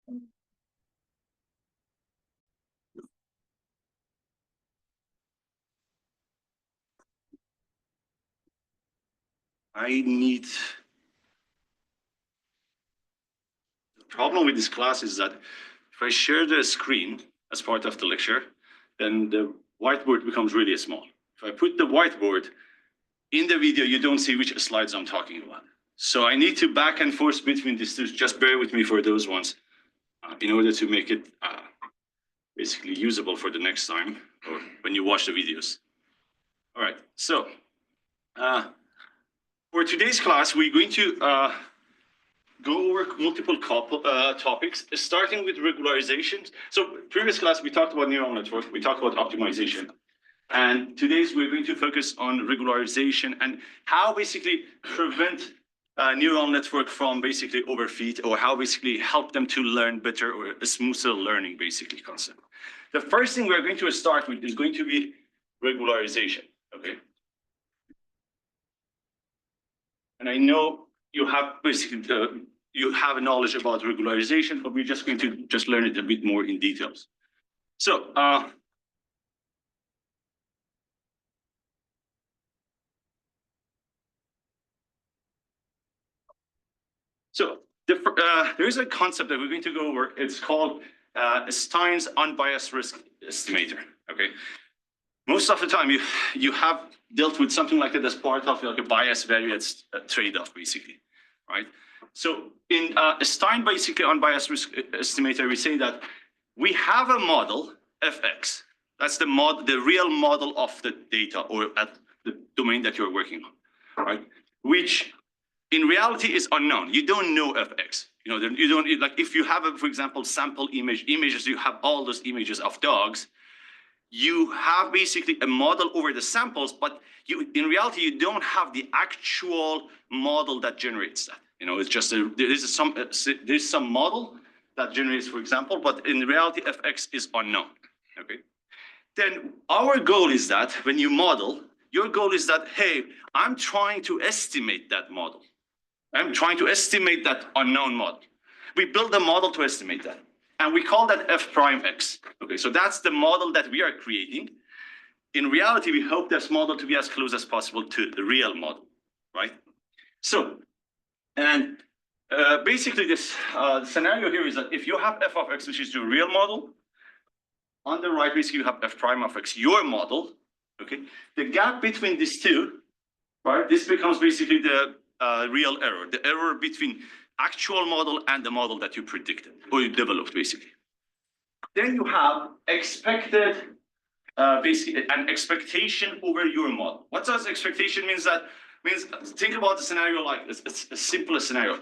The problem with this class is that if I share the screen as part of the lecture, then the whiteboard becomes really small. If I put the whiteboard in the video, you don't see which slides I'm talking about. So I need to back and forth between these two. Just bear with me for those ones in order to make it basically usable for the next time or when you watch the videos. All right, so for today's class, we're going to go over multiple topics, starting with regularization. So previous class, we talked about neural network, we talked about optimization. And today's we're going to focus on regularization and how basically prevent neural network from basically overfeed, or how basically help them to learn better, or a smoother learning basically concept. The first thing we're going to start with is going to be regularization, okay? And I know you have basically, you have a knowledge about regularization, but we're just going to just learn it a bit more in details. So, there is a concept that we're going to go over. It's called Stein's unbiased risk estimator. Okay, most of the time you have dealt with something like that as part of like a bias variance trade-off, basically, right? So in Stein basically unbiased risk estimator, we say that we have a model fx. That's the real model of the data or at the domain that you're working on, right? Which in reality is unknown. You don't know fx. You know, you don't, like if you have, for example, sample images, you have all those images of dogs. You have basically a model over the samples, but in reality, you don't have the actual model that generates that. You know, it's just there's some model that generates, for example, but in reality, fx is unknown. Okay. Then our goal is that when you model, your goal is that, hey, I'm trying to estimate that model. I'm trying to estimate that unknown model. We build a model to estimate that. And we call that f prime x. Okay, so that's the model that we are creating. In reality, we hope this model to be as close as possible to the real model, right? So, and basically this scenario here is that if you have f of x, which is your real model, on the right, basically you have f prime of x, your model, okay? The gap between these two, right? This becomes basically the real error, the error between actual model and the model that you predicted or you developed, basically. Then you have expected, basically an expectation over your model. What does expectation means? That means think about the scenario like it's a simpler scenario.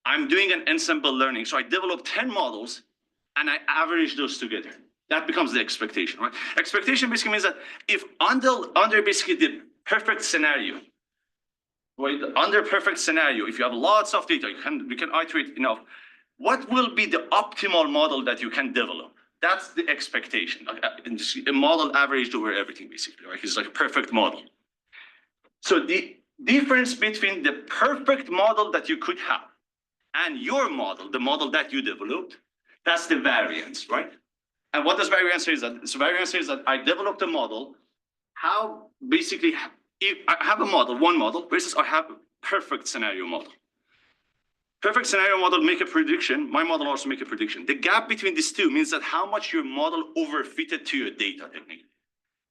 I'm doing an ensemble learning, so I develop 10 models and I average those together. That becomes the expectation, right? Expectation basically means that if under basically the perfect scenario, under perfect scenario, if you have lots of data, we can iterate enough. What will be the optimal model that you can develop? That's the expectation. A model averaged over everything, basically, right? It's like a perfect model. So the difference between the perfect model that you could have and your model, the model that you developed, that's the variance, right? And what does variance say? Is that so variance says that I developed a model. How basically, if I have a model, one model, versus I have a perfect scenario model. Perfect scenario model make a prediction. My model also make a prediction. The gap between these two means that how much your model overfitted to your data technically,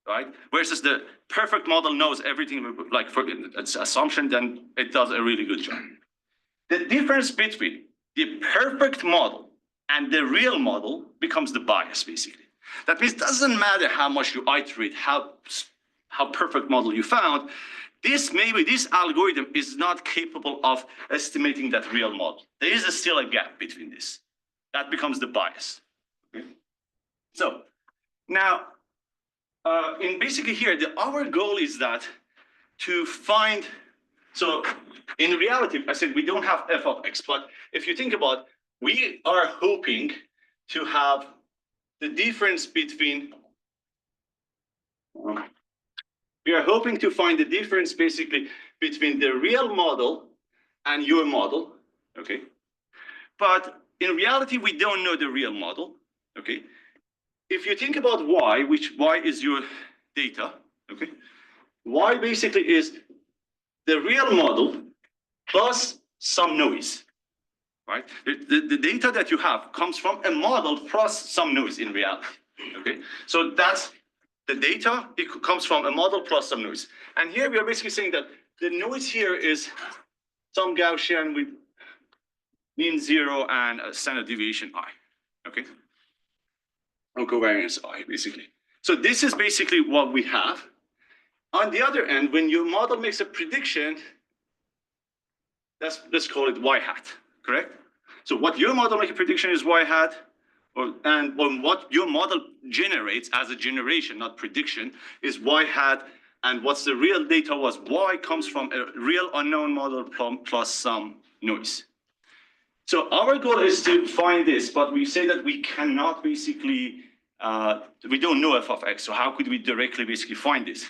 right? Versus the perfect model knows everything, like for its assumption, then it does a really good job. The difference between the perfect model and the real model becomes the bias, basically. That means it doesn't matter how much you iterate, how perfect model you found, this algorithm is not capable of estimating that real model. There is still a gap between this. That becomes the bias. Okay? So now, in basically here, our goal is that to find, so in reality, I said we don't have f of x, but if you think about, we are hoping to have the difference between, we are hoping to find the difference basically between the real model and your model, okay? But in reality, we don't know the real model, okay? If you think about y, which y is your data, okay? Y basically is the real model plus some noise, right? The data that you have comes from a model plus some noise in reality, okay? So that's the data, it comes from a model plus some noise. And here we are basically saying that the noise here is some Gaussian with mean 0 and a standard deviation I, okay? Or covariance I, basically. So this is basically what we have. On the other end, when your model makes a prediction, let's call it y hat, correct? So what your model makes a prediction is y hat, and what your model generates as a generation, not prediction, is y hat, and what's the real data was y comes from a real unknown model plus some noise. So our goal is to find this, but we say that we cannot basically, we don't know f of x, so how could we directly basically find this?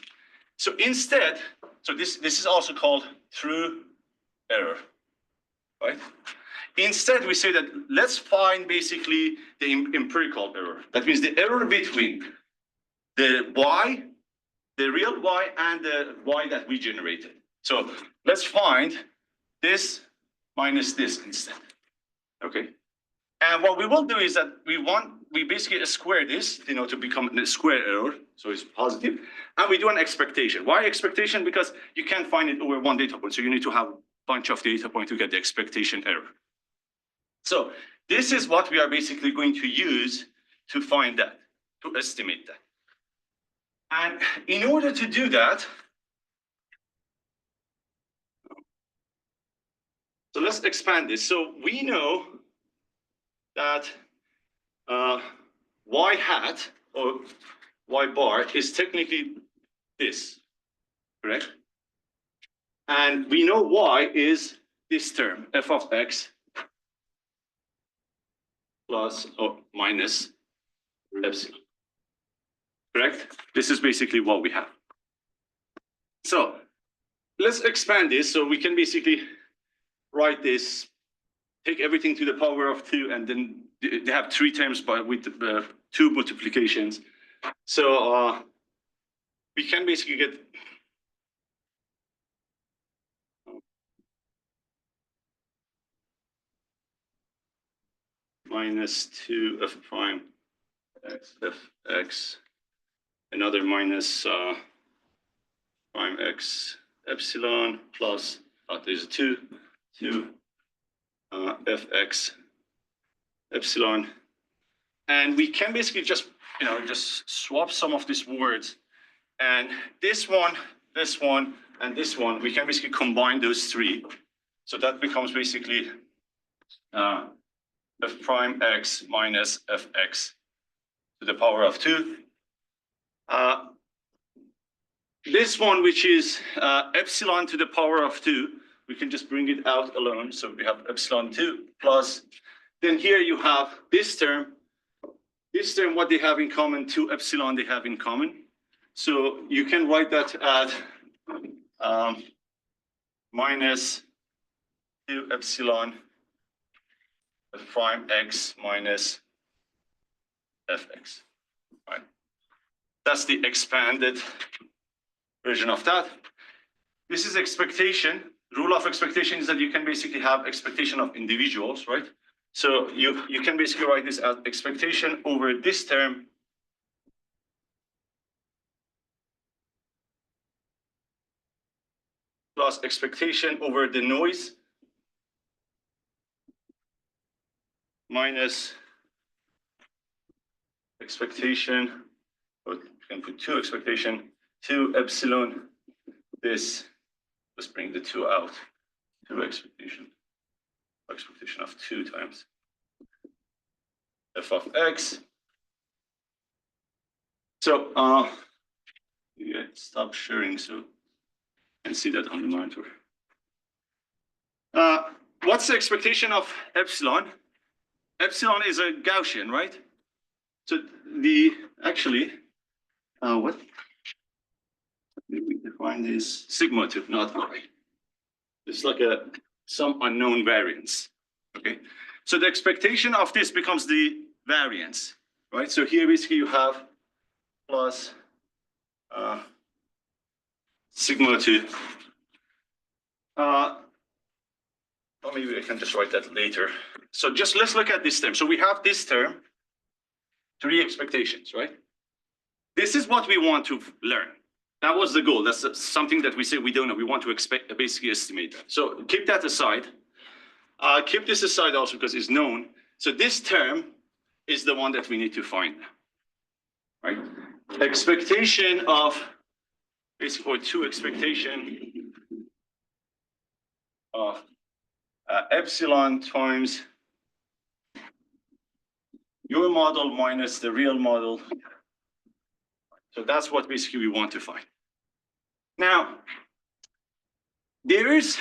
So instead, so this is also called true error, right? Instead, we say that let's find basically the empirical error. That means the error between the y, the real y, and the y that we generated. So let's find this minus this instead. Okay. And what we will do is that we basically square this, to become a square error. So it's positive. And we do an expectation. Why expectation? Because you can't find it over one data point. So you need to have a bunch of data points to get the expectation error. So this is what we are basically going to use to find that, to estimate that. And in order to do that, so let's expand this. So we know that y hat or y bar is technically this, correct? And we know y is this term, f of x plus or minus epsilon, correct? This is basically what we have. So let's expand this so we can basically write this, take everything to the power of 2, and then they have 3 terms with 2 multiplications. So we can basically get minus 2 f prime x f x, another minus prime x epsilon plus, there's a 2 fx epsilon. And we can basically just swap some of these words. And this one, and this one, we can basically combine those 3. So that becomes basically f prime x minus fx to the power of 2. This one, which is epsilon to the power of 2, we can just bring it out alone. So we have epsilon 2 plus, then here you have this term, what they have in common, 2 epsilon they have in common. So you can write that at minus 2 epsilon f prime x minus fx, right? That's the expanded version of that. This is expectation. Rule of expectation is that you can basically have expectation of individuals, right? So you can basically write this as expectation over this term plus expectation over the noise minus expectation, or you can put 2 expectation, 2 epsilon, this, let's bring the 2 out, 2 expectation of 2 times f of x. So yeah, stop sharing so you can see that on the monitor. What's the expectation of epsilon? Epsilon is a Gaussian, right? So what? We define this sigma to not y. It's like some unknown variance, okay? So the expectation of this becomes the variance, right? So here basically you have plus sigma 2. Or maybe I can just write that later. So just let's look at this term. So we have this term, 3 expectations, right? This is what we want to learn. That was the goal. That's something that we say we don't know. We want to basically estimate that. So keep that aside. Keep this aside also because it's known. So this term is the one that we need to find, right? Expectation of basically, or 2 expectation of epsilon times your model minus the real model. So that's what basically we want to find. Now, there is,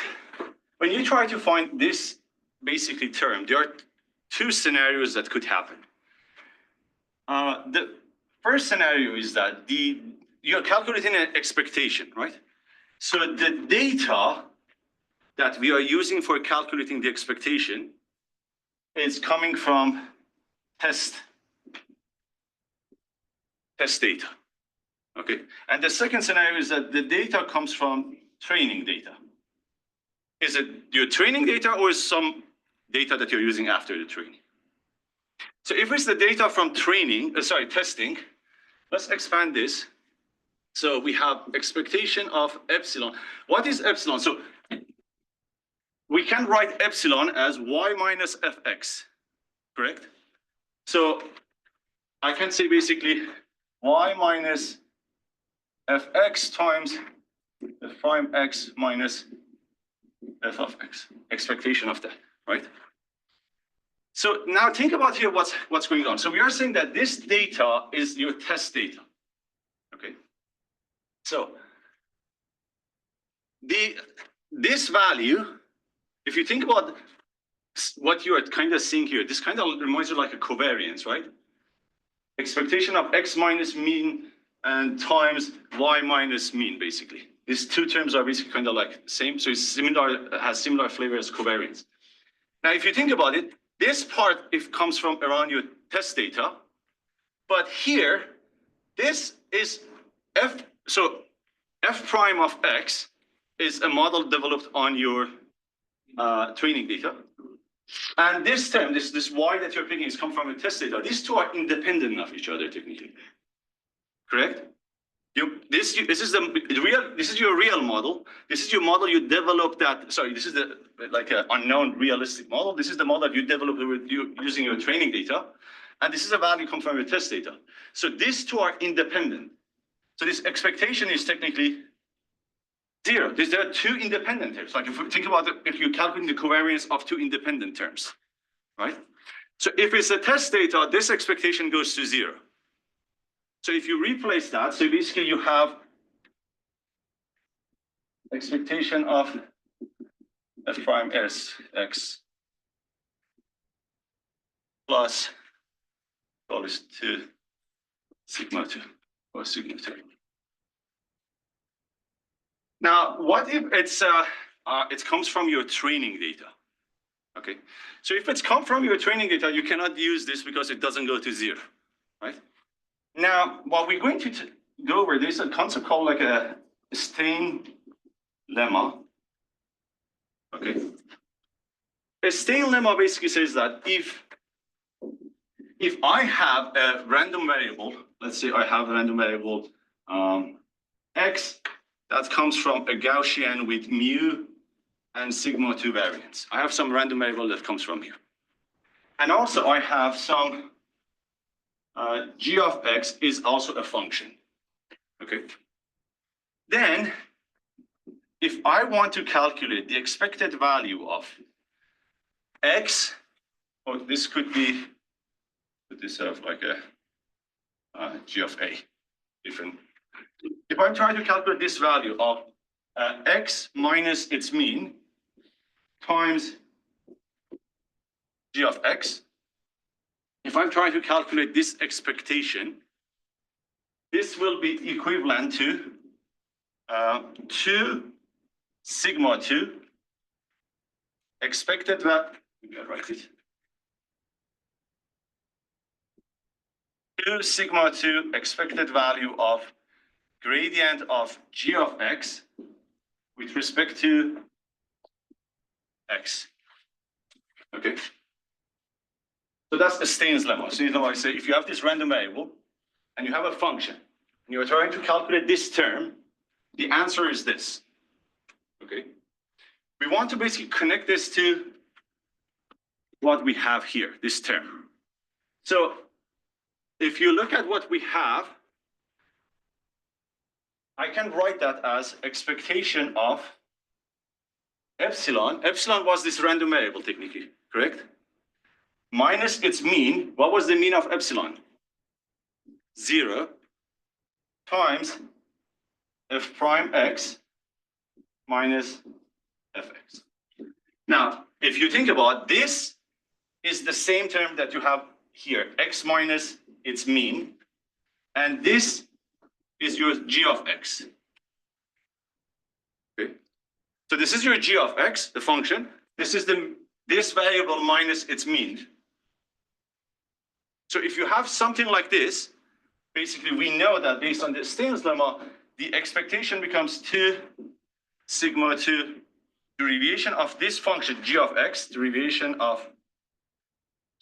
when you try to find this basically term, there are 2 scenarios that could happen. The first scenario is that you're calculating an expectation, right? So the data that we are using for calculating the expectation is coming from test data. Okay, and the second scenario is that the data comes from training data. Is it your training data or is some data that you're using after the training? So if it's the data from testing, let's expand this. So we have expectation of epsilon. What is epsilon? So we can write epsilon as y minus fx, correct? So I can say basically y minus fx times f prime x minus f of x, expectation of that, right? So now think about here what's going on. So we are saying that this data is your test data, okay? So this value, if you think about what you are kind of seeing here, this kind of reminds you like a covariance, right? Expectation of x minus mean and times y minus mean, basically. These 2 terms are basically kind of like the same, so it's similar, has similar flavor as covariance. Now, if you think about it, this part comes from around your test data, but here, this is so f prime of x is a model developed on your training data. And this term, this y that you're picking is come from your test data. These 2 are independent of each other technically, correct? This is your real model. This is your model you developed that. Sorry, this is the like an unknown realistic model. This is the model that you developed with using your training data, and this is a value come from your test data. So these 2 are independent. So this expectation is technically 0. There are 2 independent terms. Like if you think about it, if you calculate the covariance of 2 independent terms, right? So if it's a test data, this expectation goes to 0. So if you replace that, so basically you have expectation of f prime s x plus call this 2 sigma 2 or sigma 2. Now, what if it comes from your training data? Okay, so if it's come from your training data, you cannot use this because it doesn't go to 0, right? Now, what we're going to go over, there's a concept called like a Stein lemma. Okay, a Stein lemma basically says that if I have a random variable, let's say I have a random variable x that comes from a Gaussian with mu and sigma 2 variance. I have some random variable that comes from here. And also I have some g of x is also a function, okay? Then, if I want to calculate the expected value of x, or this could be, this have like a g of a, different. If I'm trying to calculate this value of x minus its mean times g of x, if I'm trying to calculate this expectation, this will be equivalent to 2 sigma 2 expected value. Write it. 2 sigma 2 expected value of gradient of g of x with respect to x. Okay. So that's the Stain's lemma. Stain's lemma, I say if you have this random variable and you have a function and you're trying to calculate this term, the answer is this. Okay. We want to basically connect this to what we have here, this term. So if you look at what we have, I can write that as expectation of epsilon. Epsilon was this random variable technically, correct? Minus its mean. What was the mean of epsilon? 0 times f prime x minus fx. Now, if you think about this, is the same term that you have here, x minus its mean, and this is your g of x. Okay, so this is your g of x, the function. This is this variable minus its mean. So if you have something like this, basically we know that based on the Stain's lemma, the expectation becomes 2 sigma 2 derivation of this function g of x, derivation of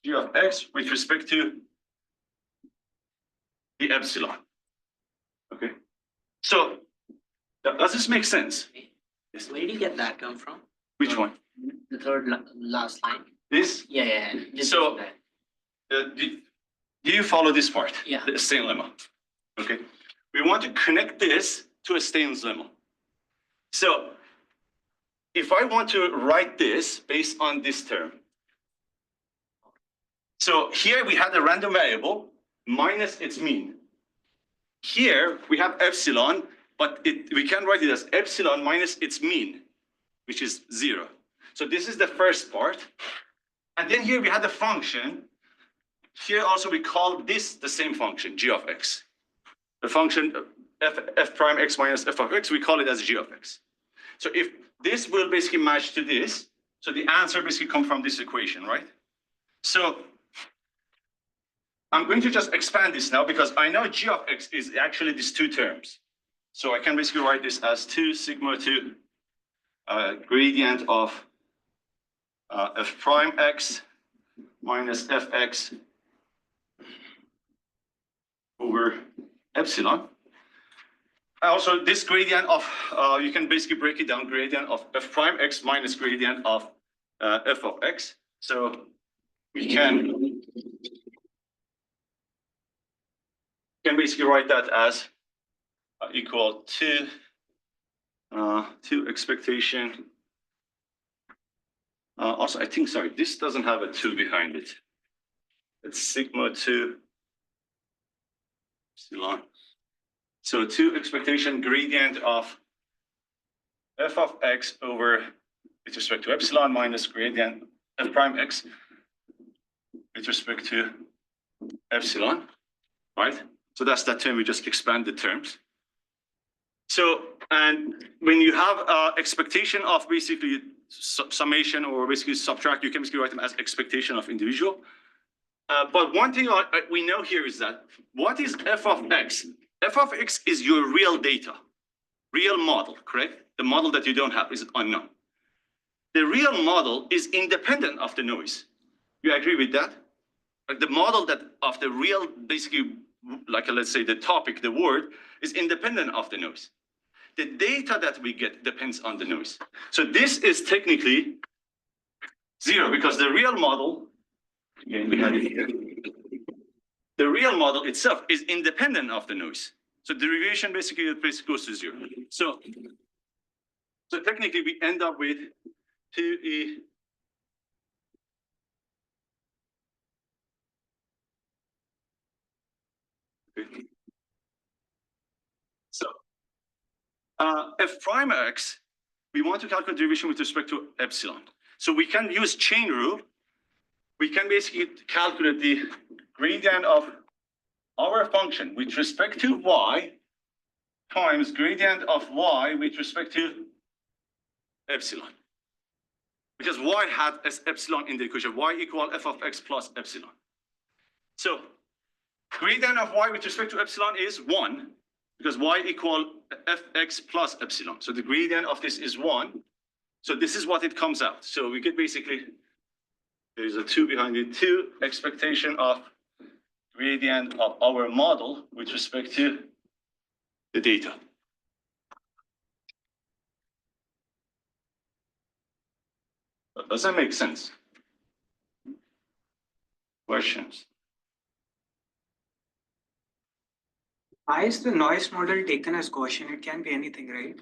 g of x with respect to the epsilon. Okay, so does this make sense? Yes. Where did you get that come from? Which one? The third last line. This? Yeah. So do you follow this part? Yeah. The Stain's lemma. Okay, we want to connect this to a Stain's lemma. So if I want to write this based on this term, so here we had a random variable minus its mean. Here we have epsilon, but we can write it as epsilon minus its mean, which is 0. So this is the first part. And then here we had a function. Here also we call this the same function, g of x. The function f prime x minus f of x, we call it as g of x. So if this will basically match to this, so the answer basically comes from this equation, right? So I'm going to just expand this now because I know g of x is actually these two terms. So I can basically write this as 2 sigma 2 gradient of f prime x minus fx over epsilon. Also, this gradient of, you can basically break it down, gradient of f prime x minus gradient of f of x. So we can basically write that as equal to expectation. Also, I think, sorry, this doesn't have a 2 behind it. It's sigma 2 epsilon. So 2 expectation gradient of f of x over with respect to epsilon minus gradient f prime x with respect to epsilon, right? So that's that term, we just expand the terms. So, and when you have expectation of basically summation or basically subtract, you can basically write them as expectation of individual. But one thing we know here is that what is f of x? F of x is your real data, real model, correct? The model that you don't have is unknown. The real model is independent of the noise. You agree with that? Like the model that of the real, basically, like let's say the topic, the word, is independent of the noise. The data that we get depends on the noise. So this is technically 0 because the real model, again, we have it here. The real model itself is independent of the noise. So derivation basically goes to 0. So technically we end up with 2e so f prime x, we want to calculate derivation with respect to epsilon. So we can use chain rule. We can basically calculate the gradient of our function with respect to y times gradient of y with respect to epsilon. Because y had as epsilon in the equation, y equal f of x plus epsilon. So Gradient of y with respect to epsilon is 1, because y equal fx plus epsilon. So the gradient of this is 1. So this is what it comes out. So we get basically, there's a 2 behind it, 2 expectation of gradient of our model with respect to the data. Does that make sense? Questions? Why is the noise model taken as Gaussian? It can be anything, right?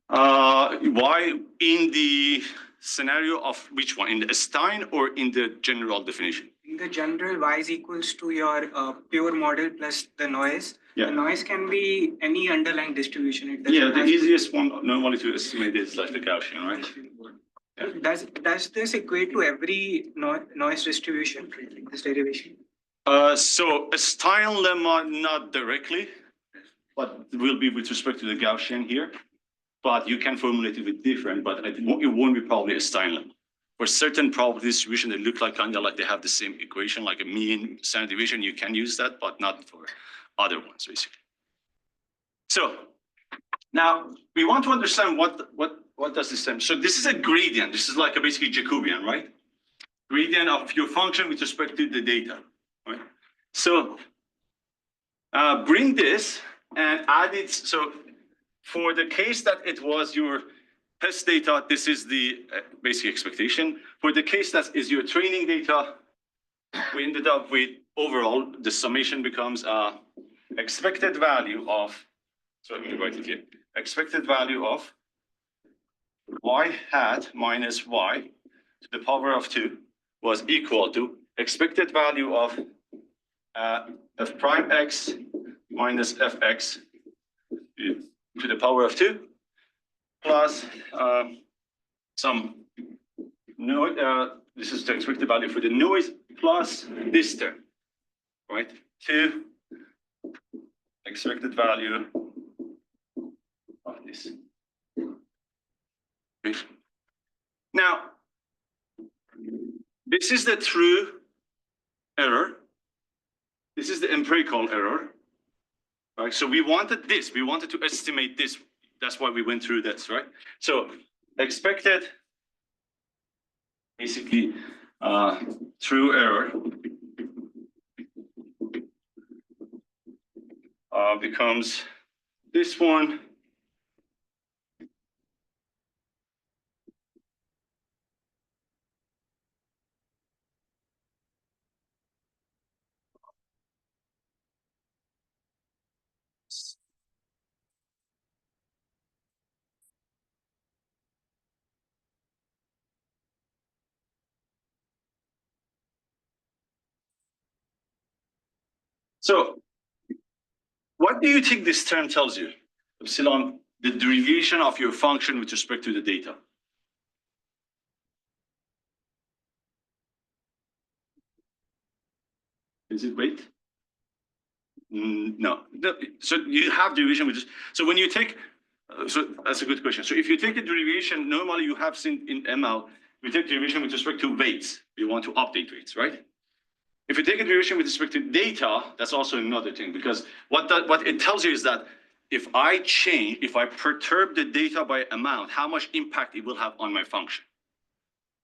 Why in the scenario of which one? In the Stein or in the general definition? In the general, y is equals to your pure model plus the noise. Yeah. The noise can be any underlying distribution. It Yeah, doesn't the have to- easiest one normally to estimate is like the Gaussian, right? Yeah. Does this equate to every noise distribution, this derivation? So a Stein lemma, not directly, but will be with respect to the Gaussian here. But you can formulate it with different, but it won't be probably a Stein lemma. For certain probability distribution, they look like kind of like they have the same equation, like a mean standard deviation. You can use that, but not for other ones, basically. So now we want to understand what does this mean. So this is a gradient. This is like a basically Jacobian, right? Gradient of your function with respect to the data, right? So bring this and add it. So for the case that it was your test data, this is the basic expectation. For the case that is your training data, we ended up with overall, the summation becomes expected value of, so let me write it here, expected value of y hat minus y to the power of 2 was equal to expected value of f prime x minus fx to the power of 2 plus some noise, this is the expected value for the noise plus this term, right? 2 expected value of this. Okay. Now, this is the true error. This is the empirical error. Right? So we wanted this. We wanted to estimate this. That's why we went through this, right? So expected, basically, true error becomes this one. So what do you think this term tells you? Epsilon, the derivation of your function with respect to the data. Is it weight? No. So you have derivation with this. So when you take, so that's a good question. So if you take a derivation, normally you have seen in ML, we take derivation with respect to weights. We want to update weights, right? If you take a derivation with respect to data, that's also another thing, because what it tells you is that if I perturb the data by amount, how much impact it will have on my function.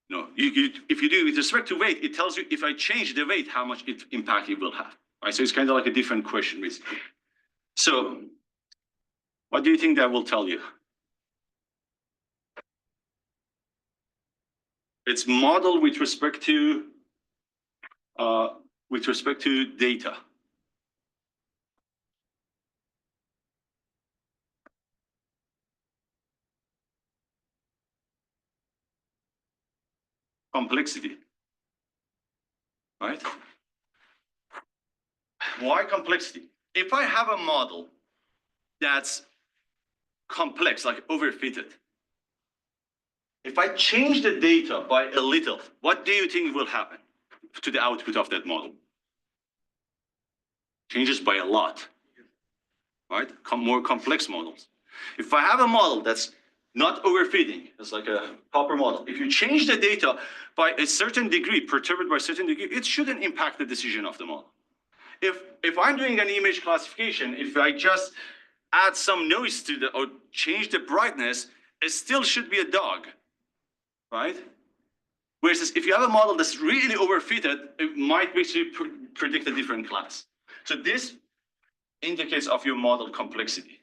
No, if you do it with respect to weight, it tells you if I change the weight, how much impact it will have. Right? So it's kind of like a different question, basically. So what do you think that will tell you? It's modeled with respect to data. Complexity, right? Why complexity? If I have a model that's complex, like overfitted, if I change the data by a little, what do you think will happen to the output of that model? Changes by a lot, right? More complex models. If I have a model that's not overfitting, it's like a proper model. If you change the data by a certain degree, perturbed by a certain degree, it shouldn't impact the decision of the model. if I'm doing an image classification, if I just add some noise to the or change the brightness, it still should be a dog, right? Whereas if you have a model that's really overfitted, it might basically predict a different class. So this indicates of your model complexity,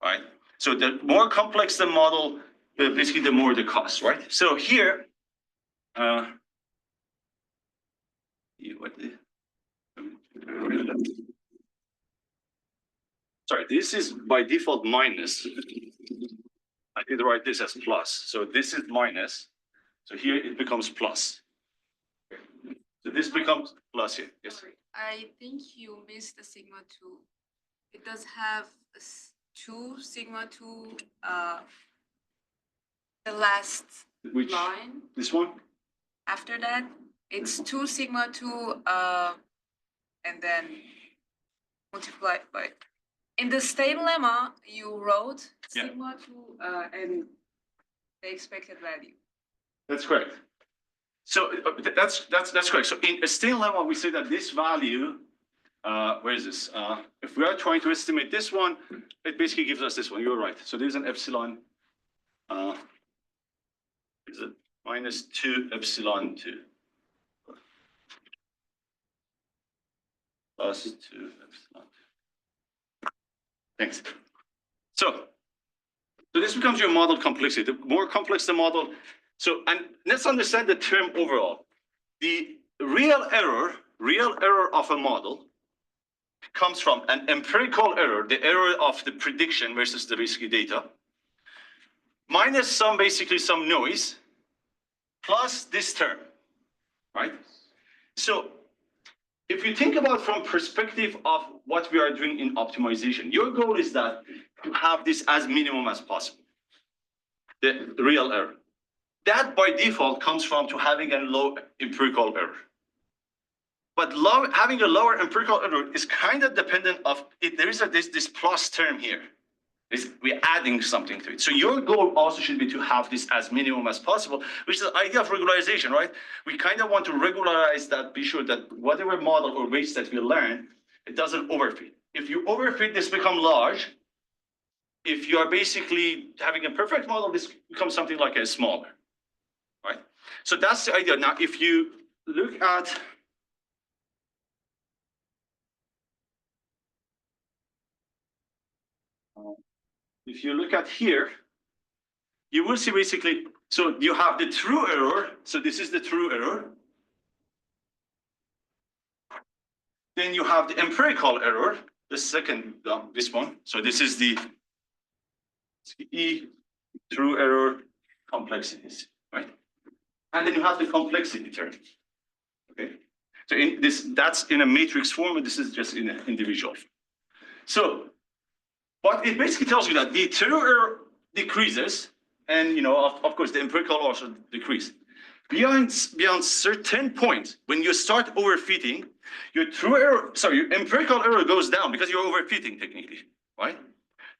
right? So the more complex the model, basically the more the cost, right? So here, sorry, this is by default minus. I did write this as plus. So this is minus. So here it becomes plus. So this becomes plus here. Yes. I think you missed the sigma 2. It does have 2 sigma 2, the last Which line. this one? After that, it's 2 sigma 2, and then multiplied by. In the state lemma, you wrote sigma 2 and the expected value. That's correct. So that's correct. So in a state lemma, we say that this value, where is this? If we are trying to estimate this one, it basically gives us this one. You're right. So there's an epsilon. Is it minus 2 epsilon 2 plus 2 epsilon 2. Thanks. So this becomes your model complexity. The more complex the model. So, and let's understand the term overall. The real error of a model comes from an empirical error, the error of the prediction versus the risky data, minus some noise, plus this term, right? So if you think about from perspective of what we are doing in optimization, your goal is that to have this as minimum as possible, the real error. That by default comes from to having a low empirical error. But having a lower empirical error is kind of dependent of it. There is this plus term here. We're adding something to it. So your goal also should be to have this as minimum as possible, which is the idea of regularization, right? We kind of want to regularize that, be sure that whatever model or weights that we learn, it doesn't overfit. If you overfit, this becomes large. If you are basically having a perfect model, this becomes something like a smaller, right? So that's the idea. Now, if you look at here, you will see basically, so you have the true error. So this is the true error. Then you have the empirical error, the second, this one. So this is the true error complexities, right? And then you have the complexity term, okay? So in this, that's in a matrix form, and this is just in an individual form. So what it basically tells you that the true error decreases, and of course the empirical also decrease. Beyond certain point, when you start overfitting, your empirical error goes down because you're overfitting technically, right?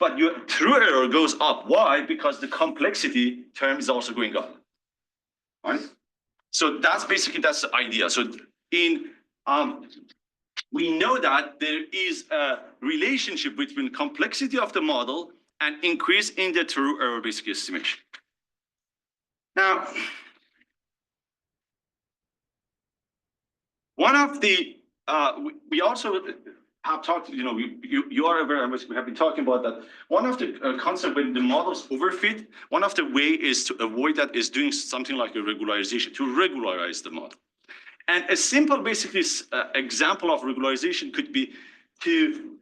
But your true error goes up. Why? Because the complexity term is also going up, right? So that's the idea. So we know that there is a relationship between complexity of the model and increase in the true error basically estimation. Now, one of the, we also have talked, you are aware, and we have been talking about that. One of the concepts when the models overfit, one of the way is to avoid that is doing something like a regularization, to regularize the model. And a simple, basically, example of regularization could be to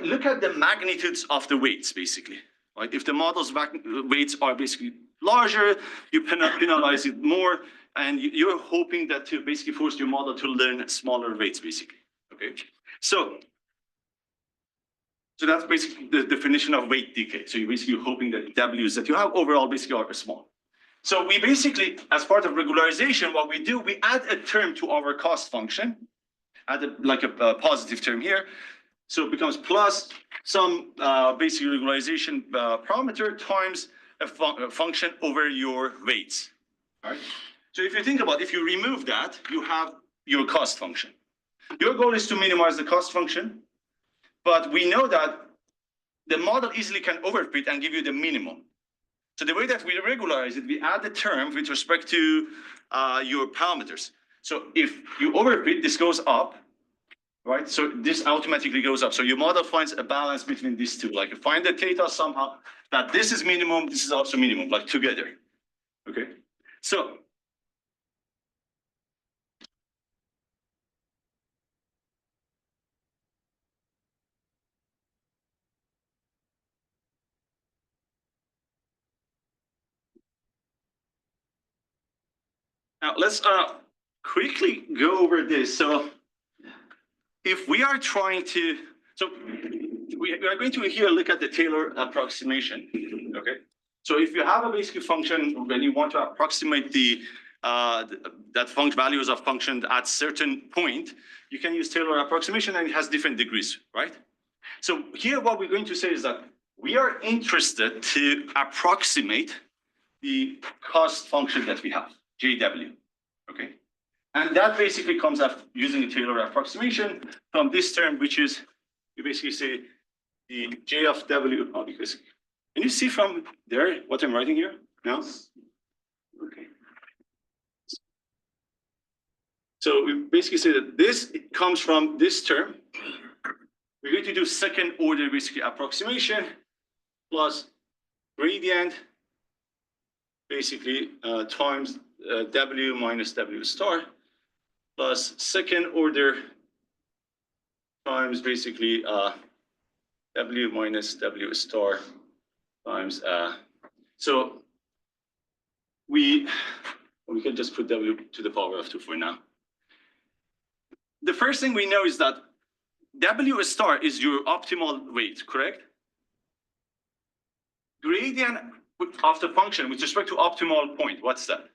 look at the magnitudes of the weights, basically. Right? If the model's weights are basically larger, you penalize it more, and you're hoping that to basically force your model to learn smaller weights, basically. Okay, so that's basically the definition of weight decay. So you're basically hoping that W's that you have overall basically are small. So we basically, as part of regularization, what we do, we add a term to our cost function, add a positive term here. So it becomes plus some basic regularization parameter times a function over your weights. All right. So if you think about, if you remove that, you have your cost function. Your goal is to minimize the cost function, but we know that the model easily can overfit and give you the minimum. So the way that we regularize it, we add the term with respect to your parameters. So if you overfit, this goes up, right? So this automatically goes up. So your model finds a balance between these two. Like you find the theta somehow that this is minimum, this is also minimum, like together. Okay. So now let's quickly go over this. So if we are trying to, so we are going to here look at the Taylor approximation. Okay. So if you have a basic function, when you want to approximate the that function values of function at certain point, you can use Taylor approximation, and it has different degrees, right? So here, what we're going to say is that we are interested to approximate the cost function that we have, JW. Okay. And that basically comes after using a Taylor approximation from this term, which is, you basically say the J of W. Oh, because can you see from there what I'm writing here? No? Okay. So we basically say that this comes from this term. We're going to do second order basically approximation plus gradient basically times W minus W star plus second order times basically W minus W star times so we can just put W to the power of 2 for now. The first thing we know is that W star is your optimal weight, correct? Gradient of the function with respect to optimal point, what's that?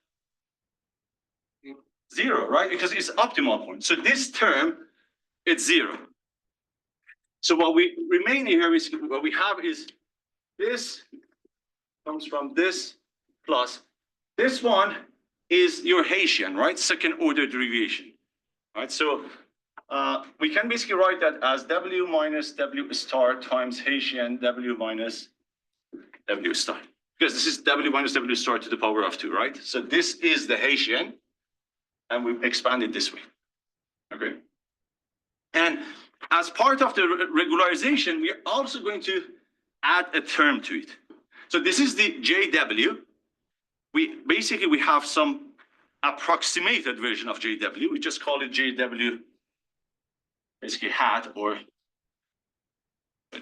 0, right? Because it's optimal point. So this term, it's 0. So what we remain here is what we have is this comes from this plus this one is your Haitian, right? Second order derivation, right? So we can basically write that as W minus W star times Haitian W minus W star. Because this is W minus W star to the power of 2, right? So this is the Haitian, and we expand it this way, okay? And as part of the regularization, we are also going to add a term to it. So this is the JW. We have some approximated version of JW. We just call it JW, basically hat, or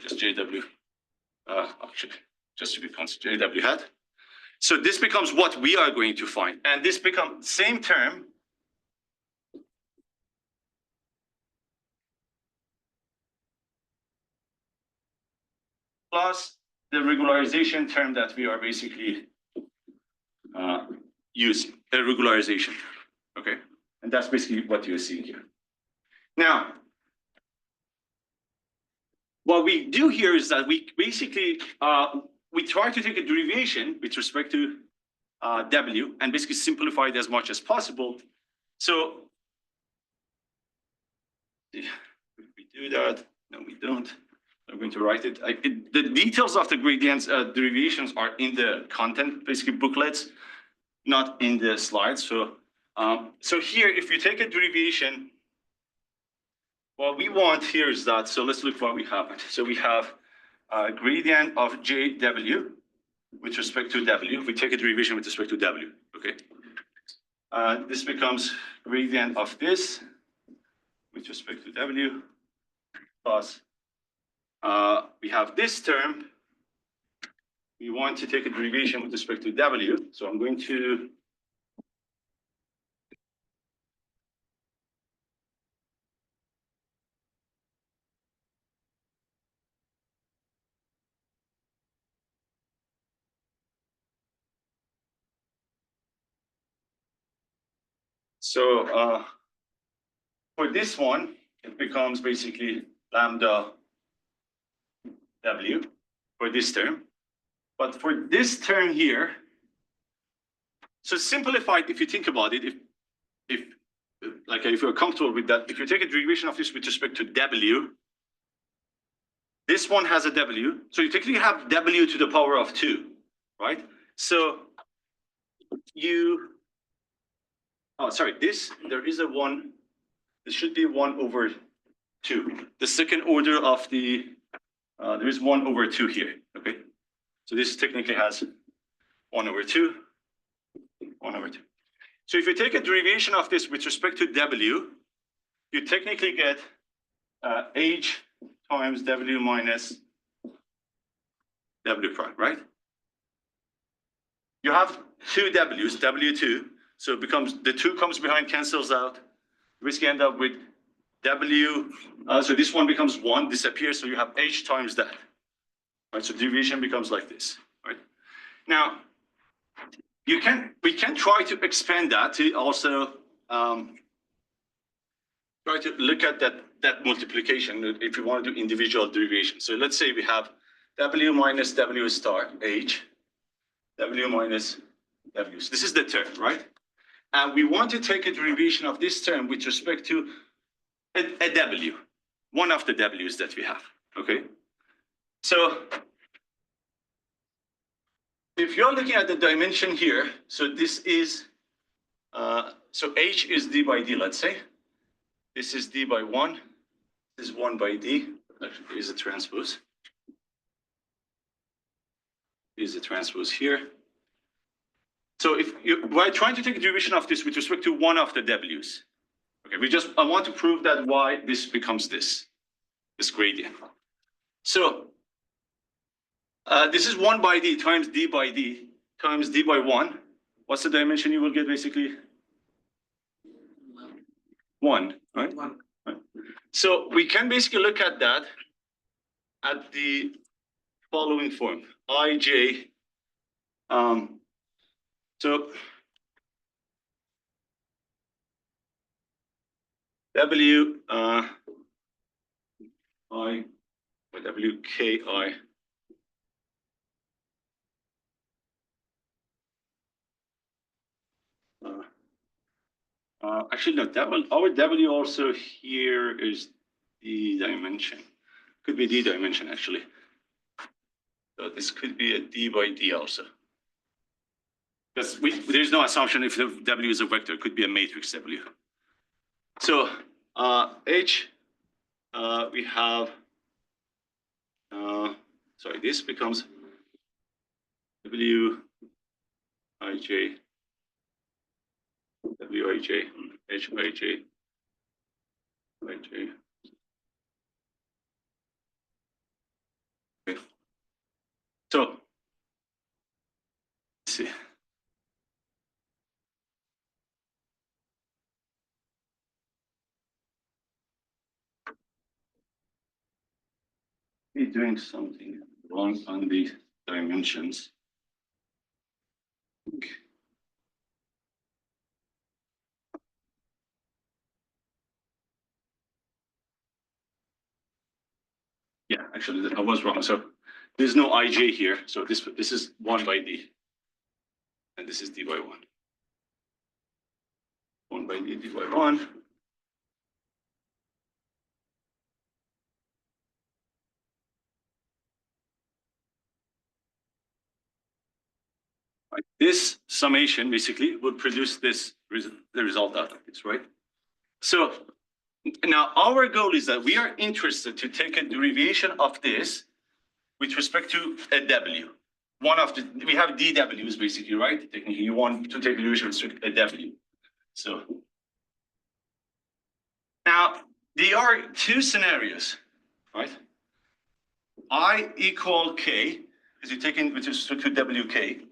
just JW, actually, just to be constant, JW hat. So this becomes what we are going to find. And this becomes same term plus the regularization term that we are basically using, the regularization, okay? And that's basically what you're seeing here. Now, what we do here is that we basically, we try to take a derivation with respect to W and basically simplify it as much as possible. So if we do that, no, we don't. I'm going to write it. The details of the gradients derivations are in the content, basically booklets, not in the slides. So, so here, if you take a derivation, what we want here is that. So let's look what we have. So we have a gradient of JW with respect to W. We take a derivation with respect to W. Okay. This becomes gradient of this with respect to W plus. We have this term. We want to take a derivation with respect to W. So I'm going to for this one, it becomes basically lambda W for this term. But for this term here, so simplified, if you think about it, if like if you're comfortable with that, if you take a derivation of this with respect to W, this one has a W, so you technically have W to the power of 2, right? So there is a 1, there should be 1 over 2. The second order of the, there is 1 over 2 here, okay? So this technically has 1 over 2, 1 over 2. So if you take a derivation of this with respect to W, you technically get H times W minus W prime, right? You have 2 W's, W2, so it becomes, the 2 comes behind, cancels out. You basically end up with W, so this one becomes 1, disappears, so you have H times that. Right, so derivation becomes like this, right? Now, we can try to expand that to also try to look at that multiplication if you want to do individual derivation. So let's say we have W minus W star H, W minus W. So this is the term, right? And we want to take a derivation of this term with respect to a W, one of the W's that we have, okay? So if you're looking at the dimension here, so this is, so H is D by D, let's say. This is D by 1, this is 1 by D. Actually, there is a transpose. Is a transpose here. So if we're trying to take a derivation of this with respect to one of the W's. Okay, I want to prove that why this becomes this gradient. So this is 1 by D times D by D times D by 1. What's the dimension you will get basically? 1, right? 1. Right. So we can basically look at that at the following form, Ij. So W I or W K I. Actually, no, our W also here is the dimension. Could be D dimension actually. So this could be a D by D also. Because there's no assumption if the W is a vector, it could be a matrix W. So H, we have, sorry, this becomes W I J, W I J, H I J, I J. Okay. So, let's see. Be doing something wrong on the dimensions. Okay. Yeah, actually, I was wrong. So there's no Ij here. So this is 1 by D. And this is D by 1. 1 by D, D by 1. Right. This summation basically would produce this, the result out of this, right? So now our goal is that we are interested to take a derivation of this with respect to a W. We have DWs basically, right? Technically, you want to take a derivation with a W. So now there are 2 scenarios, right? I equal K, because you're taking with respect to WK,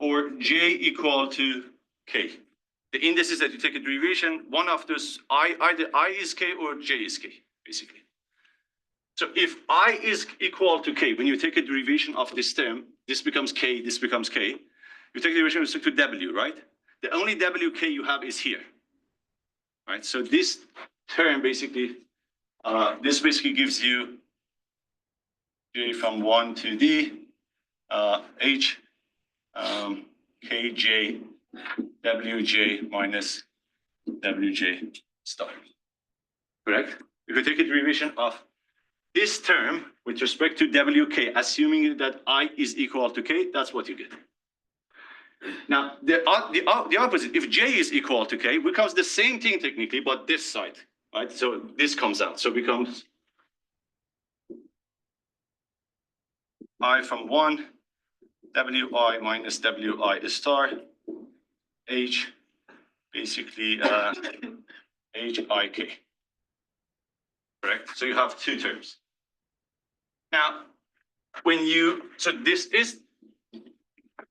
or J equal to K. The indices that you take a derivation, one of those, either I is K or J is K, basically. So if I is equal to K, when you take a derivation of this term, this becomes K, this becomes K. You take the derivation with respect to W, right? The only WK you have is here, right? So this term basically, this basically gives you J from 1 to D, H, KJ, WJ minus WJ star. Correct? If you take a derivation of this term with respect to wk, assuming that I is equal to k, that's what you get. Now, the opposite, if j is equal to k, becomes the same thing technically, but this side, right? So this comes out. So it becomes I from 1, wi minus wi star, h, basically hik. Correct? So you have two terms. Now, so this is,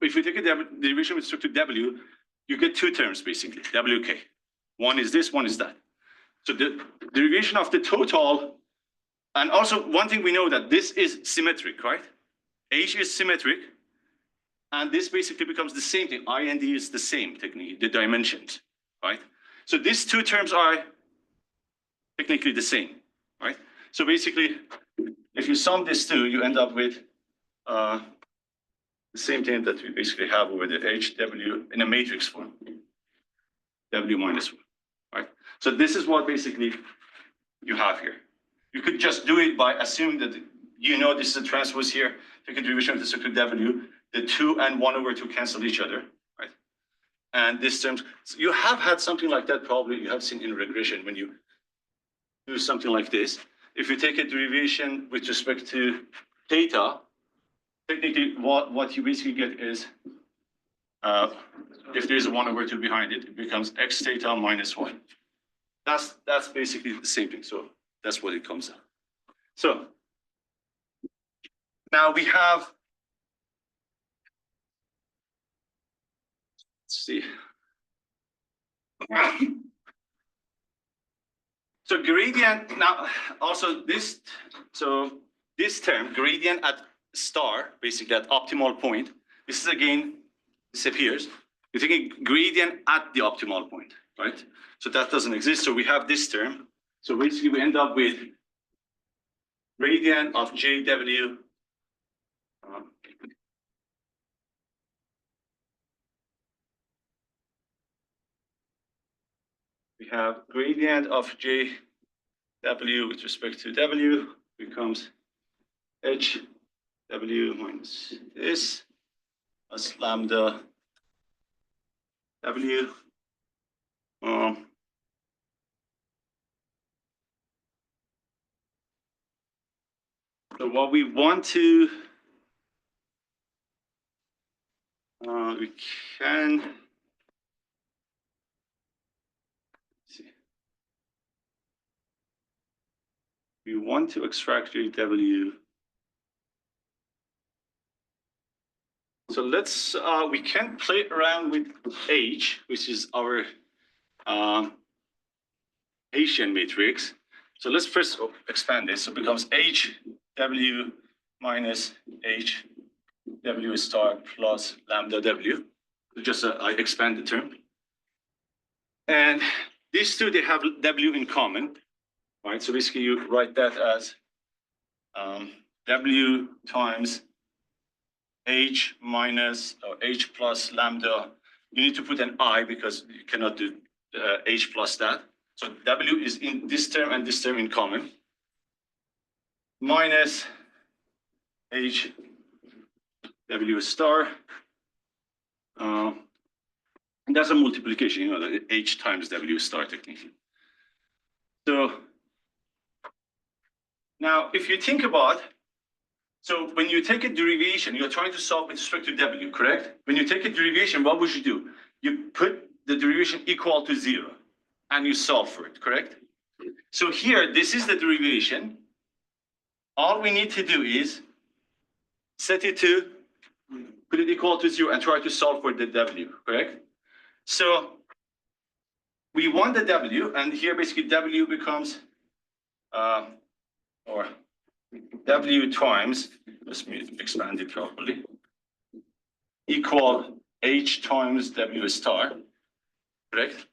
if you take a derivation with respect to w, you get two terms basically, wk. One is this, one is that. So the derivation of the total, and also one thing we know that this is symmetric, right? H is symmetric, and this basically becomes the same thing. I and D is the same technically, the dimensions, right? So these two terms are technically the same, right? So basically, if you sum these two, you end up with the same thing that we basically have over the HW in a matrix form, W minus 1, right? So this is what basically you have here. You could just do it by assuming that you know this is a transpose here, take a derivation of the circle W, the 2 and 1 over 2 cancel each other, right? And this terms, so you have had something like that probably you have seen in regression when you do something like this. If you take a derivation with respect to theta, technically what you basically get is, if there's a 1 over 2 behind it, it becomes x theta minus 1. That's basically the same thing. So that's what it comes out. So now we have, let's see. So gradient, now also this, so this term, gradient at star, basically at optimal point, this is again disappears. You're thinking gradient at the optimal point, right? So that doesn't exist. So we have this term. So basically we end up with gradient of JW we have gradient of JW with respect to W becomes HW minus this plus lambda W. So what we want to, we can, see. We want to extract W. So let's, we can play around with H, which is our Haitian matrix. So let's first expand this. So it becomes HW minus HW star plus lambda W. So just I expand the term. And these two, they have W in common, right? So basically you write that as W times H minus or H plus lambda. You need to put an I because you cannot do H plus that. So W is in this term and this term in common. Minus H W star. And that's a multiplication, you know, the H times W star technically. So now if you think about, so when you take a derivation, you're trying to solve with respect to W, correct? When you take a derivation, what would you do? You put the derivation equal to 0 and you solve for it, correct? So here, this is the derivation. All we need to do is set it to, put it equal to 0 and try to solve for the W, correct? So we want the W, and here basically W becomes, or W times, let's expand it properly, equal H times W star, correct?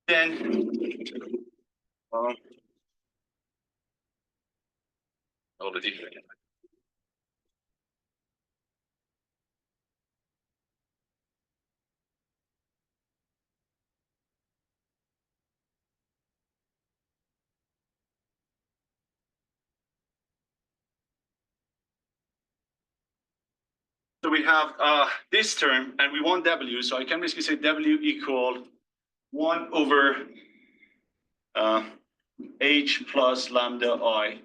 Then, already. So we have this term, and we want W. So I can basically say W equal 1 over H plus lambda I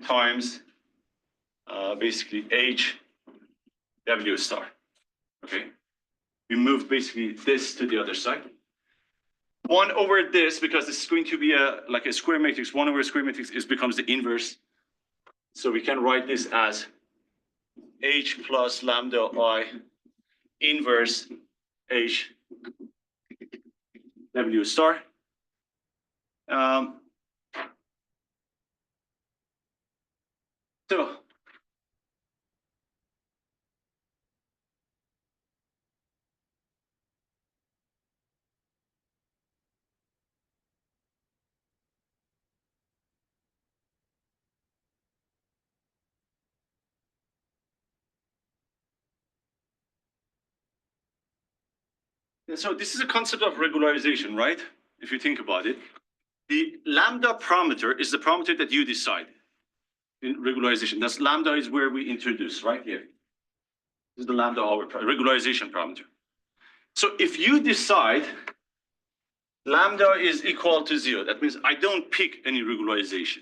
times basically H W star. Okay. We move basically this to the other side. 1 over this, because this is going to be like a square matrix, 1 over a square matrix becomes the inverse. So we can write this as H plus lambda I inverse H W star. So this is a concept of regularization, right? If you think about it, the lambda parameter is the parameter that you decide in regularization. That's lambda is where we introduce right here. This is the lambda over regularization parameter. So if you decide lambda is equal to 0, that means I don't pick any regularization.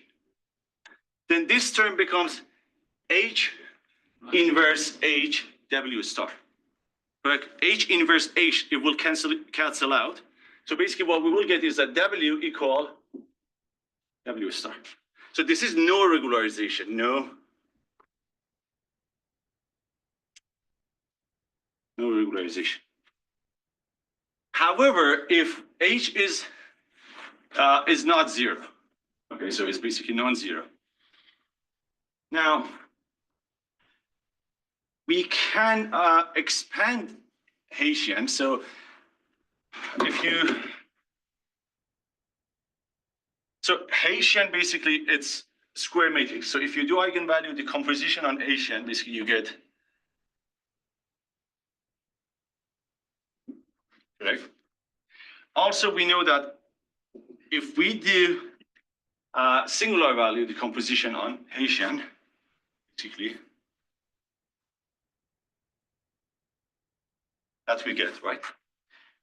Then this term becomes H inverse H W star. Correct? H inverse H, it will cancel out. So basically what we will get is that W equal W star. So this is no regularization, no regularization. However, if H is not 0, okay, so it's basically non-zero. Now, we can expand Haitian. So Haitian basically it's square matrix. So if you do eigenvalue decomposition on Haitian, basically you get, correct? Also, we know that if we do singular value decomposition on Haitian, basically, that we get, right?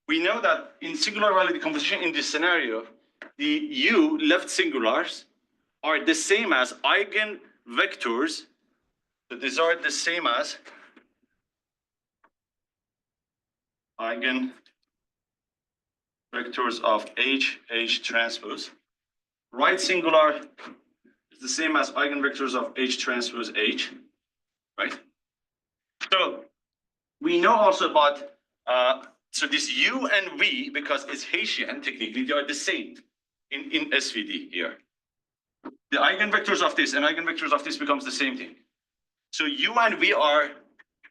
We know that in singular value decomposition in this scenario, the U left singulars are the same as eigenvectors. So these are the same as eigenvectors of H transpose. Right singular is the same as eigenvectors of H transpose H, right? So we know also about, so this U and V, because it's Haitian, technically, they are the same in SVD here. The eigenvectors of this and eigenvectors of this becomes the same thing. So U and V are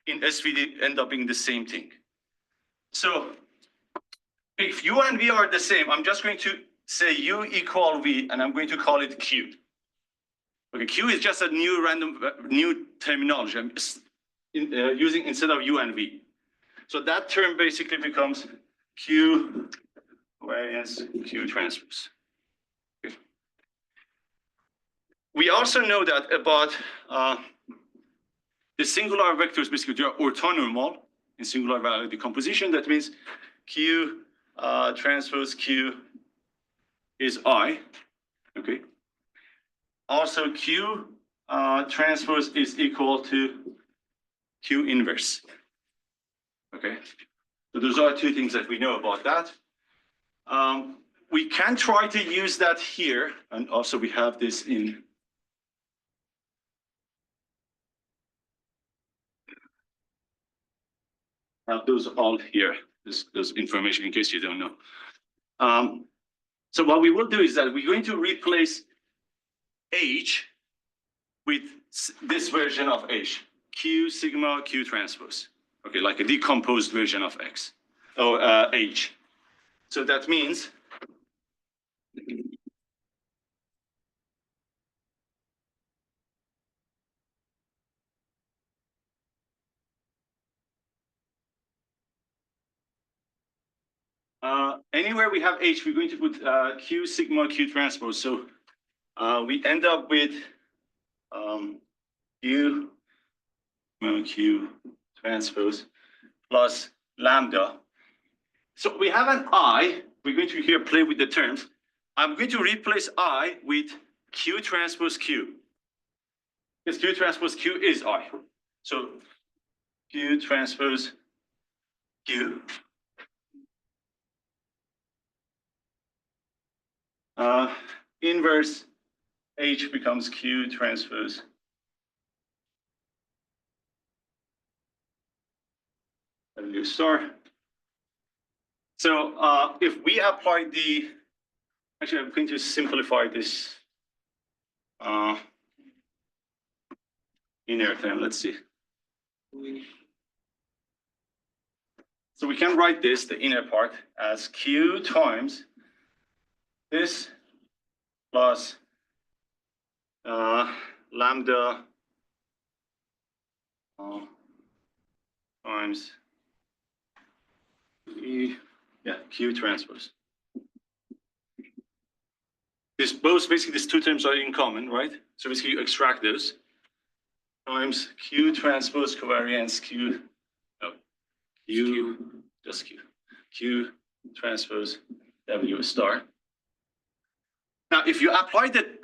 in SVD end up being the same thing. So if U and V are the same, I'm just going to say U equal V, and I'm going to call it Q. Okay, Q is just a new random, new terminology I'm using instead of U and V. So that term basically becomes Q variance Q transpose. Okay. We also know that about the singular vectors, basically they are orthonormal in singular value decomposition. That means Q transpose Q is I. Okay. Also, Q transpose is equal to Q inverse. Okay. So those are two things that we know about that. We can try to use that here, and also we have this in have those all here. This information in case you don't know. So what we will do is that we're going to replace H with this version of H, Q sigma Q transpose. Okay, like a decomposed version of X or H. So that means anywhere we have H, we're going to put Q sigma Q transpose. So we end up with Q Q transpose plus lambda. So we have an I. We're going to here play with the terms. I'm going to replace I with Q transpose Q. Because Q transpose Q is I. So Q transpose Q. Inverse H becomes Q transpose W star. So if we apply the, actually I'm going to simplify this inner term, let's see. So we can write this, the inner part, as Q times this plus lambda times E, yeah, Q transpose. This both basically these two terms are in common, right? So basically you extract those times Q transpose covariance Q, no, Q, just Q, Q transpose W star. Now, if you apply the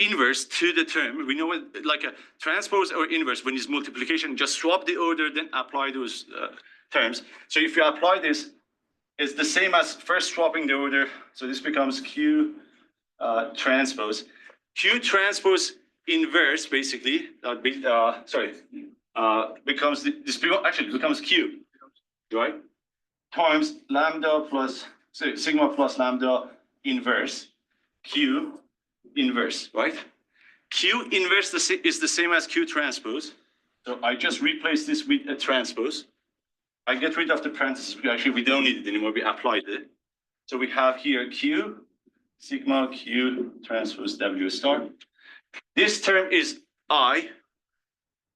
inverse to the term, we know what, like a transpose or inverse, when it's multiplication, just swap the order, then apply those terms. So if you apply this, it's the same as first swapping the order. So this becomes Q transpose. Q transpose inverse, basically, becomes, actually becomes Q, right? Times lambda plus, so sigma plus lambda inverse. Q inverse, right? Q inverse is the same as Q transpose. So I just replace this with a transpose. I get rid of the parentheses. Actually, we don't need it anymore. We applied it. So we have here Q, sigma Q transpose W star. This term is I.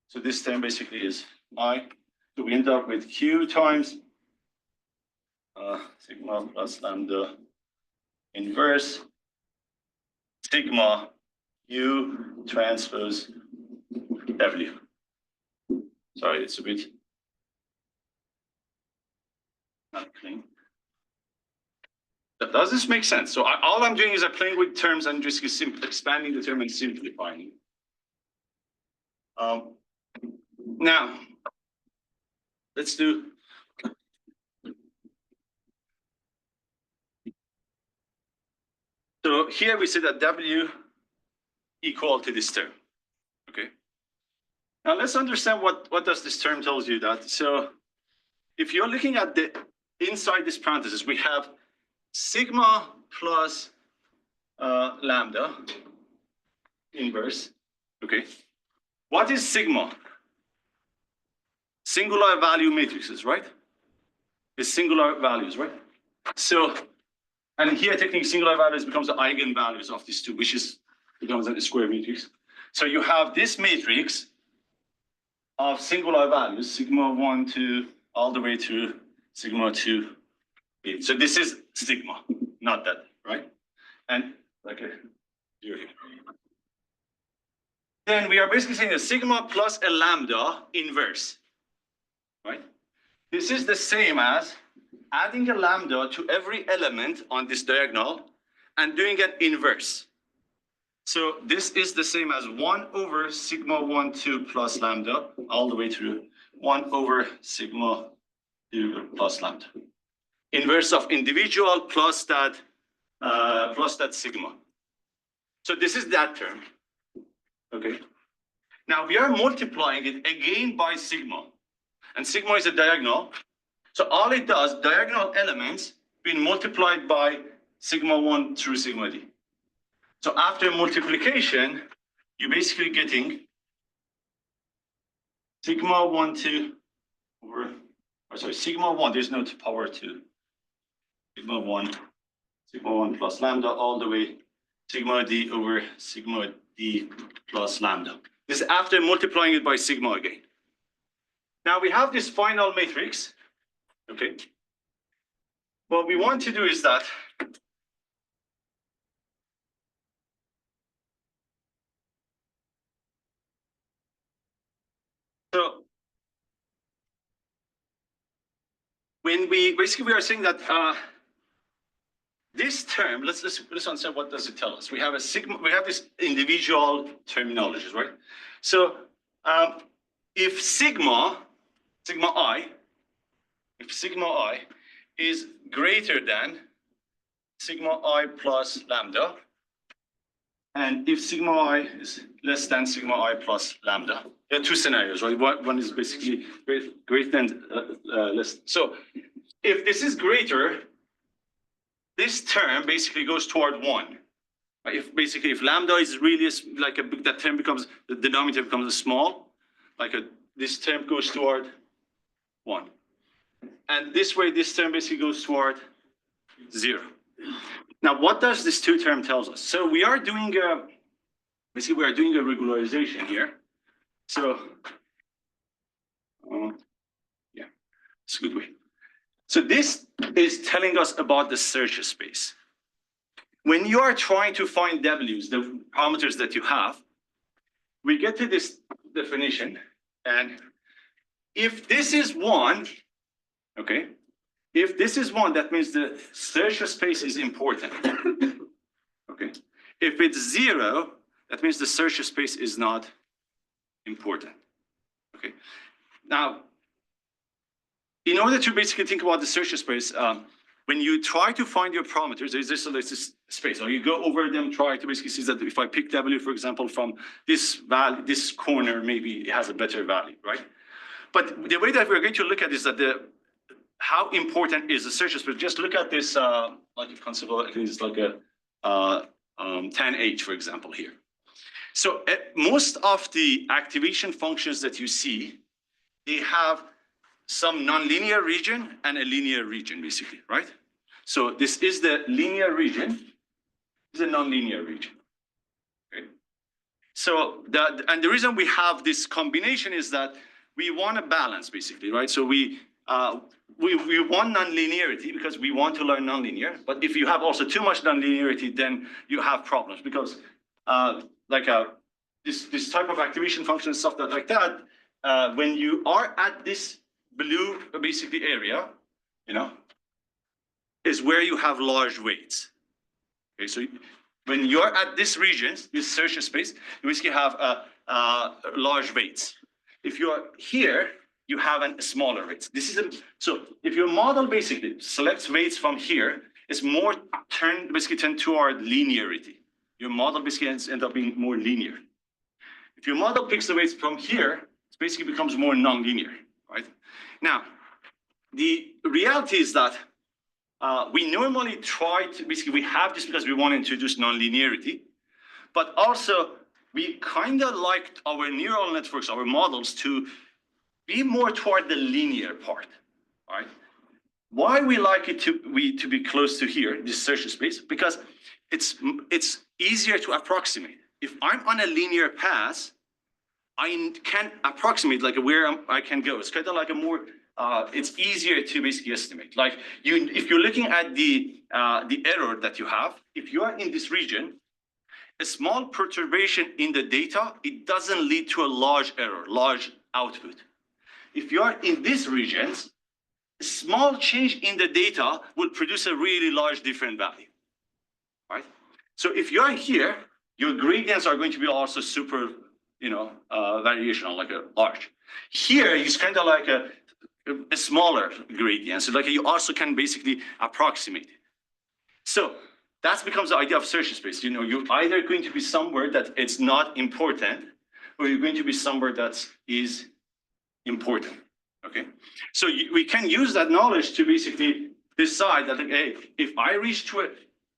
So this term basically is I. So we end up with Q times sigma plus lambda inverse sigma U transpose W. Sorry, it's a bit not clean. Does this make sense? So all I'm doing is I'm playing with terms and just expanding the term and simplifying. Now, let's do. So here we say that W equal to this term. Okay. Now let's understand what does this term tells you that. So if you're looking at the inside this parenthesis, we have sigma plus lambda inverse. Okay. What is sigma? Singular value matrices, right? It's singular values, right? So, and here technically singular values becomes the eigenvalues of these two, which is becomes a square matrix. So you have this matrix of singular values, sigma 1, 2, all the way to sigma 2, 8. So this is sigma, not that, right? And like a zero here. Then we are basically saying a sigma plus a lambda inverse, right? This is the same as adding a lambda to every element on this diagonal and doing an inverse. So this is the same as 1 over sigma 1, 2 plus lambda, all the way through 1 over sigma 2 plus lambda. Inverse of individual plus that sigma. So this is that term. Okay. Now we are multiplying it again by sigma. And sigma is a diagonal. So all it does, diagonal elements being multiplied by sigma 1 through sigma d. So after multiplication, you're basically getting sigma 1, 2 over, sigma 1, there's no power 2. Sigma 1 plus lambda all the way, sigma d over sigma d plus lambda. This is after multiplying it by sigma again. Now we have this final matrix, okay? What we want to do is that so when we are saying that this term, let's understand what does it tell us. We have a sigma, we have this individual terminologies, right? So if sigma I is greater than sigma I plus lambda, and if sigma I is less than sigma I plus lambda, there are two scenarios, right? One is basically greater than less. So if this is greater, this term basically goes toward 1. If lambda is really like a big, that term becomes, the denominator becomes small, this term goes toward 1. And this way, this term basically goes toward 0. Now, what does this 2 term tells us? So we are doing basically we are doing a regularization here. So yeah, it's a good way. So this is telling us about the search space. When you are trying to find W's, the parameters that you have, we get to this definition, and if this is 1, okay, if this is 1, that means the search space is important. Okay, if it's 0, that means the search space is not important. Okay, now, in order to basically think about the search space, when you try to find your parameters, there's this space, or you go over them, try to basically see that if I pick W, for example, from this value, this corner, maybe it has a better value, right? But the way that we're going to look at is that how important is the search space? Just look at this, like a conceivable, it's like a tan H, for example, here. So most of the activation functions that you see, they have some nonlinear region and a linear region, basically, right? So this is the linear region, this is a nonlinear region. Okay. So the reason we have this combination is that we want a balance, basically, right? So we want nonlinearity because we want to learn nonlinear. But if you have also too much nonlinearity, then you have problems because this type of activation function and stuff like that, when you are at this blue basically area, is where you have large weights. Okay, so when you're at this region, this search space, you basically have large weights. If you're here, you have a smaller weights. So if your model basically selects weights from here, it's more tend toward linearity. Your model basically ends up being more linear. If your model picks the weights from here, it basically becomes more nonlinear, right? Now, the reality is that we normally try to, basically we have this because we want to introduce nonlinearity, but also we kind of like our neural networks, our models to be more toward the linear part, right? Why we like it to be close to here, this search space, because it's easier to approximate. If I'm on a linear path, I can approximate like where I can go. It's kind of like a more, it's easier to basically estimate. Like if you're looking at the error that you have, if you are in this region, a small perturbation in the data, it doesn't lead to a large error, large output. If you are in these regions, a small change in the data will produce a really large different value, right? So if you are here, your gradients are going to be also super, variational, like a large. Here, it's kind of like a smaller gradient. So like you also can basically approximate it. So that becomes the idea of search space. You're either going to be somewhere that it's not important, or you're going to be somewhere that is important. Okay, so we can use that knowledge to basically decide that, hey, if I reach to an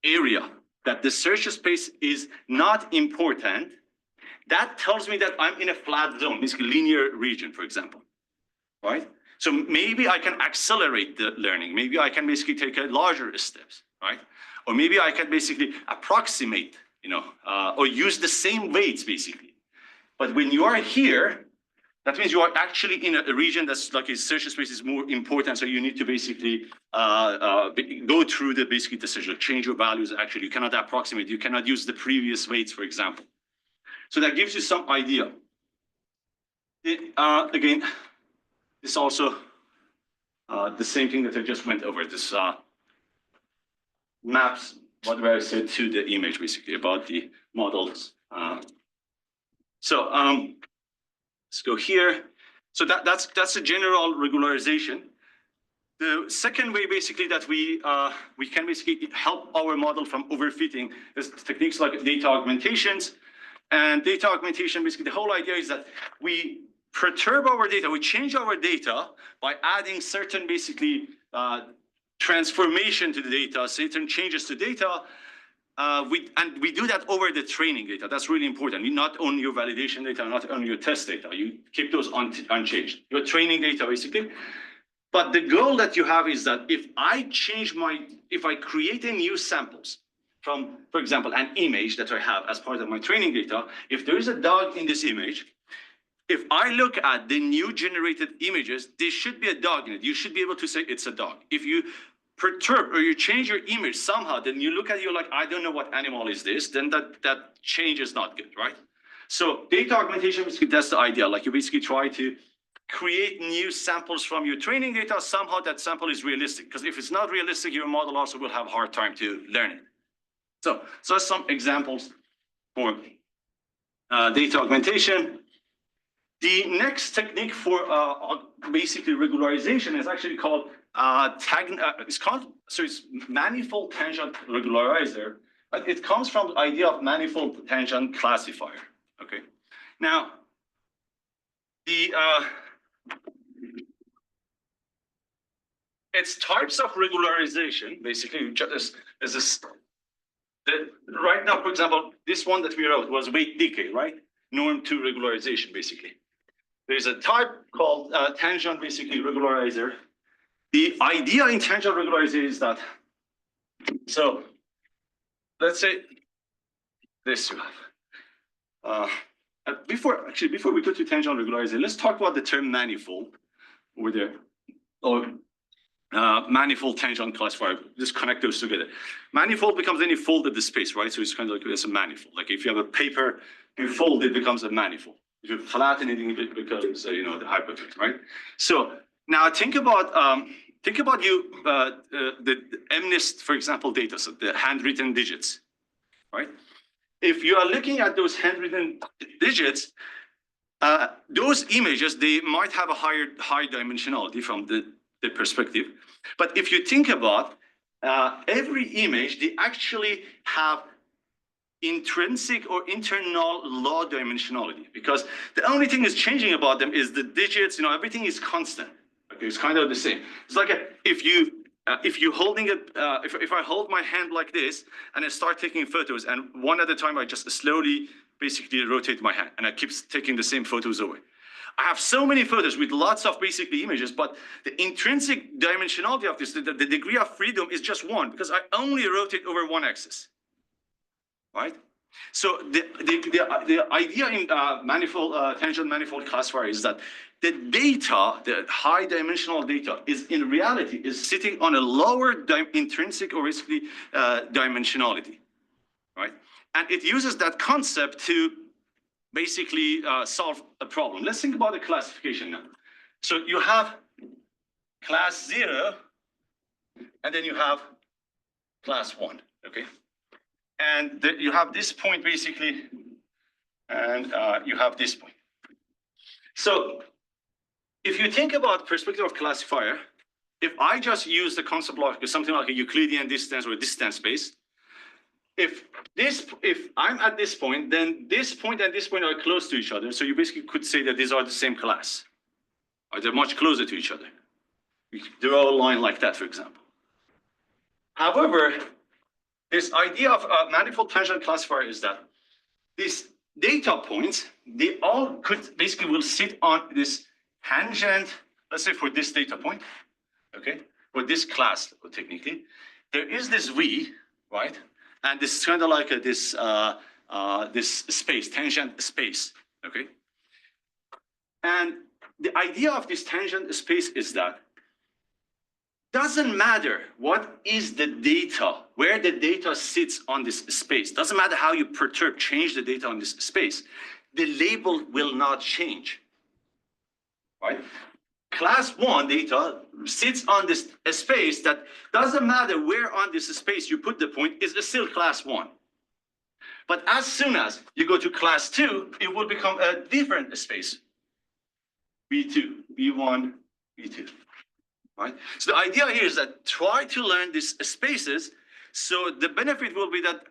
area that the search space is not important, that tells me that I'm in a flat zone, this linear region, for example, right? So maybe I can accelerate the learning. Maybe I can basically take a larger steps, right? Or maybe I can basically approximate, or use the same weights, basically. But when you are here, that means you are actually in a region that's like a search space is more important. So you need to basically go through the basic decision, change your values. Actually, you cannot approximate. You cannot use the previous weights, for example. So that gives you some idea. Again, this also the same thing that I just went over. This maps whatever I said to the image, basically, about the models. So let's go here. So that's a general regularization. The second way, basically, that we can basically help our model from overfitting is techniques like data augmentations. And data augmentation, basically, the whole idea is that we perturb our data, we change our data by adding certain, basically, transformation to the data, certain changes to data. We do that over the training data. That's really important. You not own your validation data, not own your test data. You keep those unchanged. Your training data, basically. But the goal that you have is that if I create a new samples from, for example, an image that I have as part of my training data, if there is a dog in this image, if I look at the new generated images, there should be a dog in it. You should be able to say it's a dog. If you perturb or you change your image somehow, then you look at it, you're like, I don't know what animal is this, then that change is not good, right? So data augmentation, basically, that's the idea. Like you basically try to create new samples from your training data, somehow that sample is realistic. Because if it's not realistic, your model also will have a hard time to learn it. So that's some examples for data augmentation. The next technique for basically regularization is actually called it's manifold tangent regularizer. It comes from the idea of manifold tangent classifier. Okay, now the its types of regularization basically just is this. Right now, for example, this one that we wrote was weight decay, right? Norm 2 regularization, basically. There's a type called tangent, basically, regularizer. The idea in tangent regularization is that, so let's say this you have. Before we go to tangent regularization, let's talk about the term manifold over there. Or manifold tangent classifier. Just connect those together. Manifold becomes any folded the space, right? So it's kind of like it's a manifold. Like if you have a paper, you fold it, becomes a manifold. If you flatten it, it becomes the hypertext, right? So now think about the MNIST, for example, data, so the handwritten digits, right? If you are looking at those handwritten digits, those images, they might have a high dimensionality from the perspective. But if you think about every image, they actually have intrinsic or internal low dimensionality, because the only thing is changing about them is the digits. Everything is constant. Okay, it's kind of the same. It's like if you holding it, if I hold my hand like this and I start taking photos, and one at a time I just slowly basically rotate my hand and I keep taking the same photos away. I have so many photos with lots of basically images, but the intrinsic dimensionality of this, the degree of freedom is just one, because I only rotate over one axis, right? So the idea in tangent manifold classifier is that the data, the high dimensional data, in reality is sitting on a lower intrinsic or basically dimensionality, right? And it uses that concept to basically solve a problem. Let's think about the classification now. So you have class 0, and then you have class 1, okay? And you have this point basically, and you have this point. So if you think about perspective of classifier, if I just use the concept of something like a Euclidean distance or a distance space, if I'm at this point, then this point and this point are close to each other. So you basically could say that these are the same class, or they're much closer to each other. You could draw a line like that, for example. However, this idea of a manifold tangent classifier is that these data points, they all could basically will sit on this tangent, let's say for this data point, okay, for this class technically, there is this V, right? And this is kind of like this space, tangent space, okay? And the idea of this tangent space is that doesn't matter what is the data, where the data sits on this space. Doesn't matter how you change the data on this space. The label will not change, right? class 1 data sits on this space that doesn't matter where on this space you put the point, is still class 1. But as soon as you go to class 2, it will become a different space. V2, V1, V2. Right? So the idea here is that try to learn these spaces. So the benefit will be that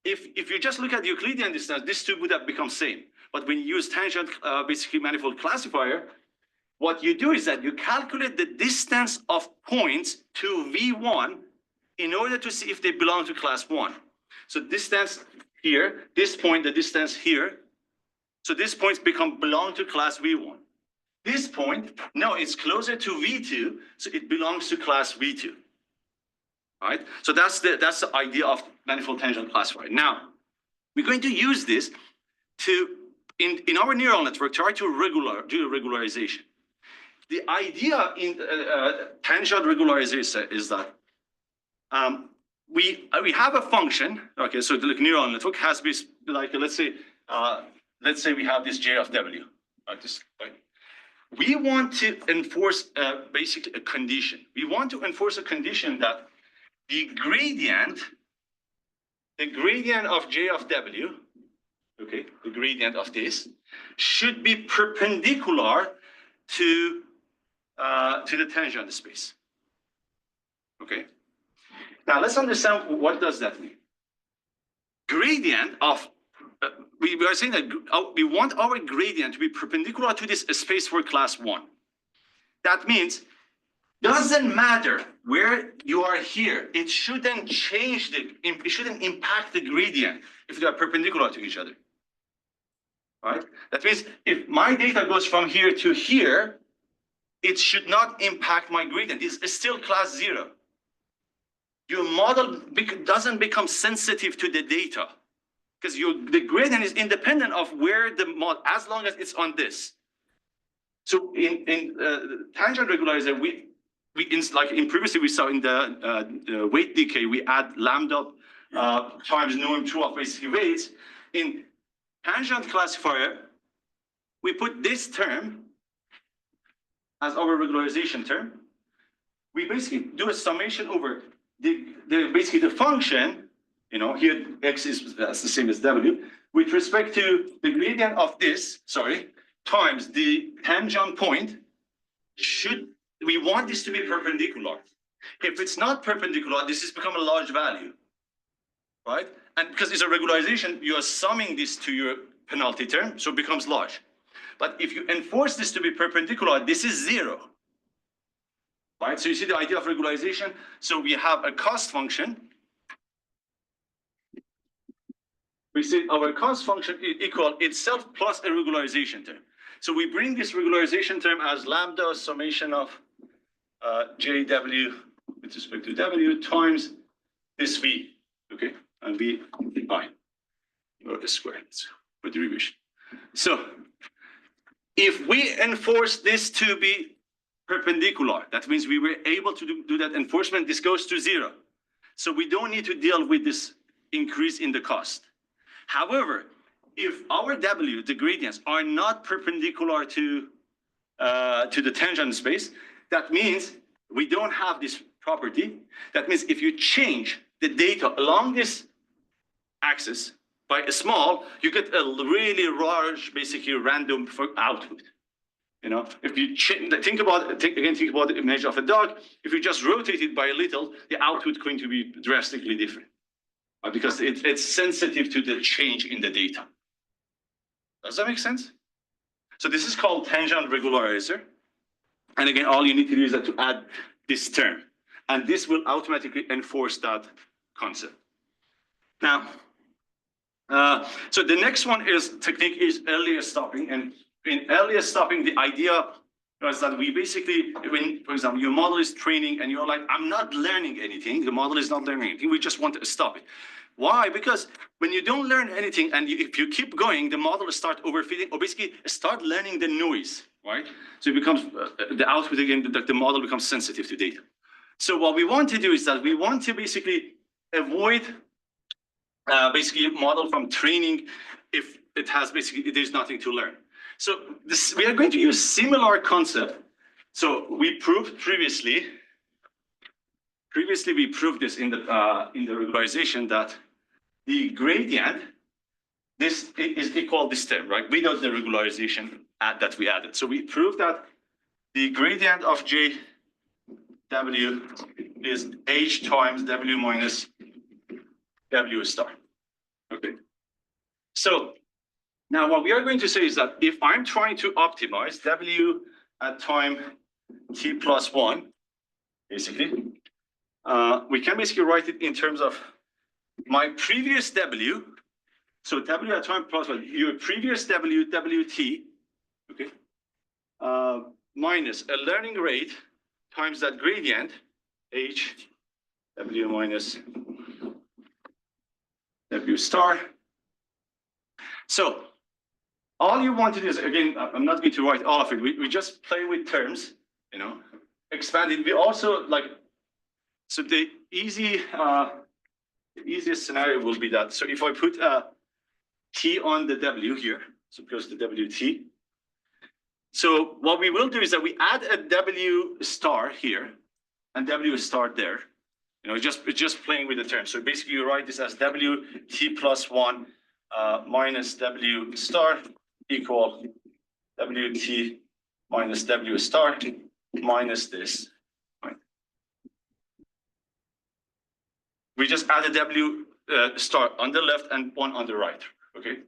if you just look at the Euclidean distance, these two would have become same. But when you use tangent, basically manifold classifier, what you do is that you calculate the distance of points to V1 in order to see if they belong to class 1. So distance here, this point, the distance here. So these points belong to class V1. This point, no, it's closer to V2, so it belongs to class V2. All right? So that's the idea of manifold tangent classifier. Now, we're going to use this to, in our neural network, try to do regularization. The idea in tangent regularization is that we have a function. Okay, so the neural network has this, like, let's say we have this J of W, like this. Right? We want to enforce basically a condition. We want to enforce a condition that the gradient of J of W, okay, the gradient of this, should be perpendicular to the tangent space. Okay. Now let's understand what does that mean. Gradient of we are saying that we want our gradient to be perpendicular to this space for class 1. That means doesn't matter where you are here. It shouldn't change it shouldn't impact the gradient if they are perpendicular to each other. Right? That means if my data goes from here to here, it should not impact my gradient. It's still class 0. Your model doesn't become sensitive to the data because the gradient is independent of where the model, as long as it's on this. So in tangent regularizer, like in previously we saw in the weight decay, we add lambda times norm 2 of basically weights. In tangent classifier, we put this term as our regularization term. We basically do a summation over basically the function, you know, here x is the same as w, with respect to the gradient of this, times the tangent point. We want this to be perpendicular. If it's not perpendicular, this has become a large value, right? And because it's a regularization, you are summing this to your penalty term, so it becomes large. But if you enforce this to be perpendicular, this is 0. Right? So you see the idea of regularization. So we have a cost function. We say our cost function is equal itself plus a regularization term. So we bring this regularization term as lambda summation of JW with respect to W times this V, okay? And V I, or the square for derivation. So if we enforce this to be perpendicular, that means we were able to do that enforcement, this goes to 0. So we don't need to deal with this increase in the cost. However, if our W, the gradients, are not perpendicular to the tangent space, that means we don't have this property. That means if you change the data along this axis by a small, you get a really large, basically random output. You know, if you think about the image of a dog. If you just rotate it by a little, the output is going to be drastically different, because it's sensitive to the change in the data. Does that make sense? So this is called tangent regularizer. And again, all you need to do is to add this term, and this will automatically enforce that concept. Now, so the next one technique is earlier stopping. And in earlier stopping, the idea was that we basically, when, for example, your model is training and you're like, I'm not learning anything, the model is not learning anything, we just want to stop it. Why? Because when you don't learn anything and if you keep going, the model will start overfitting or basically start learning the noise, right? So it becomes, the output again, the model becomes sensitive to data. So what we want to do is that we want to basically avoid basically model from training if it has basically, there's nothing to learn. So we are going to use similar concept So we proved previously we proved this in the regularization that the gradient, this is equal this term, right? Without the regularization that we added. So we proved that the gradient of JW is H times W minus W star. Okay. So now what we are going to say is that if I'm trying to optimize W at time t plus 1, basically, we can basically write it in terms of my previous W. So W at time plus 1, your previous W, WT, okay, minus a learning rate times that gradient, H, W minus W star. So all you want to do is, again, I'm not going to write all of it. We just play with terms, you know, expand it. We also like, so the easiest scenario will be that. So if I put a T on the W here, suppose the WT. So what we will do is that we add a W star here and W star there. You know, just playing with the terms. So basically you write this as WT plus 1 minus W star equal WT minus W star minus this. Right? We just added W star on the left and one on the right. Okay.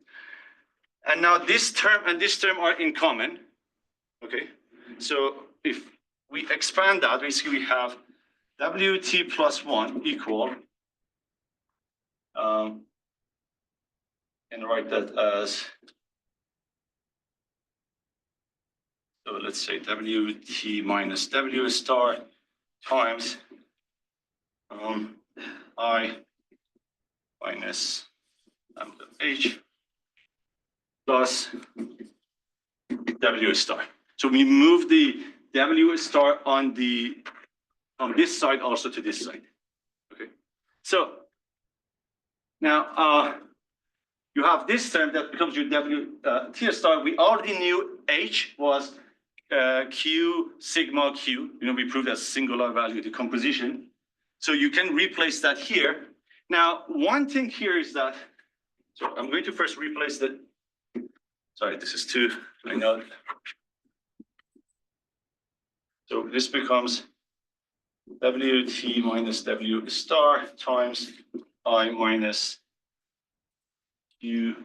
And now this term and this term are in common. Okay. So if we expand that, basically we have WT plus 1 equal, and write that as, so let's say WT minus W star times I minus H plus W star. So we move the W star on this side also to this side. Okay. So now you have this term that becomes your W T star. We already knew H was Q sigma Q. You know, we proved as singular value decomposition. So you can replace that here. Now, one thing here is that, so I'm going to first replace the, sorry, this is two, I know. So this becomes WT minus W star times I minus Q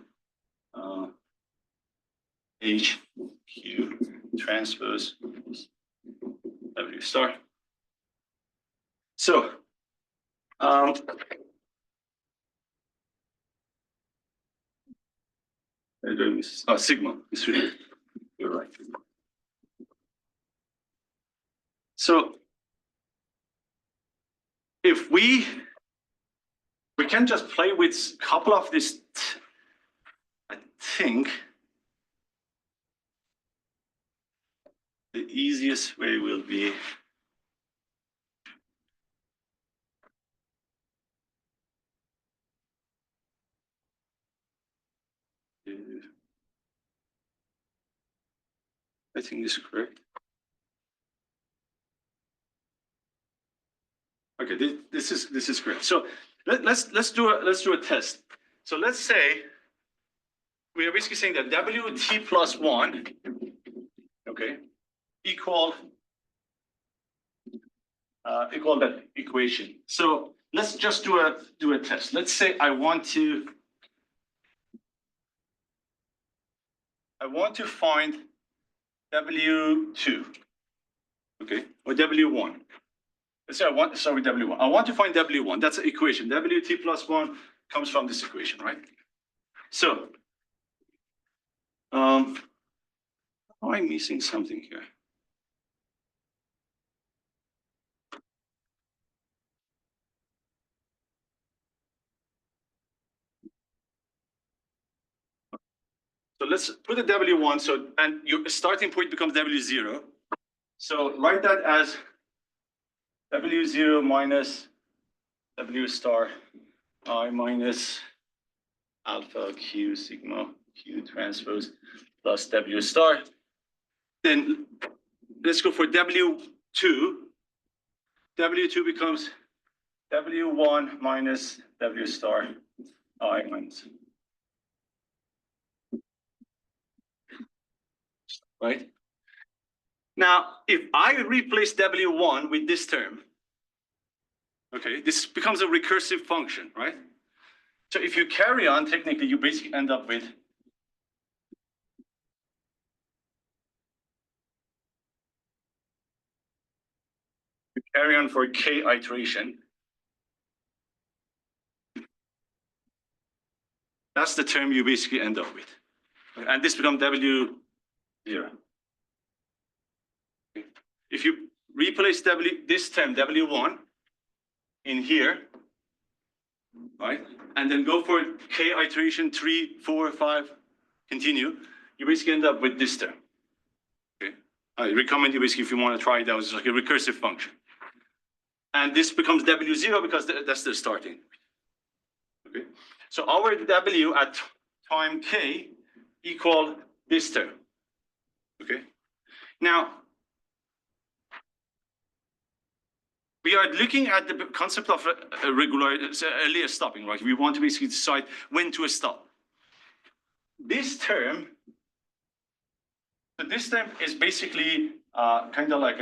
H Q transpose W star. So, sigma is really, you're right. So if we can just play with a couple of this, I think the easiest way will be I think this is correct. Okay, this is correct. So let's do a test. So let's say we are basically saying that WT plus 1, okay, equal that equation. So let's just do a test. Let's say I want to find W2, okay, or W1. Let's say W1. I want to find W1. That's the equation. WT plus 1 comes from this equation, right? So, am I missing something here? So let's put the W1. So, and your starting point becomes W0. So write that as W0 minus W star I minus alpha Q sigma Q transpose plus W star. Then let's go for W2. W2 becomes W1 minus W star I minus. Right? Now, if I replace W1 with this term, okay, this becomes a recursive function, right? So if you carry on, technically, you basically end up with carry on for k iteration. That's the term you basically end up with. And this becomes W0. If you replace this term, W1, in here, right? And then go for k iteration 3, 4, 5, continue, you basically end up with this term. Okay. I recommend you basically, if you want to try it out, it's like a recursive function. And this becomes W0 because that's the starting. Okay. So our W at time k equal this term. Okay. Now, we are looking at the concept of a regular earlier stopping, right? We want to basically decide when to stop. This term, so this term is basically kind of like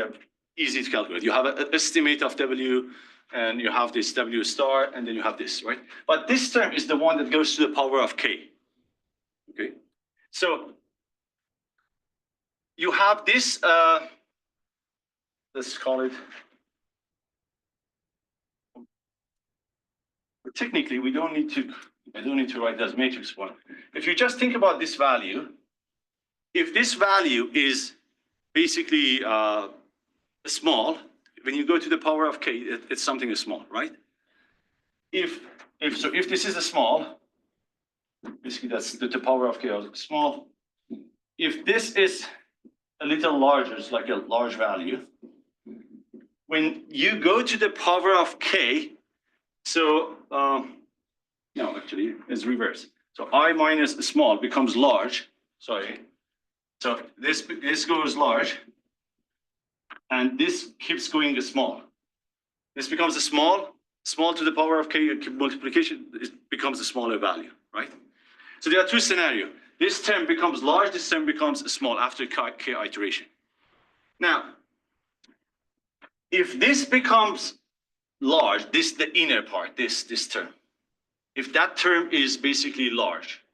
easy to calculate. You have an estimate of W, and you have this W star, and then you have this, right? But this term is the one that goes to the power of k. Okay, so you have this. Let's call it. Technically, we don't need to. I don't need to write that as matrix one. If you just think about this value, if this value is basically small, when you go to the power of k, it's something small, right? If this is a small, basically that's the power of k is small. If this is a little larger, it's like a large value. When you go to the power of k, so no, actually it's reverse. So I minus small becomes large. Sorry. So this goes large, and this keeps going small. This becomes a small to the power of k multiplication, it becomes a smaller value, right? So there are two scenarios. This term becomes large, this term becomes small after k iteration. Now, if this becomes large, the inner part, this term, if that term is basically large,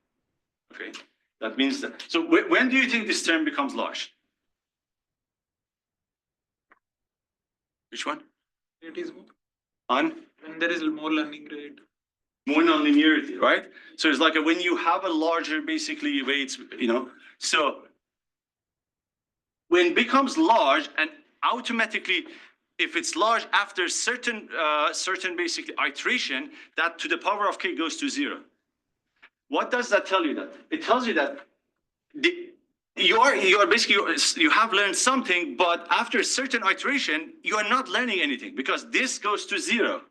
okay, that means that, so when do you think this term becomes large? Which one? It is On? when there is more learning rate. More nonlinearity, right? So it's like when you have a larger, basically, weights, so when it becomes large, and automatically, if it's large after certain basically iteration, that to the power of k goes to 0. What does that tell you? That it tells you that you are basically, you have learned something, but after a certain iteration, you are not learning anything because this goes to 0.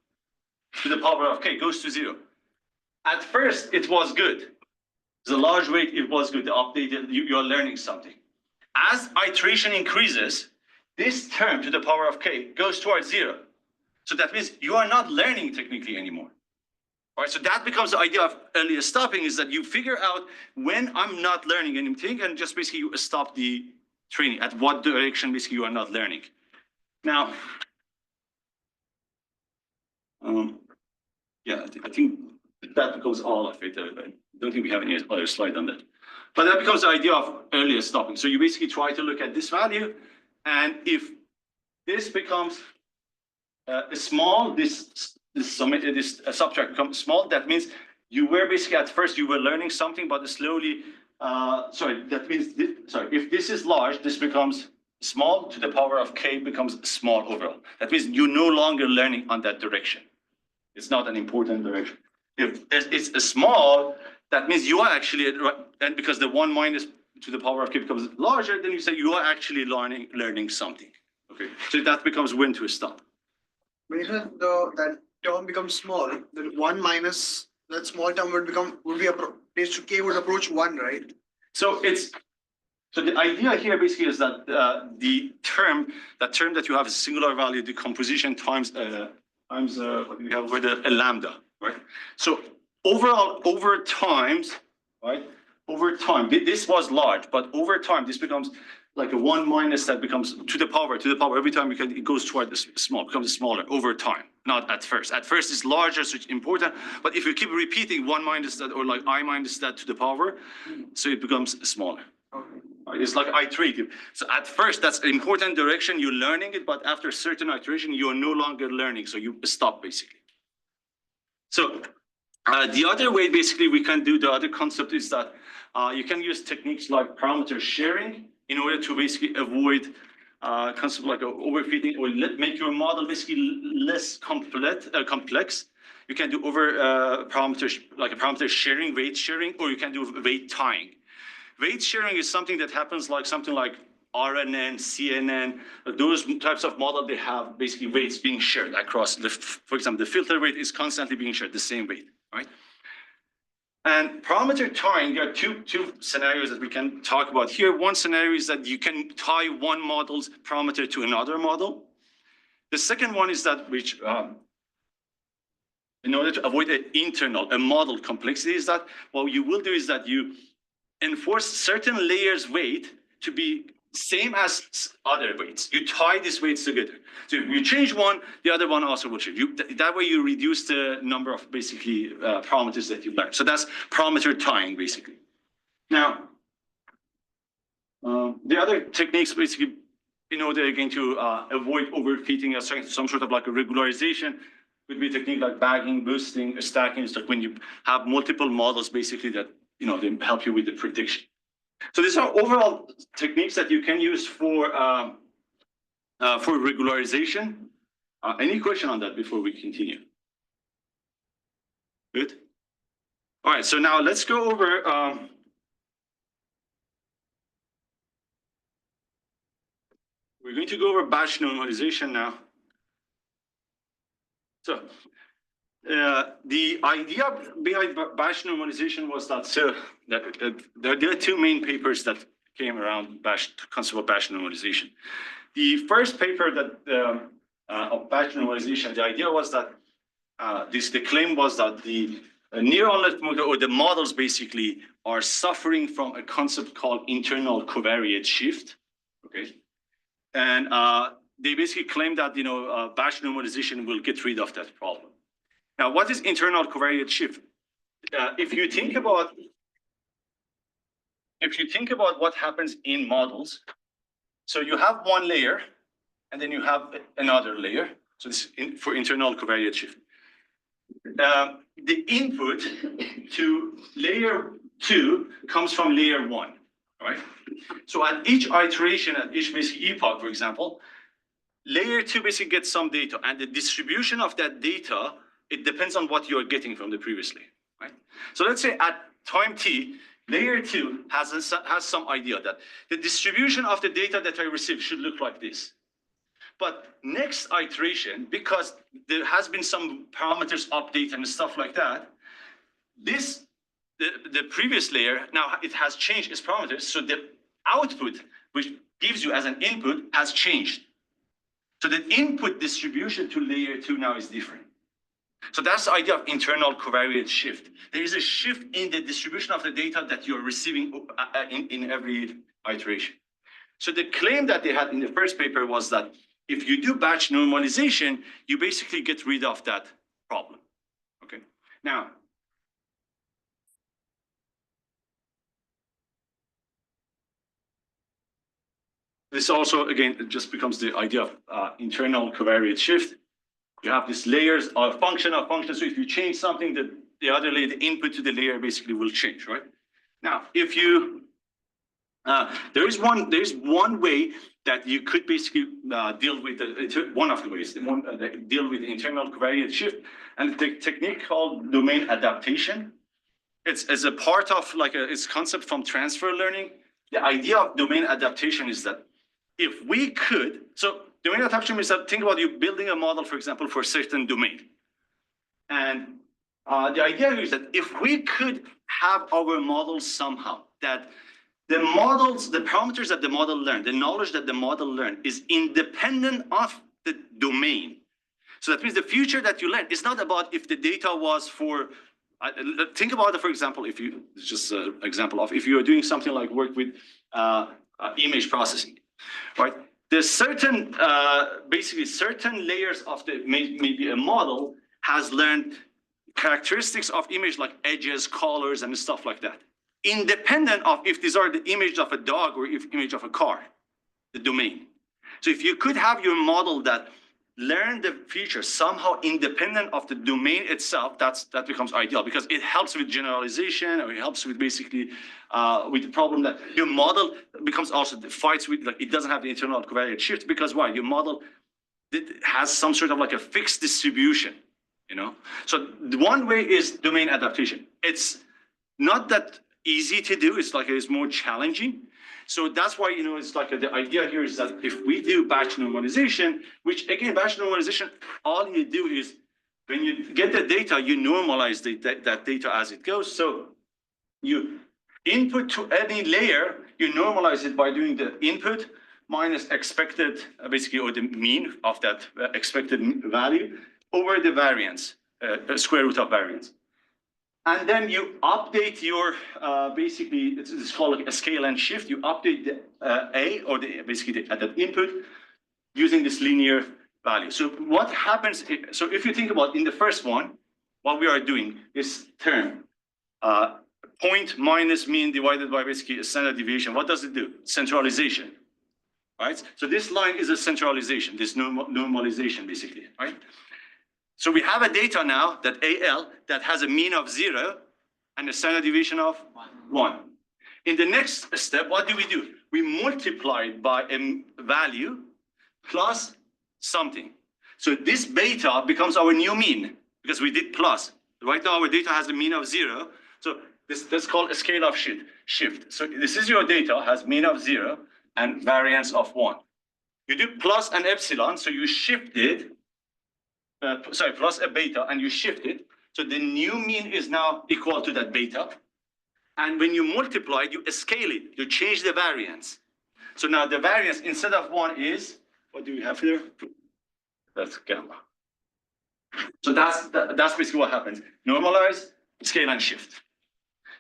To the power of k goes to 0. At first, it was good. The large weight, it was good. The updated, you are learning something. As iteration increases, this term to the power of k goes towards 0. So that means you are not learning technically anymore. All right, so that becomes the idea of earlier stopping, is that you figure out when I'm not learning anything, and just basically you stop the training. At what direction basically you are not learning. Now, yeah, I think that becomes all of it. I don't think we have any other slide on that. But that becomes the idea of earlier stopping. So you basically try to look at this value, and if this becomes small, this subtract becomes small, that means you were basically at first you were learning something, but slowly, that means, if this is large, this becomes small to the power of k becomes small overall. That means you're no longer learning on that direction. It's not an important direction. If it's a small, that means you are actually, and because the 1 minus to the power of k becomes larger, then you say you are actually learning something. Okay, so that becomes when to stop. When that term becomes small, the 1 minus that small term would be raised to k would approach 1, right? So it's So the idea here basically is that the term that you have is singular value decomposition times what do we have with a lambda, right? So overall, over time, right? Over time, this was large, but over time, this becomes like a 1 minus that becomes to the power. Every time it goes toward the small, becomes smaller over time, not at first. At first, it's larger, so it's important. But if you keep repeating 1 minus that or like I minus that to the power, so it becomes smaller. It's like iterative. So at first, that's an important direction. You're learning it, but after a certain iteration, you are no longer learning. So you stop basically. So the other way basically we can do the other concept is that you can use techniques like parameter sharing in order to basically avoid concept like overfitting or make your model basically less complex. You can do over parameters like a parameter sharing, weight sharing, or you can do weight tying. Weight sharing is something that happens like something like RNN, CNN, those types of model, they have basically weights being shared across for example, the filter weight is constantly being shared, the same weight, right? And parameter tying, there are two scenarios that we can talk about here. One scenario is that you can tie one model's parameter to another model. The second one is that which, in order to avoid a model complexity, is that what you will do is that you enforce certain layers weight to be same as other weights. You tie these weights together. So if you change one, the other one also will change. That way you reduce the number of basically parameters that you learn. So that's parameter tying basically. Now, the other techniques basically, in order again to avoid overfitting some sort of like a regularization, would be a technique like bagging, boosting, stacking. It's like when you have multiple models basically that they help you with the prediction. So these are overall techniques that you can use for regularization. Any question on that before we continue? Good. All right. So now let's go over. We're going to go over batch normalization now. So the idea behind batch normalization was that there are two main papers that came around concept of batch normalization. The first paper that of batch normalization, the idea was that the claim was that the neural network or the models basically are suffering from a concept called internal covariate shift. Okay, and they basically claim that batch normalization will get rid of that problem. Now, what is internal covariate shift? If you think about what happens in models, so you have one layer, and then you have another layer. So this is for internal covariate shift. The input to layer 2 comes from layer 1, right? So at each iteration, at each basic epoch, for example, layer 2 basically gets some data, and the distribution of that data, it depends on what you're getting from the previous layer, right? So let's say at time t, layer 2 has some idea that the distribution of the data that I receive should look like this. But next iteration, because there has been some parameters update and stuff like that, the previous layer, now it has changed its parameters, so the output, which gives you as an input, has changed. So the input distribution to layer 2 now is different. So that's the idea of internal covariate shift. There is a shift in the distribution of the data that you're receiving in every iteration. So the claim that they had in the first paper was that if you do batch normalization, you basically get rid of that problem. Okay. Now, this also, again, it just becomes the idea of internal covariate shift. You have these layers of function. So if you change something, the other layer, the input to the layer basically will change, right? Now, if you, there is one way that you could basically deal with one of the ways, deal with the internal covariate shift, and the technique called domain adaptation. It's a part of its concept from transfer learning. The idea of domain adaptation is that if we could, so domain adaptation means that think about you building a model, for example, for a certain domain. And the idea is that if we could have our models somehow that the models, the parameters that the model learned, the knowledge that the model learned is independent of the domain. So that means the future that you learn is not about if the data was for, think about it, for example, if you, just an example of, if you are doing something like work with image processing, right? There's certain, basically certain layers of the, maybe a model has learned characteristics of image like edges, colors, and stuff like that, independent of if these are the image of a dog or if image of a car, the domain. So if you could have your model that learn the feature somehow independent of the domain itself, that becomes ideal because it helps with generalization, or it helps with basically with the problem that your model becomes also fights with, like it doesn't have the internal covariate shift because why? Your model has some sort of like a fixed distribution, you know? So the one way is domain adaptation. It's not that easy to do. It's like it's more challenging. So that's why, you know, it's like the idea here is that if we do batch normalization, which again, batch normalization, all you do is when you get the data, you normalize that data as it goes. So you input to any layer, you normalize it by doing the input minus expected, basically, or the mean of that expected value over the variance, square root of variance. And then you update your, basically, it's called like a scale and shift. You update the A, or basically the input using this linear value. So what happens, so if you think about in the first one, what we are doing is term, point minus mean divided by basically a standard deviation. What does it do? Centralization, right? So this line is a centralization, this normalization basically, right? So we have a data now that AL that has a mean of 0 and a standard deviation of 1. In the next step, what do? We multiply it by a value plus something. So this beta becomes our new mean because we did plus. Right now our data has a mean of 0. So that's called a scale of shift. So this is your data has mean of 0 and variance of 1. You do plus an epsilon, so you shift it. Plus a beta, and you shift it. So the new mean is now equal to that beta. And when you multiply it, you scale it. You change the variance. So now the variance instead of 1 is, what do we have here? That's gamma. So that's basically what happens. Normalize, scale, and shift.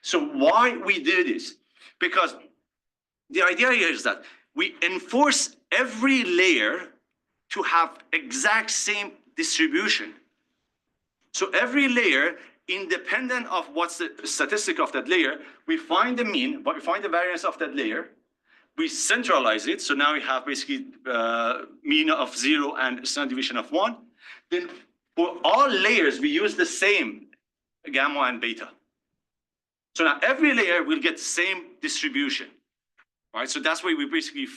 So why we do this? Because the idea here is that we enforce every layer to have exact same distribution. So every layer, independent of what's the statistic of that layer, we find the mean, but we find the variance of that layer. We centralize it. So now we have basically mean of 0 and standard deviation of 1. Then for all layers, we use the same gamma and beta. So now every layer will get the same distribution, right? So that's why we basically,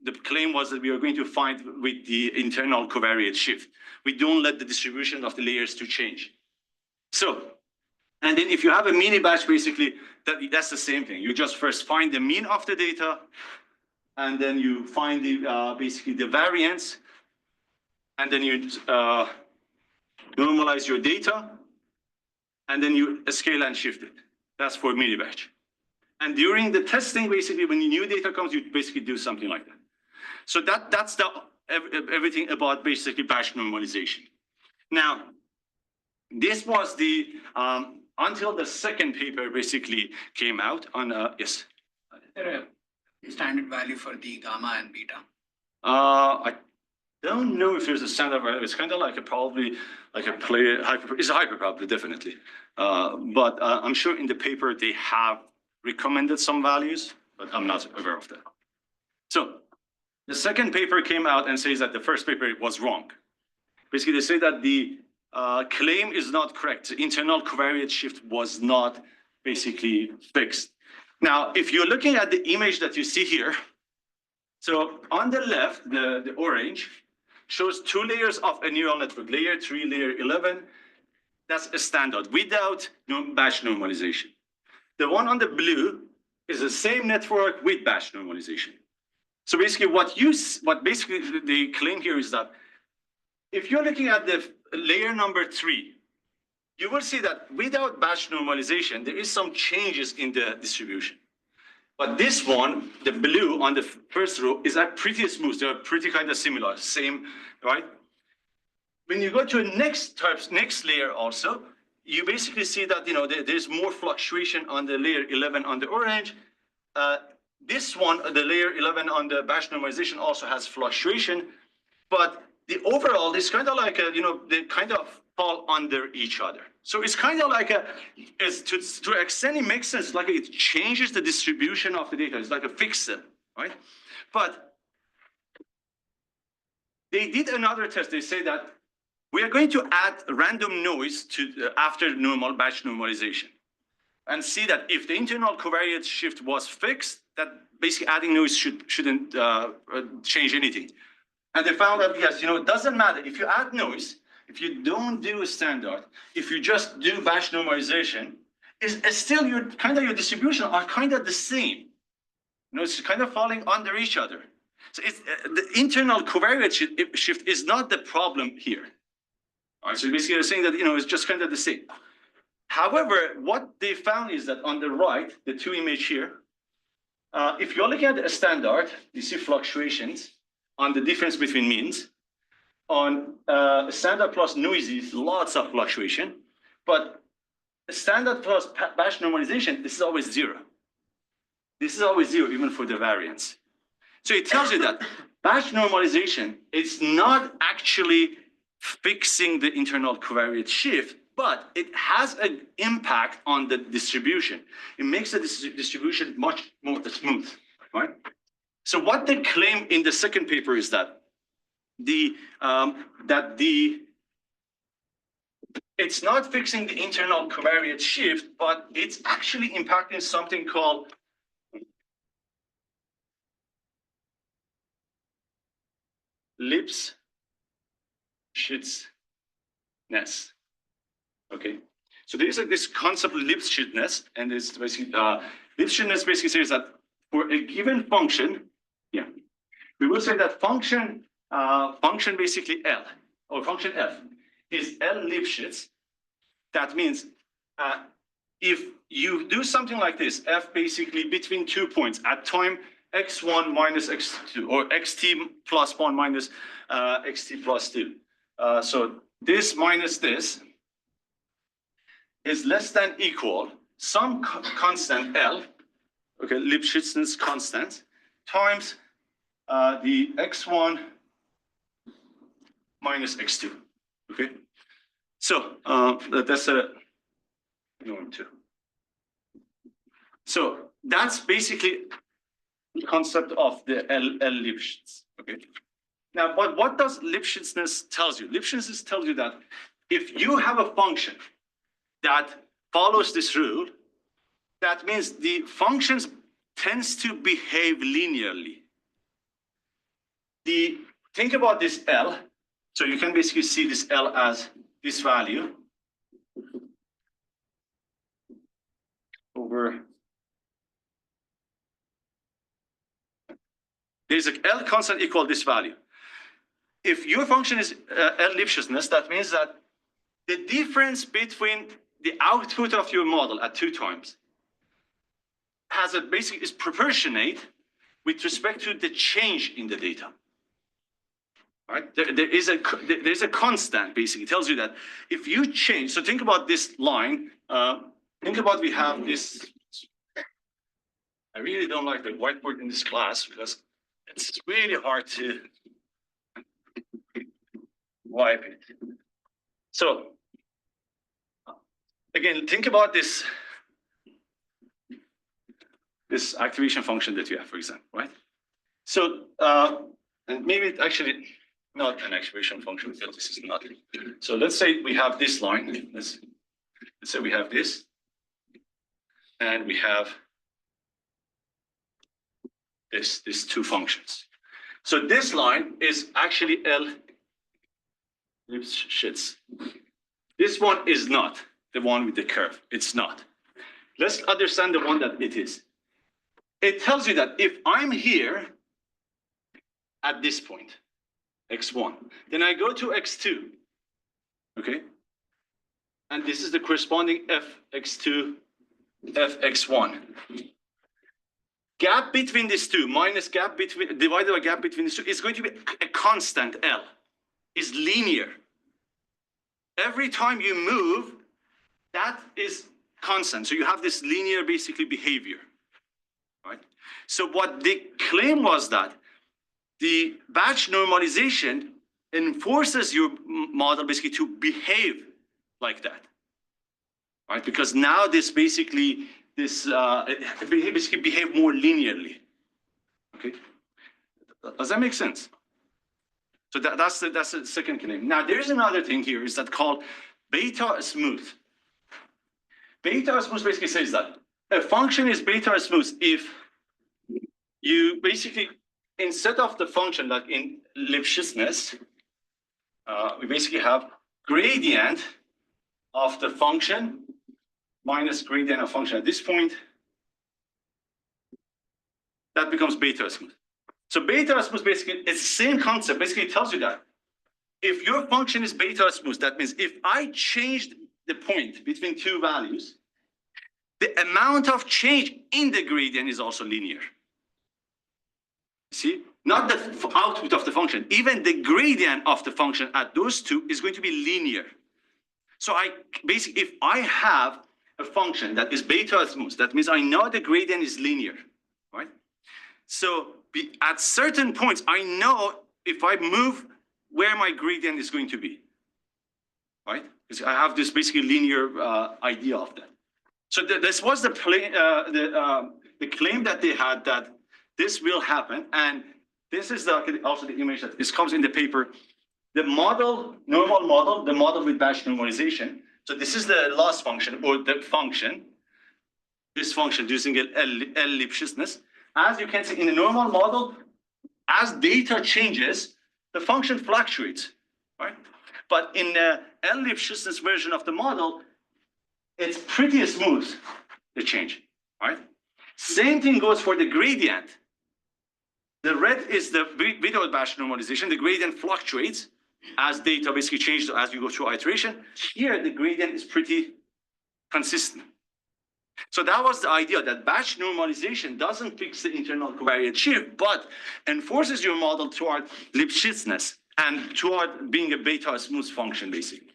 the claim was that we are going to find with the internal covariate shift. We don't let the distribution of the layers to change. So, and then if you have a mini batch, basically, that's the same thing. You just first find the mean of the data, and then you find the basically the variance, and then you normalize your data, and then you scale and shift it. That's for mini batch. And during the testing, basically, when new data comes, you basically do something like that. So that's everything about basically batch normalization. Now, this was the, until the second paper basically came out on, yes? Is there a standard value for the gamma and beta? I don't know if there's a standard value. It's kind of like probably like a it's a hyperparabola, definitely. But I'm sure in the paper they have recommended some values, but I'm not aware of that. So the second paper came out and says that the first paper was wrong. Basically, they say that the claim is not correct. The internal covariate shift was not basically fixed. Now, if you're looking at the image that you see here, so on the left, the orange shows 2 layers of a neural network, layer 3, layer 11. That's a standard without batch normalization. The one on the blue is the same network with batch normalization. So basically what basically the claim here is that if you're looking at the layer number 3, you will see that without batch normalization, there is some changes in the distribution. But this one, the blue on the first row, is pretty smooth. They're pretty kind of similar, same, right? When you go to the next layer also, you basically see that there's more fluctuation on the layer 11 on the orange. This one, the layer 11 on the batch normalization, also has fluctuation, but the overall is kind of like they kind of fall under each other. So it's kind of like to extent it makes sense, like it changes the distribution of the data. It's like a fixer, right? But they did another test. They say that we are going to add random noise to after normal batch normalization, and see that if the internal covariance shift was fixed, that basically adding noise shouldn't change anything. And they found that yes, it doesn't matter if you add noise. If you don't do a standard, if you just do batch normalization, is still your distribution are kind of the same. It's kind of falling under each other. So it's the internal covariance shift is not the problem here. All right, so basically they're saying that it's just kind of the same. However, what they found is that on the right, the two image here, if you're looking at a standard, you see fluctuations on the difference between means. On standard plus noisy, lots of fluctuation, but standard plus batch normalization, this is always zero. This is always zero, even for the variance. So it tells you that batch normalization is not actually fixing the internal covariance shift, but it has an impact on the distribution. It makes the distribution much more smooth, right? So what they claim in the second paper is that it's not fixing the internal covariance shift, but it's actually impacting something called Lipschitzness. Okay, so there is this concept of Lipschitzness, and it's basically Lipschitzness basically says that for a given function, we will say that function basically L or function F is L Lipschitz. That means if you do something like this, F basically between 2 points at time x1 minus x2 or xt plus 1 minus xt plus 2. So this minus this is less than equal some constant L, okay, Lipschitzness constant, times the x1 minus x2, okay? So that's a norm 2. So that's basically the concept of the L Lipschitz, okay? Now, but what does Lipschitzness tells you? Lipschitzness tells you that if you have a function that follows this rule, that means the functions tends to behave linearly. Think about this L. So you can basically see this L as this value over. There's a L constant equal this value. If your function is L Lipschitzness, that means that the difference between the output of your model at 2 times has a basically is proportionate with respect to the change in the data. Right? There's a constant basically tells you that if you change. So think about this line. Think about we have this. I really don't like the whiteboard in this class because it's really hard to wipe it. So again, think about this activation function that you have, for example, right? So and maybe actually not an activation function because this is not. So let's say we have this line. Let's say we have this, and we have these two functions. So this line is actually L Lipschitz. This one is not the one with the curve. It's not. Let's understand the one that it is. It tells you that if I'm here at this point, x1, then I go to x2, okay? And this is the corresponding fx2, fx1. gap between these two minus gap between divided by gap between these two is going to be a constant L, is linear. Every time you move, that is constant. So you have this linear basically behavior, right? So what the claim was that the batch normalization enforces your model basically to behave like that, right? Because now this basically behave more linearly. Okay, does that make sense? So that's the second claim. Now there's another thing here is that called beta smooth. Beta smooth basically says that a function is beta smooth if you basically, instead of the function like in Lipschitzness, we basically have gradient of the function minus gradient of function. At this point, that becomes beta smooth. So beta smooth basically, it's the same concept. Basically, it tells you that if your function is beta smooth, that means if I changed the point between two values, the amount of change in the gradient is also linear. See, not the output of the function, even the gradient of the function at those two is going to be linear. So I basically, if I have a function that is beta smooth, that means I know the gradient is linear, right? So at certain points, I know if I move where my gradient is going to be, right? Because I have this basically linear idea of that. So this was the claim that they had that this will happen, and this is also the image that this comes in the paper. The model, normal model, the model with batch normalization. So this is the loss function or the function. This function using L Lipschitzness. As you can see in the normal model, as data changes, the function fluctuates, right? But in the L Lipschitzness version of the model, it's pretty smooth, the change, right? Same thing goes for the gradient. The red is the without batch normalization. The gradient fluctuates as data basically changes as you go through iteration. Here, the gradient is pretty consistent. So that was the idea, that batch normalization doesn't fix the internal covariate shift, but enforces your model toward Lipschitzness and toward being a beta smooth function, basically.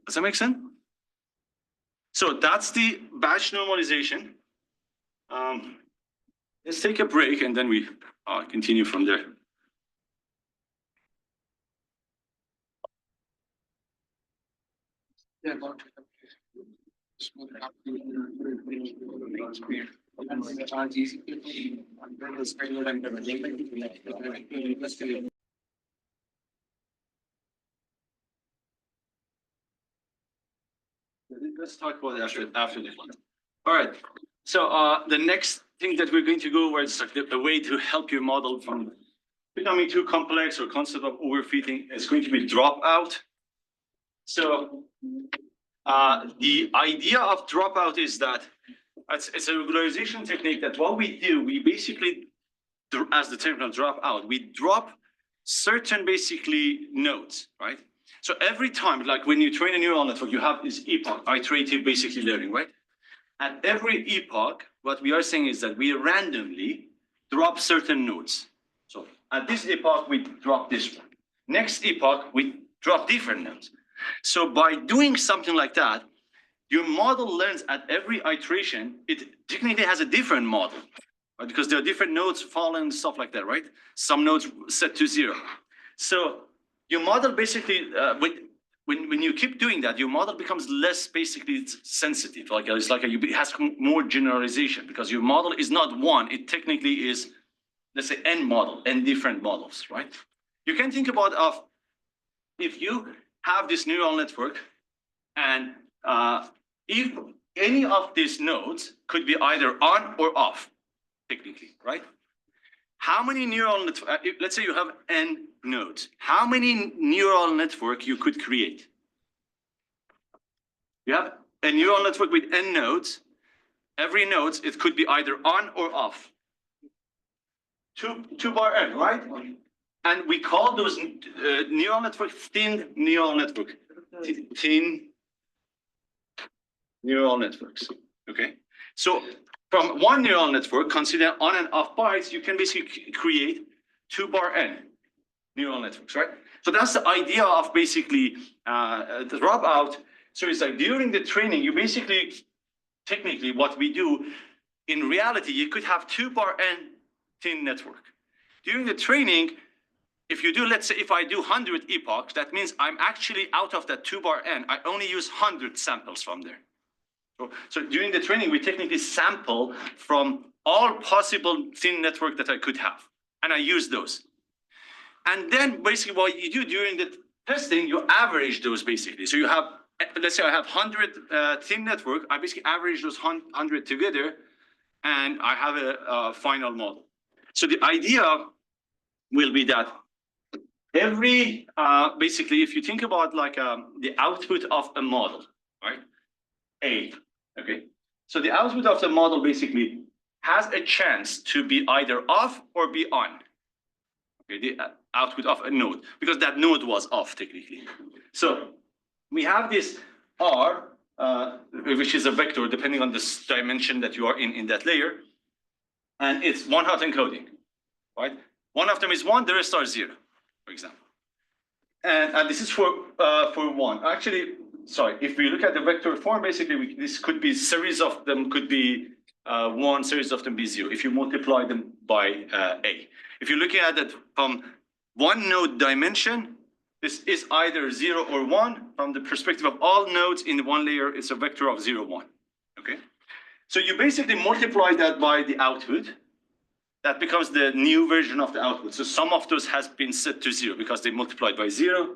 Does that make sense? So that's the batch normalization. Let's take a break and then we continue from there. Yeah, Let's talk about it after this one. All right. So the next thing that we're going to go over is like a way to help your model from becoming too complex or concept of overfitting is going to be dropout. So the idea of dropout is that it's a regularization technique that what we do, we basically, as the term dropout, we drop certain basically nodes, right? So every time, like when you train a neural network, you have this epoch, iterative basically learning, right? At every epoch, what we are saying is that we randomly drop certain nodes. So at this epoch, we drop this one. Next epoch, we drop different nodes. So by doing something like that, your model learns at every iteration, it technically has a different model, right? Because there are different nodes falling and stuff like that, right? Some nodes set to 0. So your model basically, when you keep doing that, your model becomes less basically sensitive. Like it's like it has more generalization because your model is not one. It technically is, let's say, n model, n different models, right? You can think about if you have this neural network, and if any of these nodes could be either on or off, technically, right? How many neural network? Let's say you have n nodes. How many neural network you could create? You have a neural network with n nodes. Every node, it could be either on or off. Two bar n, right? And we call those neural network thin neural network. Thin neural networks. Okay. So from one neural network, consider on and off bytes, you can basically create 2-bar N neural networks, right? So that's the idea of basically the dropout. So it's like during the training, you basically, technically what we do, in reality, you could have 2-bar N thin network. During the training, if you do, let's say if I do 100 epochs, that means I'm actually out of that 2-bar N, I only use 100 samples from there. So during the training, we technically sample from all possible thin network that I could have, and I use those. And then basically what you do during the testing, you average those basically. So you have, let's say I have 100 thin network, I basically average those 100 together, and I have a final model. So the idea will be that every, basically, if you think about like the output of a model, right? A, okay? So the output of the model basically has a chance to be either off or be on. Okay, the output of a node, because that node was off technically. So we have this R, which is a vector depending on the dimension that you are in that layer, and it's one-hot encoding, right? One of them is 1, the rest are 0, for example. And this is for 1. Actually, sorry, if we look at the vector form, basically this could be series of them could be 1, series of them be 0, if you multiply them by A. If you're looking at it from one node dimension, this is either 0 or 1. From the perspective of all nodes in one layer, it's a vector of 0, 1, okay? So you basically multiply that by the output. That becomes the new version of the output. So some of those has been set to 0 because they multiplied by 0.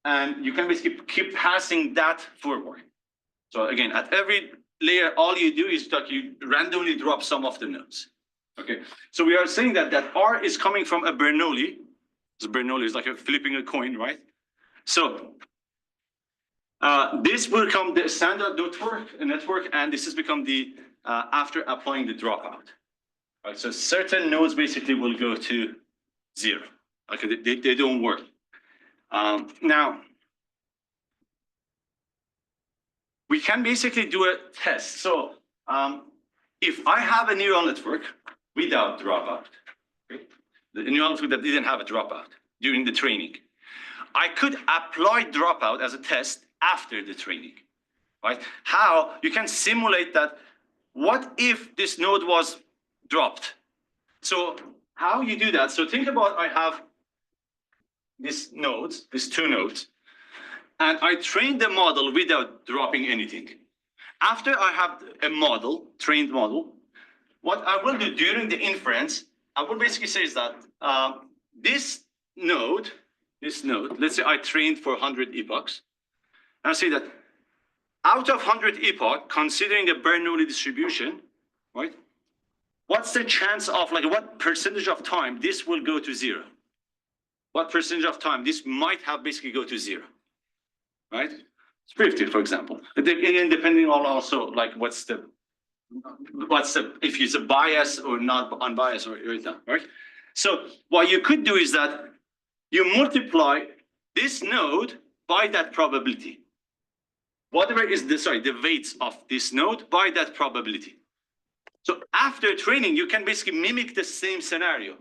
And you can basically keep passing that forward. So again, at every layer, all you do is that you randomly drop some of the nodes. Okay, so we are saying that R is coming from a Bernoulli. So Bernoulli is like flipping a coin, right? So this will become the standard network, and this has become the after applying the dropout. Right, so certain nodes basically will go to 0. Okay, they don't work. Now, we can basically do a test. So if I have a neural network without dropout, okay, the neural network that didn't have a dropout during the training, I could apply dropout as a test after the training, right? How? You can simulate that. What if this node was dropped? So how you do that? So think about I have these nodes, these 2 nodes, and I train the model without dropping anything. After I have a model, trained model, what I will do during the inference, I will basically say is that this node, let's say I trained for 100 epochs, and I say that out of 100 epoch, considering the Bernoulli distribution, right? What's the chance of, like, what percentage of time this will go to 0? What percentage of time this might have basically go to 0, right? It's 50, for example. Again, depending on also like what's the if it's a bias or not unbiased or not, right? So what you could do is that you multiply this node by that probability. Whatever is the weights of this node by that probability. So after training, you can basically mimic the same scenario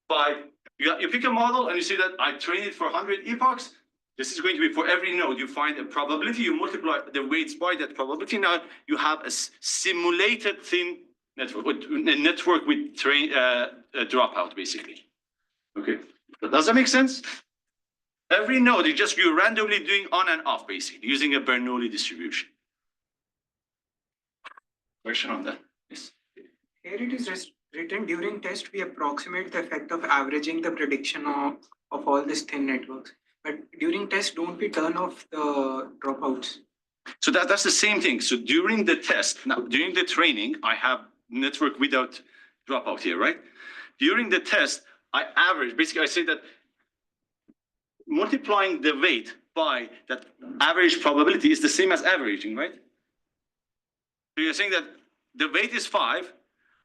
by you pick a model and you see that I trained it for 100 epochs. This is going to be for every node. You find a probability, you multiply the weights by that probability. Now you have a simulated thin network, a network with dropout, basically. Okay, does that make sense? Every node, you're randomly doing on and off, basically, using a Bernoulli distribution. Question on that? Yes. Here it is written during test, we approximate the effect of averaging the prediction of all these thin networks. But during test, don't we turn off the dropouts? So that's the same thing. So during the test, now during the training, I have network without dropout here, right? During the test, I average, basically I say that multiplying the weight by that average probability is the same as averaging, right? So you're saying that the weight is 5,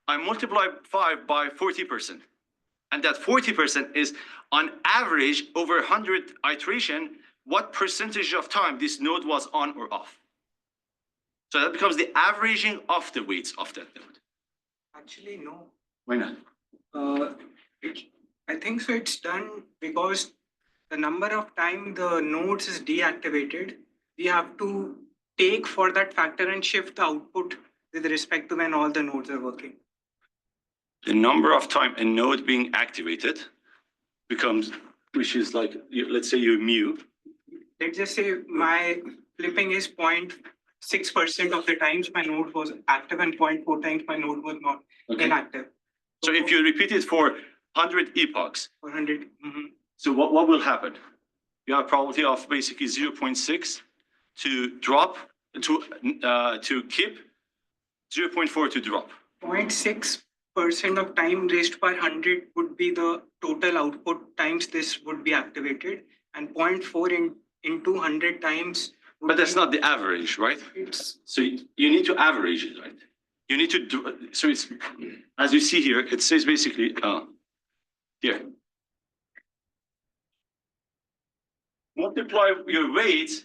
I multiply 5 by 40%. And that 40% is on average over 100 iteration, what percentage of time this node was on or off. So that becomes the averaging of the weights of that node. Actually, no. Why not? It, I think so. It's done because the number of time the nodes is deactivated, we have to take for that factor and shift the output with respect to when all the nodes are working. The number of time a node being activated becomes, which is like, let's say you mu. Let's just say my flipping is 0.6% of the times my node was active and 0.4 times my node was not inactive. So if you repeat it for 100 epochs, 400. so what will happen? You have a probability of basically 0.6 to drop, to keep, 0.4 to drop. 0.6% of time raised by 100 would be the total output times this would be activated, and 0.4 into 100 times. But that's not the average, right? So you need to average it, right? You need to do, so it's, as you see here, it says basically, here. Multiply your weights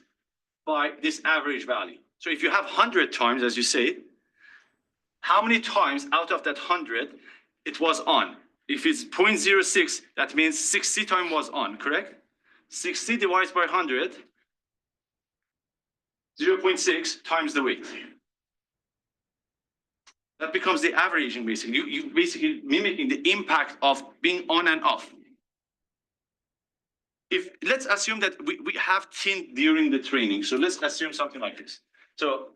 by this average value. So if you have 100 times, as you say, how many times out of that 100 it was on? If it's 0.06, that means 60 times was on, correct? 60 divided by 100, 0.6 times the weight. That becomes the averaging basically. You basically mimicking the impact of being on and off. If let's assume that we have tint during the training. So let's assume something like this. So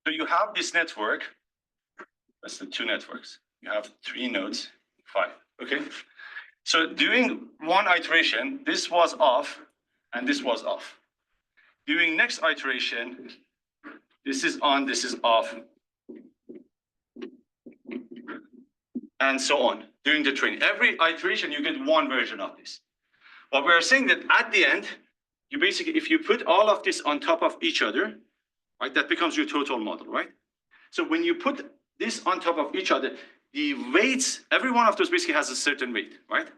you have this network. That's the two networks. You have 3 nodes, 5. Okay. So during one iteration, this was off and this was off. During next iteration, this is on, this is off, and so on during the training. Every iteration, you get one version of this. But we're saying that at the end, you basically, if you put all of this on top of each other, right, that becomes your total model, right? So when you put this on top of each other, the weights, every one of those basically has a certain weight, right?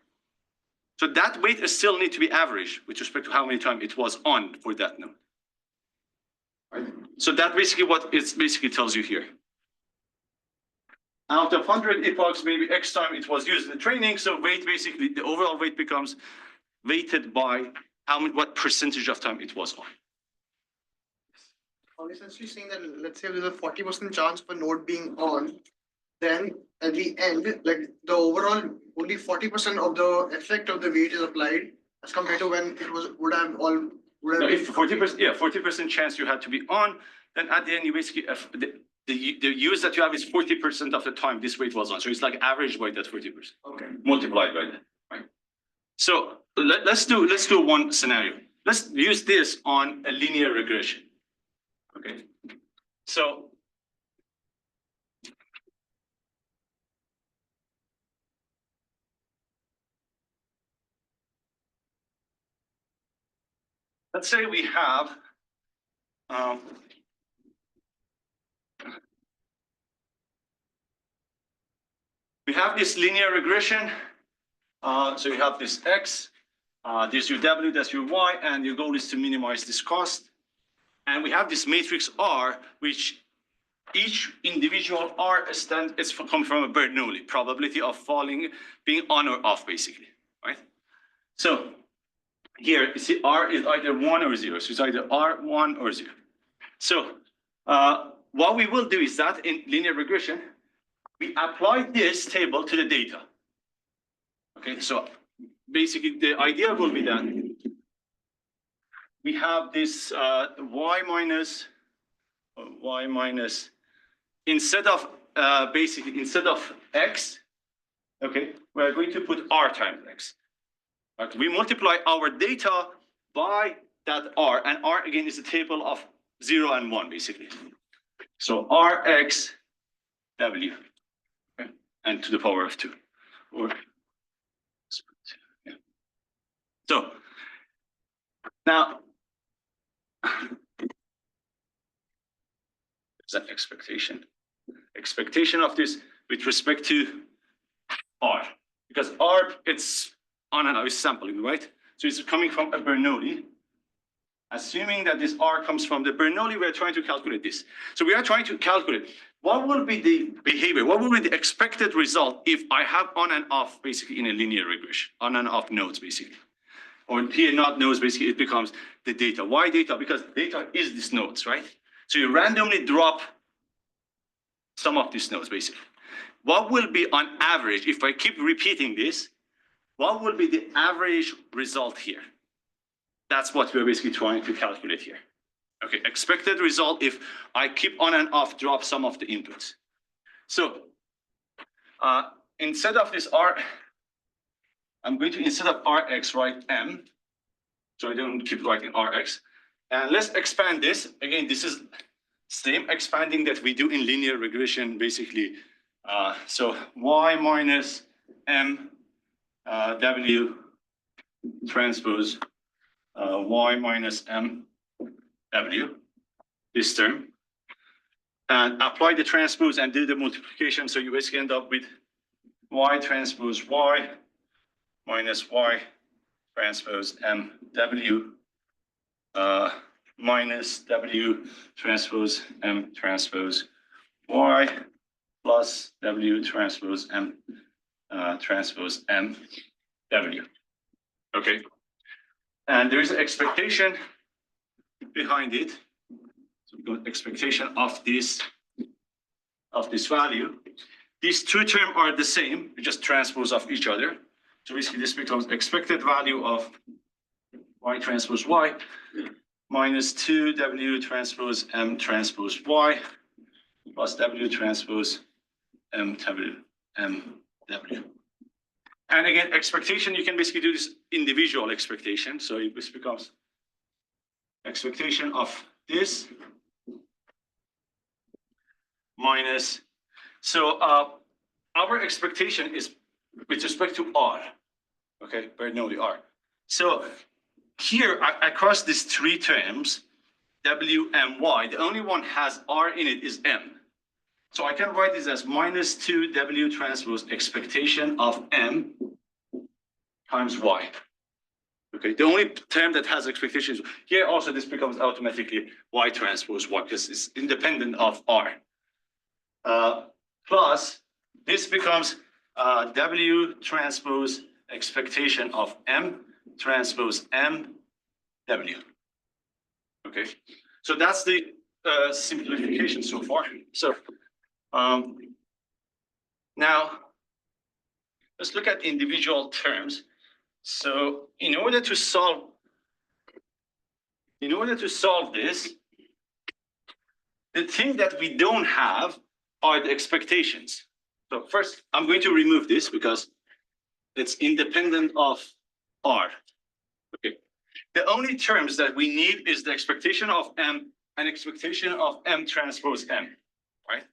So that weight still need to be averaged with respect to how many times it was on for that node. Right? So that basically what it basically tells you here. Out of 100 epochs, maybe X time it was used in the training. So weight basically, the overall weight becomes weighted by how many, what percentage of time it was on. I'm essentially saying that let's say there's a 40% chance of a node being on, then at the end, like the overall only 40% of the effect of the weight is applied as compared to when it was would have if 40%, yeah, 40% chance you had to be on, then at the end you basically the use that you have is 40% of the time this weight was on. So it's like average weight at 40%. Okay. Multiplied by that, right? So let's do one scenario. Let's use this on a linear regression. Okay. So let's say we have this linear regression. So you have this X, this your W, that's your Y, and your goal is to minimize this cost. And we have this matrix R, which each individual R it's come from a Bernoulli, probability of falling, being on or off, basically, right? So here, you see R is either 1 or 0. So it's either R, 1 or 0. So what we will do is that in linear regression, we apply this table to the data. Okay, so basically the idea will be that we have this y minus, instead of x, okay, we're going to put r times x. Okay, we multiply our data by that r, and r again is a table of 0 and 1 basically. So rx w, okay, and to the power of 2. Or, yeah. So now, is that expectation? Expectation of this with respect to R, because R, it's on and off, it's sampling, right? So it's coming from a Bernoulli. Assuming that this R comes from the Bernoulli, we're trying to calculate this. So we are trying to calculate what will be the behavior, what will be the expected result if I have on and off basically in a linear regression, on and off nodes basically. Or here not nodes, basically it becomes the data. Why data? Because data is these nodes, right? So you randomly drop some of these nodes basically. What will be on average, if I keep repeating this, what will be the average result here? That's what we're basically trying to calculate here. Okay, expected result if I keep on and off drop some of the inputs. So instead of this R, I'm going to, instead of Rx, write M. So I don't keep writing Rx. And let's expand this. Again, this is same expanding that we do in linear regression, basically. So Y minus M W transpose Y minus M W, this term, and apply the transpose and do the multiplication. So you basically end up with Y transpose Y minus Y transpose M W minus W transpose M transpose Y plus W transpose M transpose M W. Okay. And there is an expectation behind it. So we've got expectation of this value. These two terms are the same, we just transpose of each other. So basically this becomes expected value of Y transpose Y minus 2W transpose M transpose Y plus W transpose M W. And again, expectation, you can basically do this individual expectation. So this becomes expectation of this minus, so our expectation is with respect to R, okay, Bernoulli R. So here across these three terms, W, M, Y, the only one has R in it is M. So I can write this as minus 2W transpose expectation of M times Y. Okay, the only term that has expectations here also this becomes automatically Y transpose Y because it's independent of R. Plus this becomes W transpose expectation of M transpose M W. Okay, so that's the simplification so far. So now let's look at individual terms. So in order to solve this, the thing that we don't have are the expectations. So first, I'm going to remove this because it's independent of R. Okay. The only terms that we need is the expectation of M and expectation of M transpose M, right?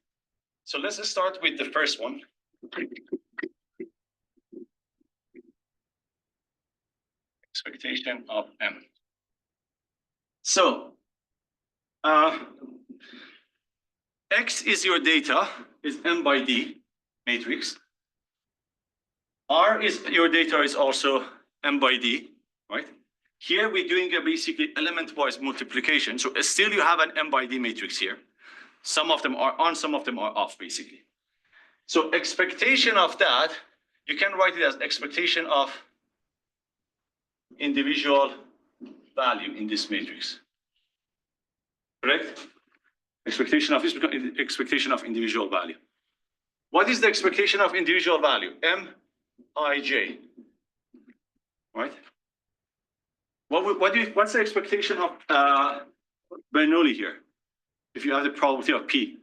So let's just start with the first one. Expectation of M. So X is your data, is M by D matrix. R is your data is also M by D, right? Here we're doing a basically element-wise multiplication. So still you have an M by D matrix here. Some of them are on, some of them are off, basically. So expectation of that, you can write it as expectation of individual value in this matrix. Correct? Expectation of this becomes expectation of individual value. What is the expectation of individual value? Mij, right? What's the expectation of Bernoulli here? If you have the probability of P.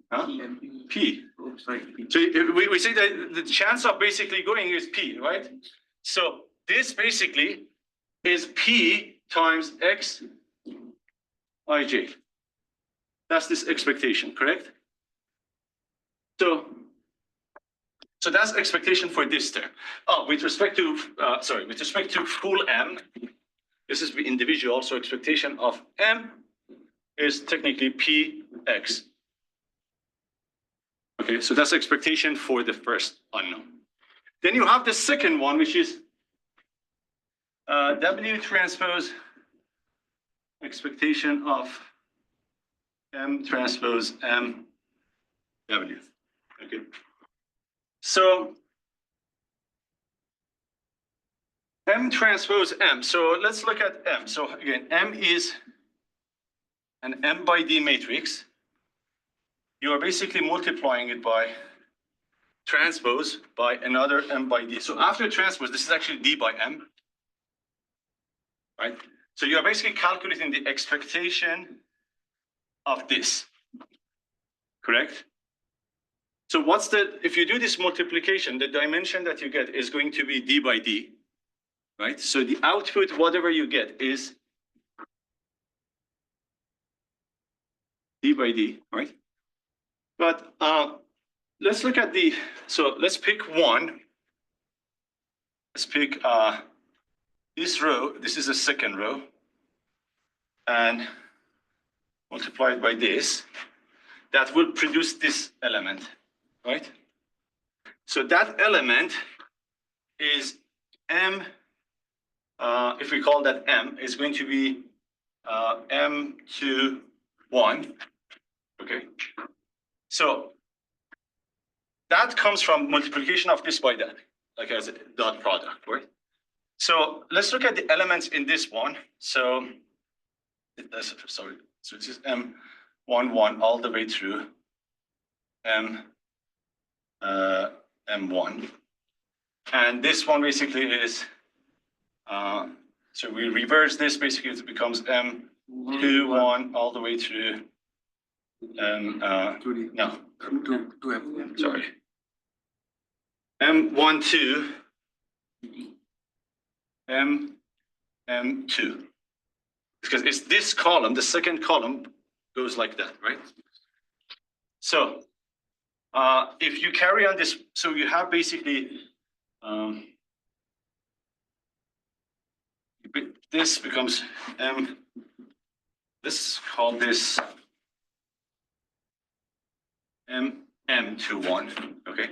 Huh? P. So we say that the chance of basically going is P, right? So this basically is P times X Ij. That's this expectation, correct? So that's expectation for this term. Oh, with respect to full M, this is the individual. So expectation of M is technically Px. Okay, so that's expectation for the first unknown. Then you have the second one, which is W transpose expectation of M transpose M W. Okay. So M transpose M. So let's look at M. So again, M is an M by D matrix. You are basically multiplying it by transpose by another M by D. So after transpose, this is actually D by M, right? So you are basically calculating the expectation of this, correct? So what's the, if you do this multiplication, the dimension that you get is going to be D by D, right? So the output, whatever you get, is D by D, right? But let's look at the, so let's pick one. Let's pick this row. This is the second row. And multiply it by this. That will produce this element, right? So that element is M, if we call that M, is going to be M2, 1, okay? So that comes from multiplication of this by that, like as a dot product, right? So let's look at the elements in this one. So, sorry, so this is M1, 1 all the way through M1. And this one basically is, so we reverse this, basically it becomes M2, 1 all the way through no, sorry. M1, 2, M2. Because it's this column, the second column goes like that, right? So if you carry on this, so you have basically, this becomes M, let's call this M2, 1, okay?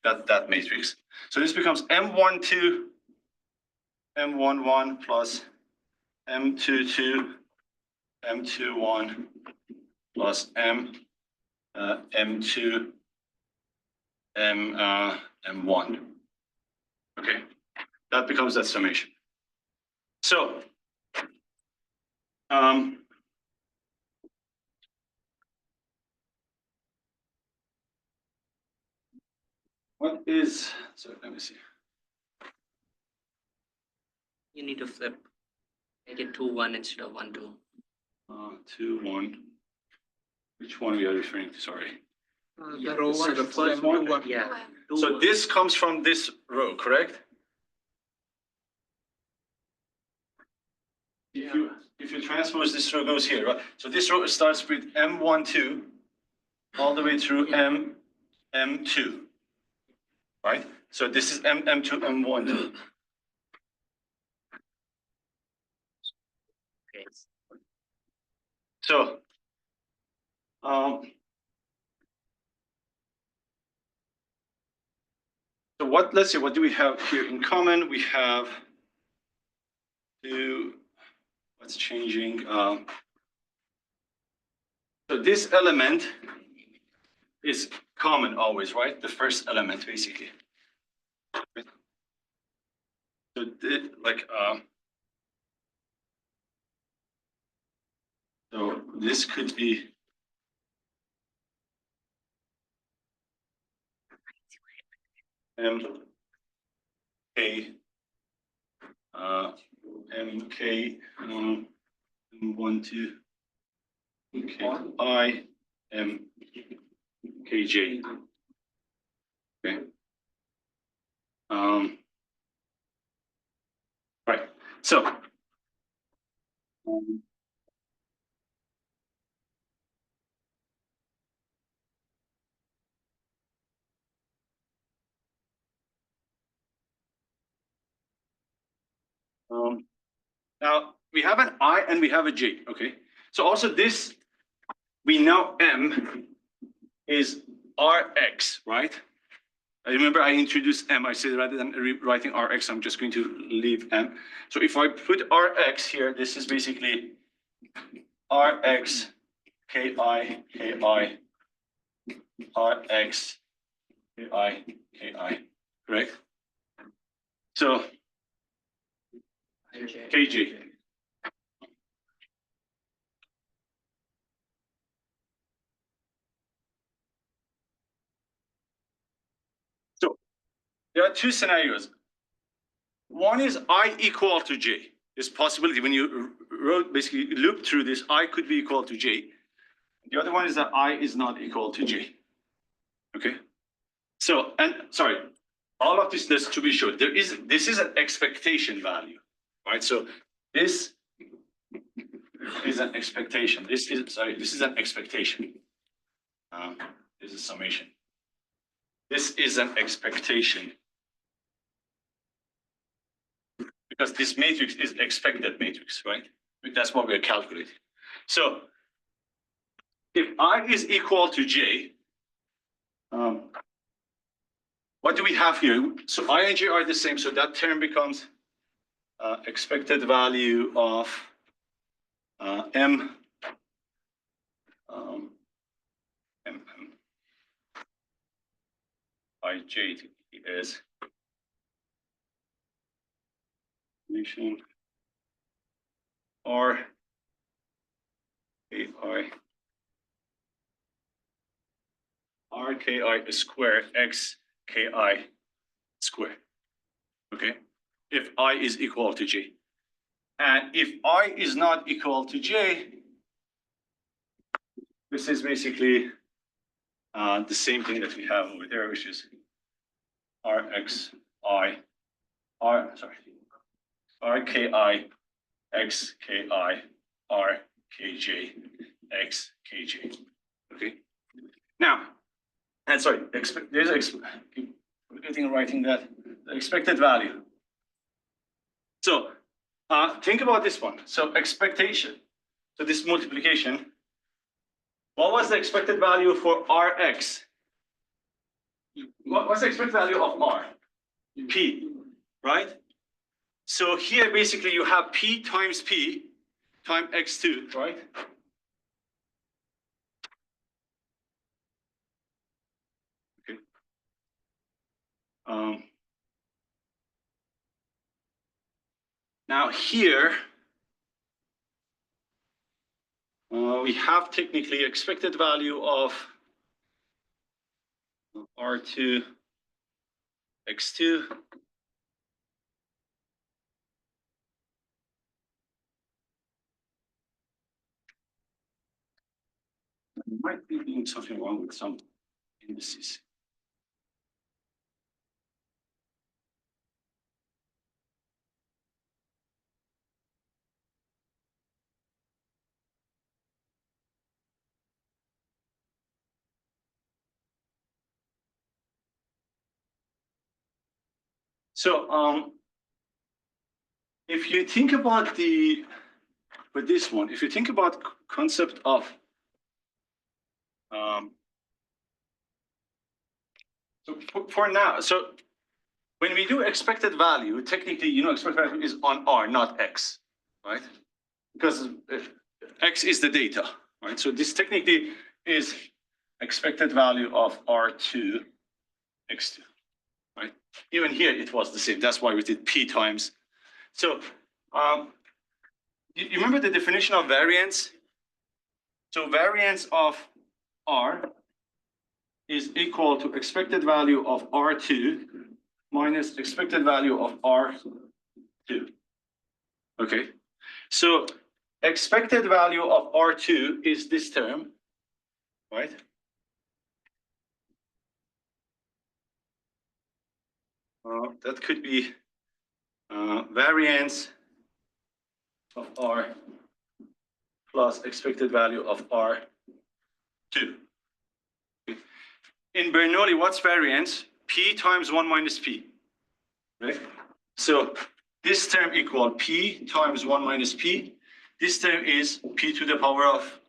That matrix. So this becomes M1, 2, M1, 1 plus M2, 2, M2, 1 plus M2, M1. Okay, that becomes that summation. So, what is, so let me see. You need to flip. Make it 2, 1 instead of 1, 2. 2, 1. Which one we are referring to? Sorry. The row one, the first one? one. Yeah. So this comes from this row, correct? If you transpose, this row goes here, right? So this row starts with M1, 2 all the way through M2, right? So this is M2, M1, 2. Okay. So, so what, let's see, what do we have here in common? We have what's changing? So this element is common always, right? The first element, basically. So, so this could be M K MK 1, 2 K I M K J. Okay. Right. So now we have an I and we have a J. Okay. So also this, we know M is Rx, right? I remember I introduced M. I said rather than writing Rx, I'm just going to leave M. So if I put Rx here, this is basically Rx, Ki, Ki, Rx, Ki, correct? So Kj. So there are two scenarios. One is I equal to J. This possibility when you wrote basically loop through this, I could be equal to J. The other one is that I is not equal to J. Okay. So, and sorry, all of this, to be sure, this is an expectation value, right? So this is an expectation. This is an expectation. This is summation. This is an expectation. Because this matrix is expected matrix, right? That's what we're calculating. So if I is equal to J, what do we have here? So I and J are the same, so that term becomes expected value of M, M I J is or AI RKI square X KI square. Okay, if I is equal to J. And if I is not equal to J, this is basically the same thing that we have over there, which is RXI, RKI, XKI, RKJ, XKJ. Okay. Now, and sorry, there's keep forgetting writing that the expected value. So think about this one. So expectation. So this multiplication. What was the expected value for Rx? What's the expected value of R? P, right? So here basically you have P times X2, right? Okay. Now here, we have technically expected value of R2, X2. Might be doing something wrong with some indices. So if you think about with this one, if you think about concept of so for now, so when we do expected value, technically, expected value is on R, not X, right? Because X is the data, right? So this technically is expected value of R2, X2, right? Even here, it was the same. That's why we did P times. So you remember the definition of variance? So variance of R is equal to expected value of R2 minus expected value of R2. Okay, so expected value of R2 is this term, right? That could be variance of R plus expected value of R2. In Bernoulli, what's variance? P times 1 minus P, right? So this term equal P times 1 minus P. This term is P to the power of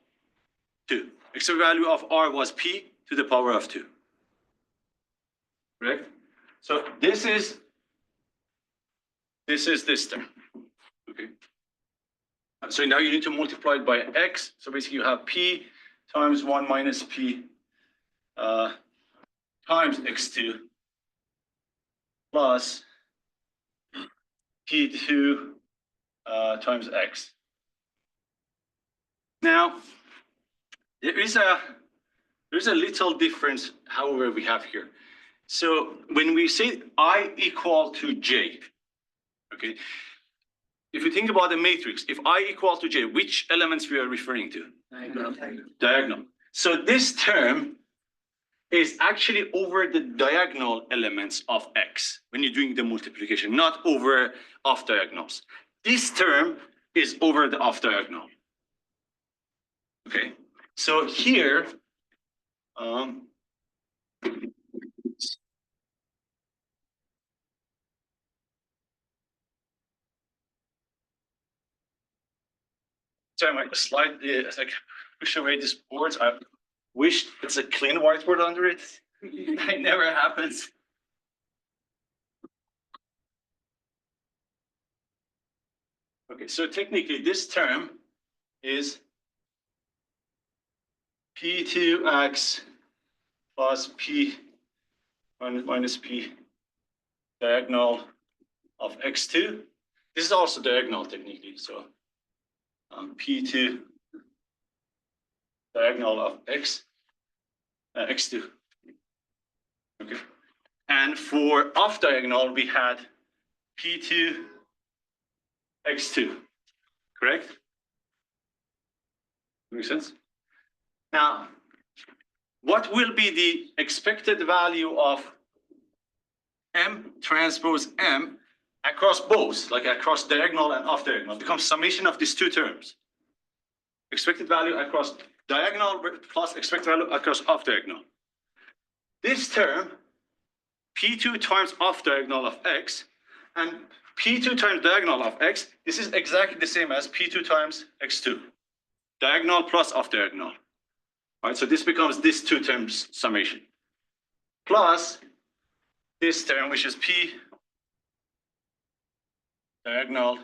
2. Expected value of R was P to the power of 2. correct? So this is this term, okay? So now you need to multiply it by x. So basically you have p times 1 minus p times x2 plus p2 times x. Now, there is a little difference, however, we have here. So when we say I equal to j, okay, if you think about the matrix, if I equal to j, which elements we are referring to? Diagonal. So this term is actually over the diagonal elements of x when you're doing the multiplication, not over off diagonals. This term is over the off diagonal. Okay, so here, sorry, my slide is like push away these boards. I wish it's a clean whiteboard under it. It never happens. Okay, so technically this term is p2x plus p minus p diagonal of x2. This is also diagonal technically, so p2 diagonal of x2. Okay, and for off diagonal we had p2 x2, correct? Makes sense? Now, what will be the expected value of M transpose M across both, like across diagonal and off diagonal? It becomes summation of these two terms. Expected value across diagonal plus expected value across off diagonal. This term, P2 times off diagonal of X, and P2 times diagonal of X, this is exactly the same as P2 times X2. Diagonal plus off diagonal. All right, so this becomes this two terms summation. Plus this term, which is P diagonal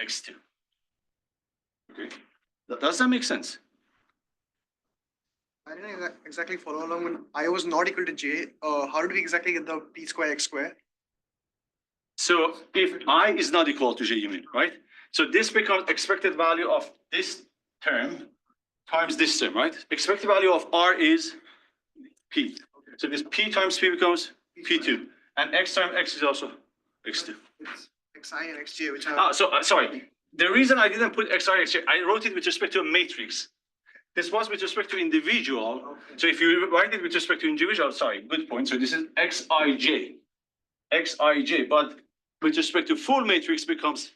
X2. Okay, does that make sense? I didn't exactly follow along when I was not equal to j. How did we exactly get the p square x square? So if I is not equal to j, you mean, right? So this becomes expected value of this term times this term, right? Expected value of r is p. So this p times p becomes p2, and x times x is also x2. It's xi and xj, which are. Sorry. The reason I didn't put xi, xj, I wrote it with respect to a matrix. This was with respect to individual. Okay. So if you write it with respect to individual, sorry, good point. So this is xij, xij, but with respect to full matrix becomes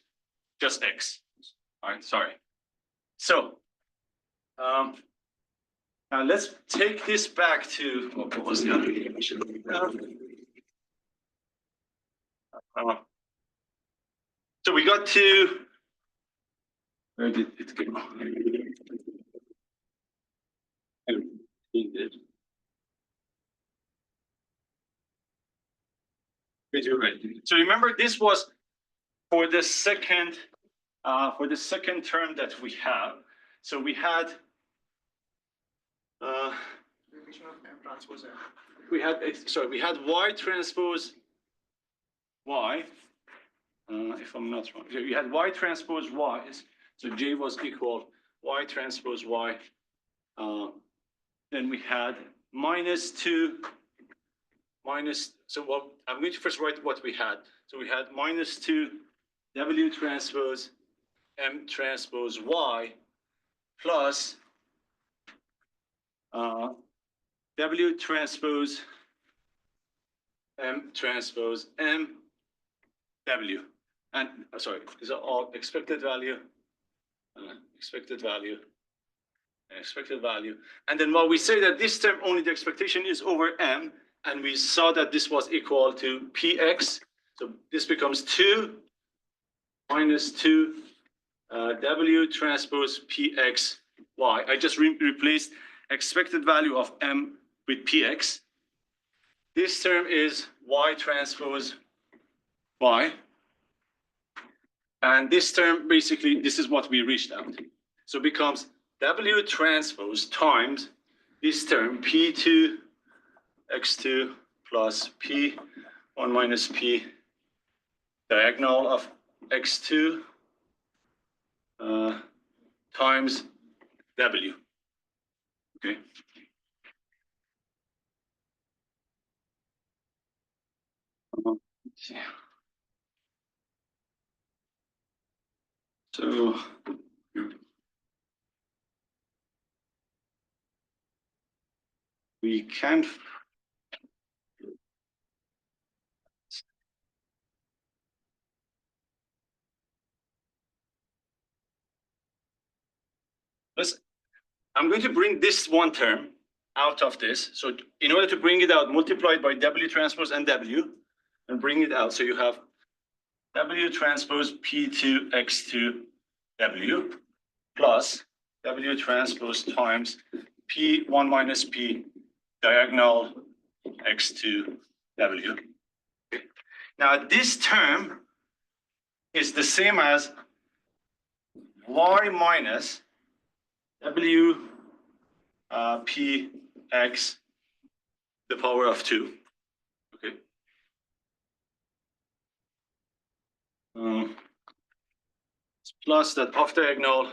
just x. All right, sorry. So now let's take this back to what was the other equation? So we got to, where did it go? So remember, this was for the second term that we have. So we had we had y transpose y. If I'm not wrong, we had y transpose y. So J was equal y transpose y. Then we had -2 minus. So what I'm going to first write what we had. So we had -2 W transpose M transpose Y plus W transpose M transpose M W. And sorry, these are all expected value, expected value, and expected value. And then while we say that this term only the expectation is over M, and we saw that this was equal to Px, so this becomes 2 minus 2 W transpose Px Y. I just replaced expected value of M with Px. This term is Y transpose Y. And this term, basically, this is what we reached out. So it becomes W transpose times this term, P2 X2 plus P1 minus P diagonal of X2 times W. Okay. So we can I'm going to bring this one term out of this. So in order to bring it out, multiply it by W transpose and W and bring it out. So you have W transpose P2 X2 W plus W transpose times P1 minus P diagonal X2 W. Okay. Now this term is the same as Y minus W P X the power of 2. Okay. Plus that off diagonal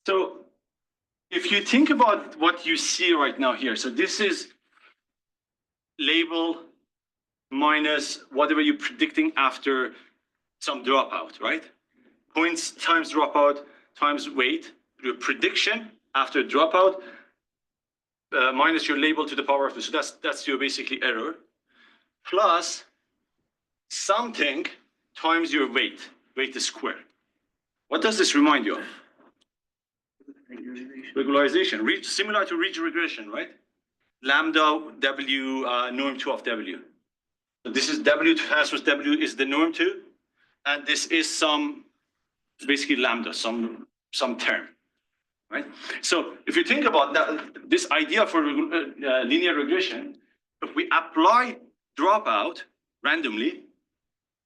so if you think about what you see right now here, so this is label minus whatever you're predicting after some dropout, right? Points times dropout times weight, your prediction after dropout minus your label to the power of 2. So that's your basically error, plus something times your weight is squared. What does this remind you of? Regularization, similar to ridge regression, right? Lambda W norm 2 of W. So this is W transpose W is the norm 2, and this is some basically lambda, some term, right? So if you think about that, this idea for linear regression, if we apply dropout randomly,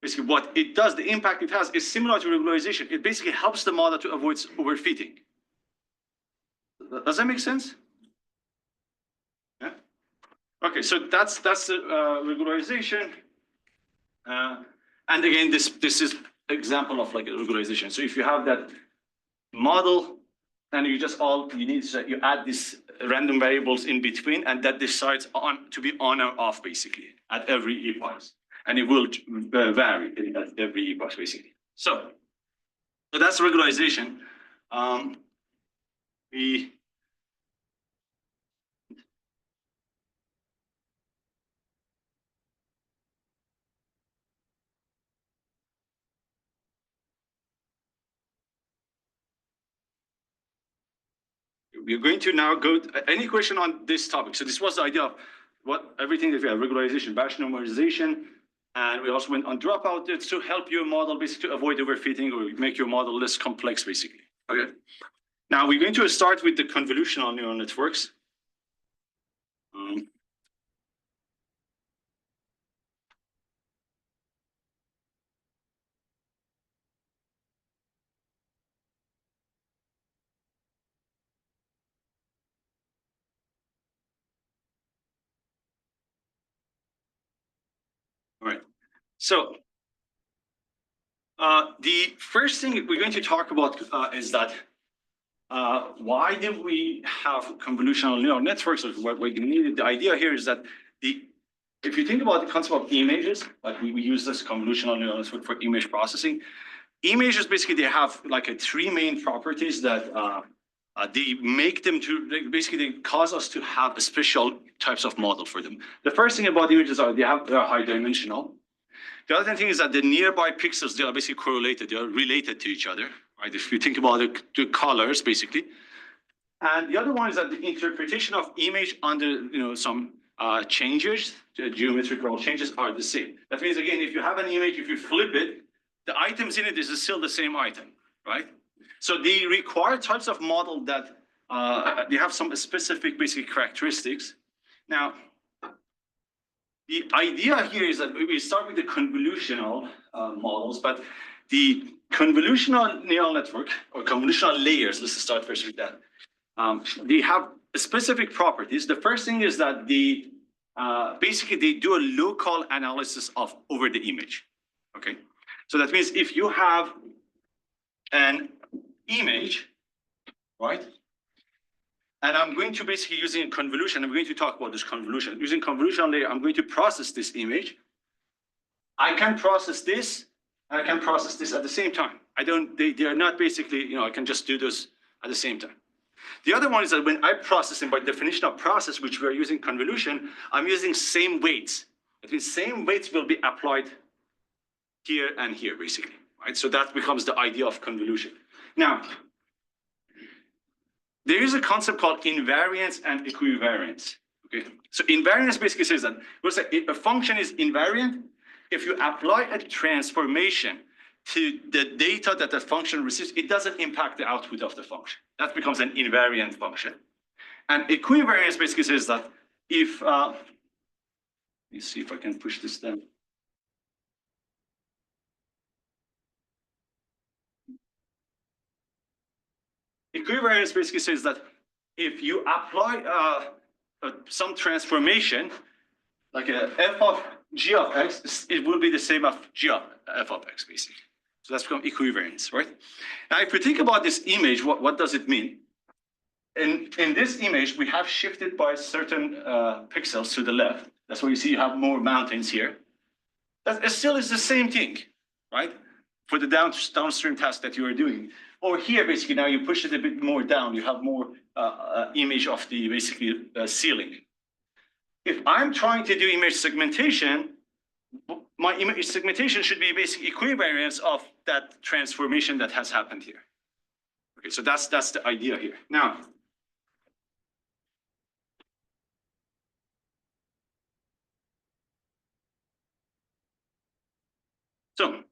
basically what it does, the impact it has is similar to regularization. It basically helps the model to avoid overfitting. Does that make sense? Yeah. Okay, so that's regularization, and again, this is example of like a regularization. So if you have that model, and you need to you add these random variables in between, and that decides on to be on or off basically at every epoch, and it will vary at every epoch basically. So that's regularization. We're going to now go, any question on this topic? So this was the idea of everything that we have, regularization, batch normalization, and we also went on dropout to help your model basically to avoid overfitting or make your model less complex basically. Okay. Now we're going to start with the convolutional neural networks. All right. So the first thing we're going to talk about is that why did we have convolutional neural networks? Or what we needed, the idea here is that if you think about the concept of images, like we use this convolutional neural network for image processing. Images basically they have like three main properties that they make them to basically they cause us to have a special types of model for them. The first thing about images are they are high dimensional. The other thing is that the nearby pixels, they are basically correlated, they are related to each other, right? If you think about the colors, basically. And the other one is that the interpretation of image under some changes, the geometrical changes are the same. That means, again, if you have an image, if you flip it, the items in it is still the same item, right? So the required types of model that they have some specific basic characteristics. Now, the idea here is that we start with the convolutional models, but the convolutional neural network or convolutional layers, let's start first with that. They have specific properties. The first thing is that basically they do a local analysis of over the image. Okay, so that means if you have an image, right? And I'm going to basically using a convolution. I'm going to talk about this convolution. Using convolutional layer, I'm going to process this image. I can process this, and I can process this at the same time. They are not basically, I can just do this at the same time. The other one is that when I process, and by definition of process, which we are using convolution, I'm using same weights. That means same weights will be applied here and here, basically, right? So that becomes the idea of convolution. Now, there is a concept called invariance and equivariance. Okay, so invariance basically says that we'll say a function is invariant if you apply a transformation to the data that the function receives. It doesn't impact the output of the function. That becomes an invariant function. And equivariance basically says that if let me see if I can push this down. Equivariance basically says that if you apply some transformation, like a f of g of x, it will be the same of g of f of x, basically. So that's become equivariance, right? Now, if you think about this image, what does it mean? In this image, we have shifted by certain pixels to the left. That's why you see you have more mountains here. That still is the same thing, right? For the downstream task that you are doing. Or here, basically, now you push it a bit more down. You have more image of the basically ceiling. If I'm trying to do image segmentation, my image segmentation should be basically equivariance of that transformation that has happened here. Okay, so that's the idea here. Now, so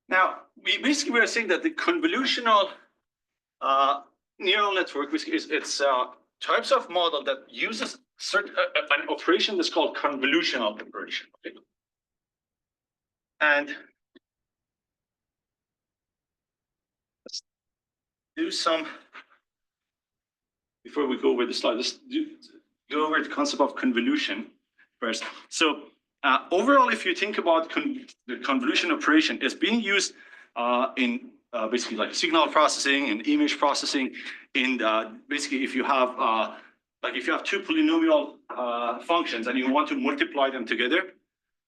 now we are saying that the convolutional neural network it's types of model that uses certain an operation that's called convolutional operation. Okay? And let's do some before we go over the slide. Let's go over the concept of convolution first. So overall, if you think about the convolution operation, it's being used in basically like signal processing and image processing. In basically, if you have two polynomial functions and you want to multiply them together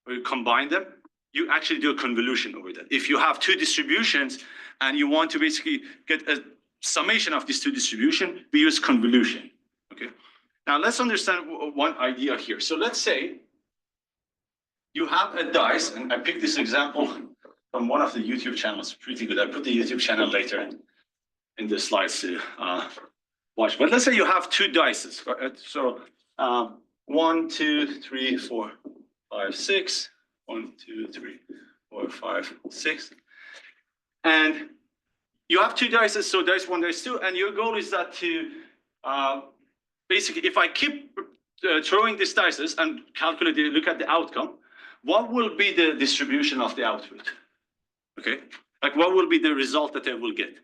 or you combine them, you actually do a convolution over that. If you have two distributions and you want to basically get a summation of these two distributions, we use convolution. Okay. Now let's understand one idea here. So let's say you have a dice, and I picked this example from one of the YouTube channels. Pretty good. I put the YouTube channel later in the slides to watch. But let's say you have two dices. So 1, 2, 3, 4, 5, 6. 1, 2, 3, 4, 5, 6. And you have two dices, so dice 1, dice 2, and your goal is that to basically, if I keep throwing these dices and calculate, look at the outcome, what will be the distribution of the output? Okay, like what will be the result that I will get?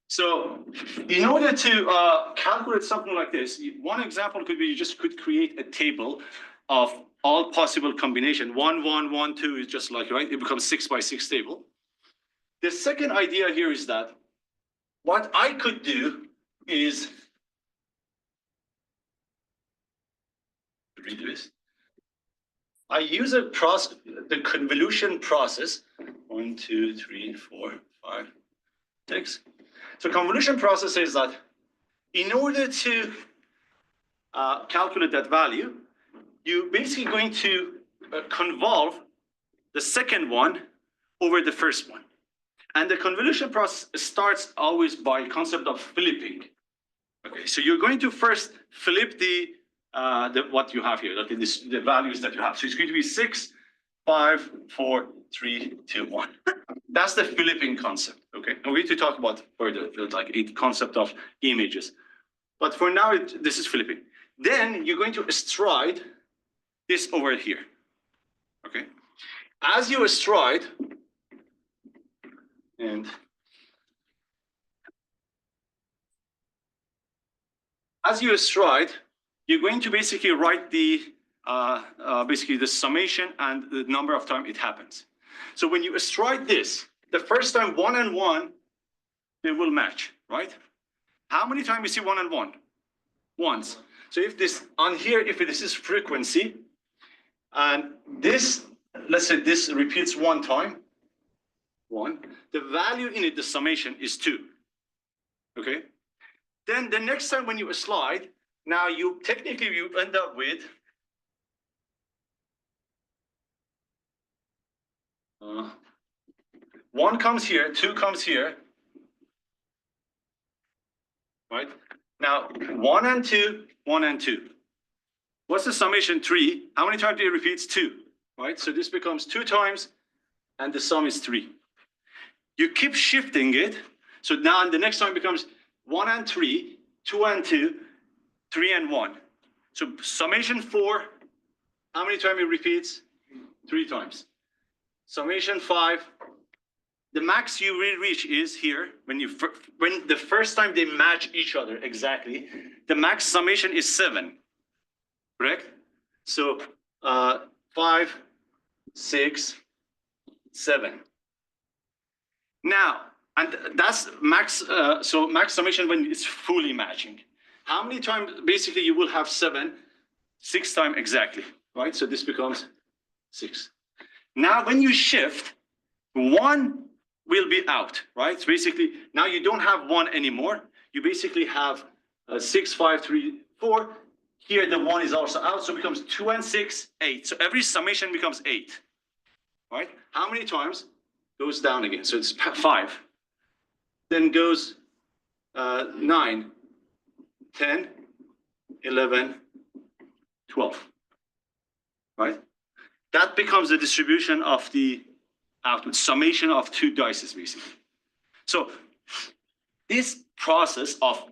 So in order to calculate something like this, one example could be you just could create a table of all possible combination. 1, 1, 1, 2 is just like, right? It becomes 6 by 6 table. The second idea here is that what I could do is read this. I use a process, the convolution process. 1, 2, 3, 4, 5, 6. So convolution process says that in order to calculate that value, you're basically going to convolve the second one over the first one. And the convolution process starts always by concept of flipping. Okay, so you're going to first flip the what you have here, okay, the values that you have. So it's going to be 6, 5, 4, 3, 2, 1. That's the flipping concept, okay? And we're going to talk about further, like a concept of images. But for now, this is flipping. Then you're going to stride this over here, okay? As you stride, and as you stride, you're going to basically write the basically the summation and the number of time it happens. So when you stride this, the first time 1 and 1, they will match, right? How many times you see 1 and 1? Once. So if this on here, if this is frequency, and this, let's say this repeats 1 time, 1, the value in it, the summation is 2. Okay? Then the next time when you slide, now you technically you end up with one comes here, 2 comes here, right? Now 1 and 2, 1 and 2. What's the summation? 3. How many times do it repeats? 2, right? So this becomes 2 times, and the sum is 3. You keep shifting it, so now the next time becomes 1 and 3, 2 and 2, 3 and 1. So summation 4, how many times it repeats? 3 times. Summation 5, the max you will reach is here when the first time they match each other exactly. The max summation is 7, correct? So 5, 6, 7. Now, and that's max. So max summation when it's fully matching. How many times basically you will have 7? 6 times exactly, right? So this becomes 6. Now when you shift, 1 will be out, right? So basically now you don't have 1 anymore. You basically have 6, 5, 3, 4. Here the 1 is also out, so it becomes 2 and 6, 8. So every summation becomes 8, right? How many times? Goes down again, so it's 5. Then goes 9, 10, 11, 12, right? That becomes the distribution of the output, summation of 2 dices, basically. So this process of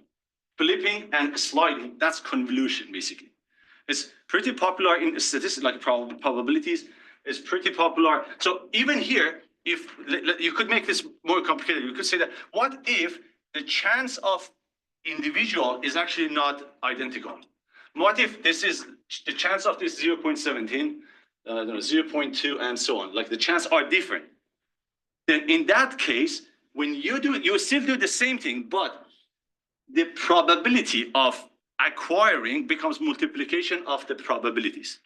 flipping and sliding, that's convolution, basically. It's pretty popular in statistics, like probabilities. It's pretty popular. So even here, if you could make this more complicated, you could say that, what if the chance of individual is actually not identical? What if this is the chance of this 0.17, 0.2, and so on? Like the chance are different. Then in that case, when you do it, you still do the same thing, but the probability of acquiring becomes multiplication of the probabilities.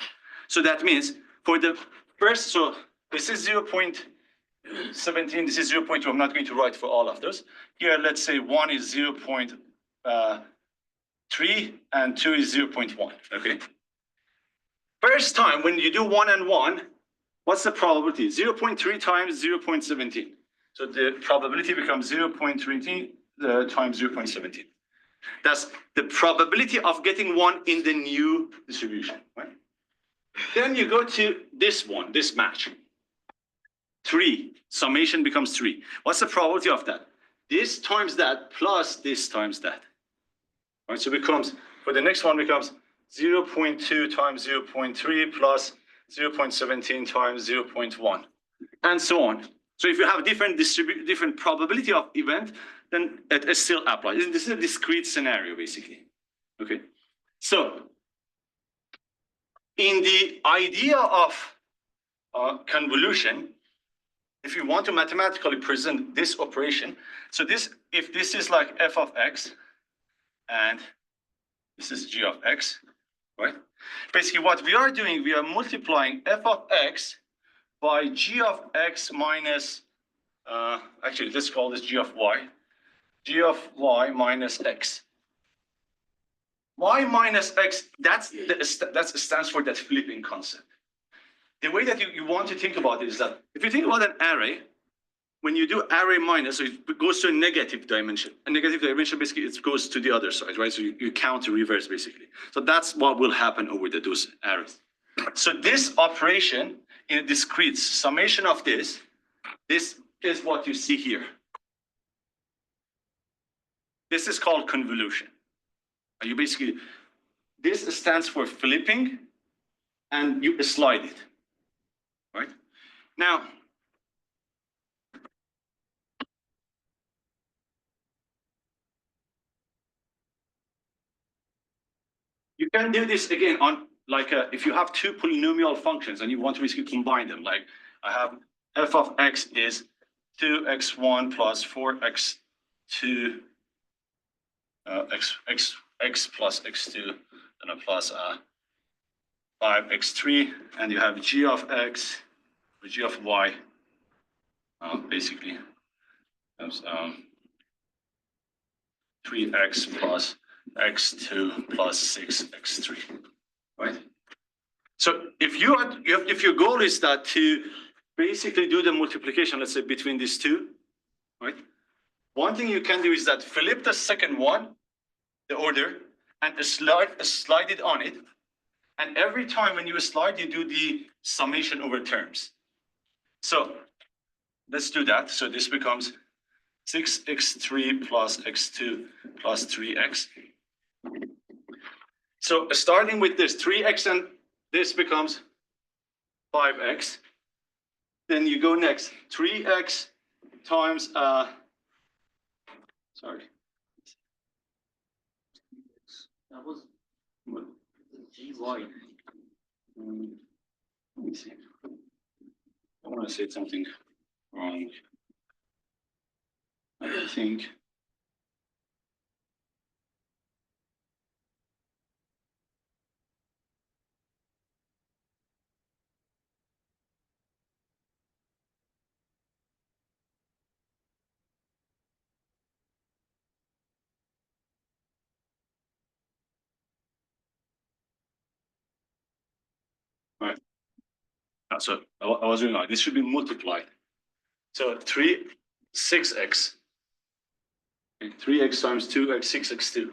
So that means for the first, so this is 0.17, this is 0.2. I'm not going to write for all of those. Here, let's say 1 is 0.3 and 2 is 0.1, okay? First time when you do 1 and 1, what's the probability? 0.3 times 0.17. So the probability becomes 0.3 times 0.17. That's the probability of getting 1 in the new distribution, right? Then you go to this one, this match. 3, summation becomes 3. What's the probability of that? This times that plus this times that. All right, so it becomes, for the next one becomes 0.2 times 0.3 plus 0.17 times 0.1, and so on. So if you have a different probability of event, then it still applies. This is a discrete scenario, basically. Okay. So in the idea of convolution, if you want to mathematically present this operation, so this, if this is like f of x, and this is g of x, right? Basically what we are doing, we are multiplying f of x by g of x minus, actually let's call this g of y minus x. Y minus x, that stands for that flipping concept. The way that you want to think about it is that if you think about an array, when you do array minus, so it goes to a negative dimension. A negative dimension, basically, it goes to the other side, right? So you count to reverse, basically. So that's what will happen over those arrays. So this operation in a discrete summation of this is what you see here. This is called convolution. You basically, this stands for flipping, and you slide it, right? Now, you can do this again on if you have two polynomial functions and you want to basically combine them. Like I have f of x is 2x1 plus 4x2 x plus x2 and a plus 5x3, and you have g of x or g of y basically comes 3x plus x2 plus 6x3, right? So if your goal is that to basically do the multiplication, let's say between these two, right? One thing you can do is that flip the second one, the order, and slide it on it. And every time when you slide, you do the summation over terms. So let's do that. So this becomes 6x3 plus x2 plus 3x. So starting with this 3x, and this becomes 5x. Then you go next, 3x times, sorry. That was gy. Let me see. I want to say something wrong. I think. Right. So I was doing like this should be multiplied. So 6x. 3x times 2x, 6x2.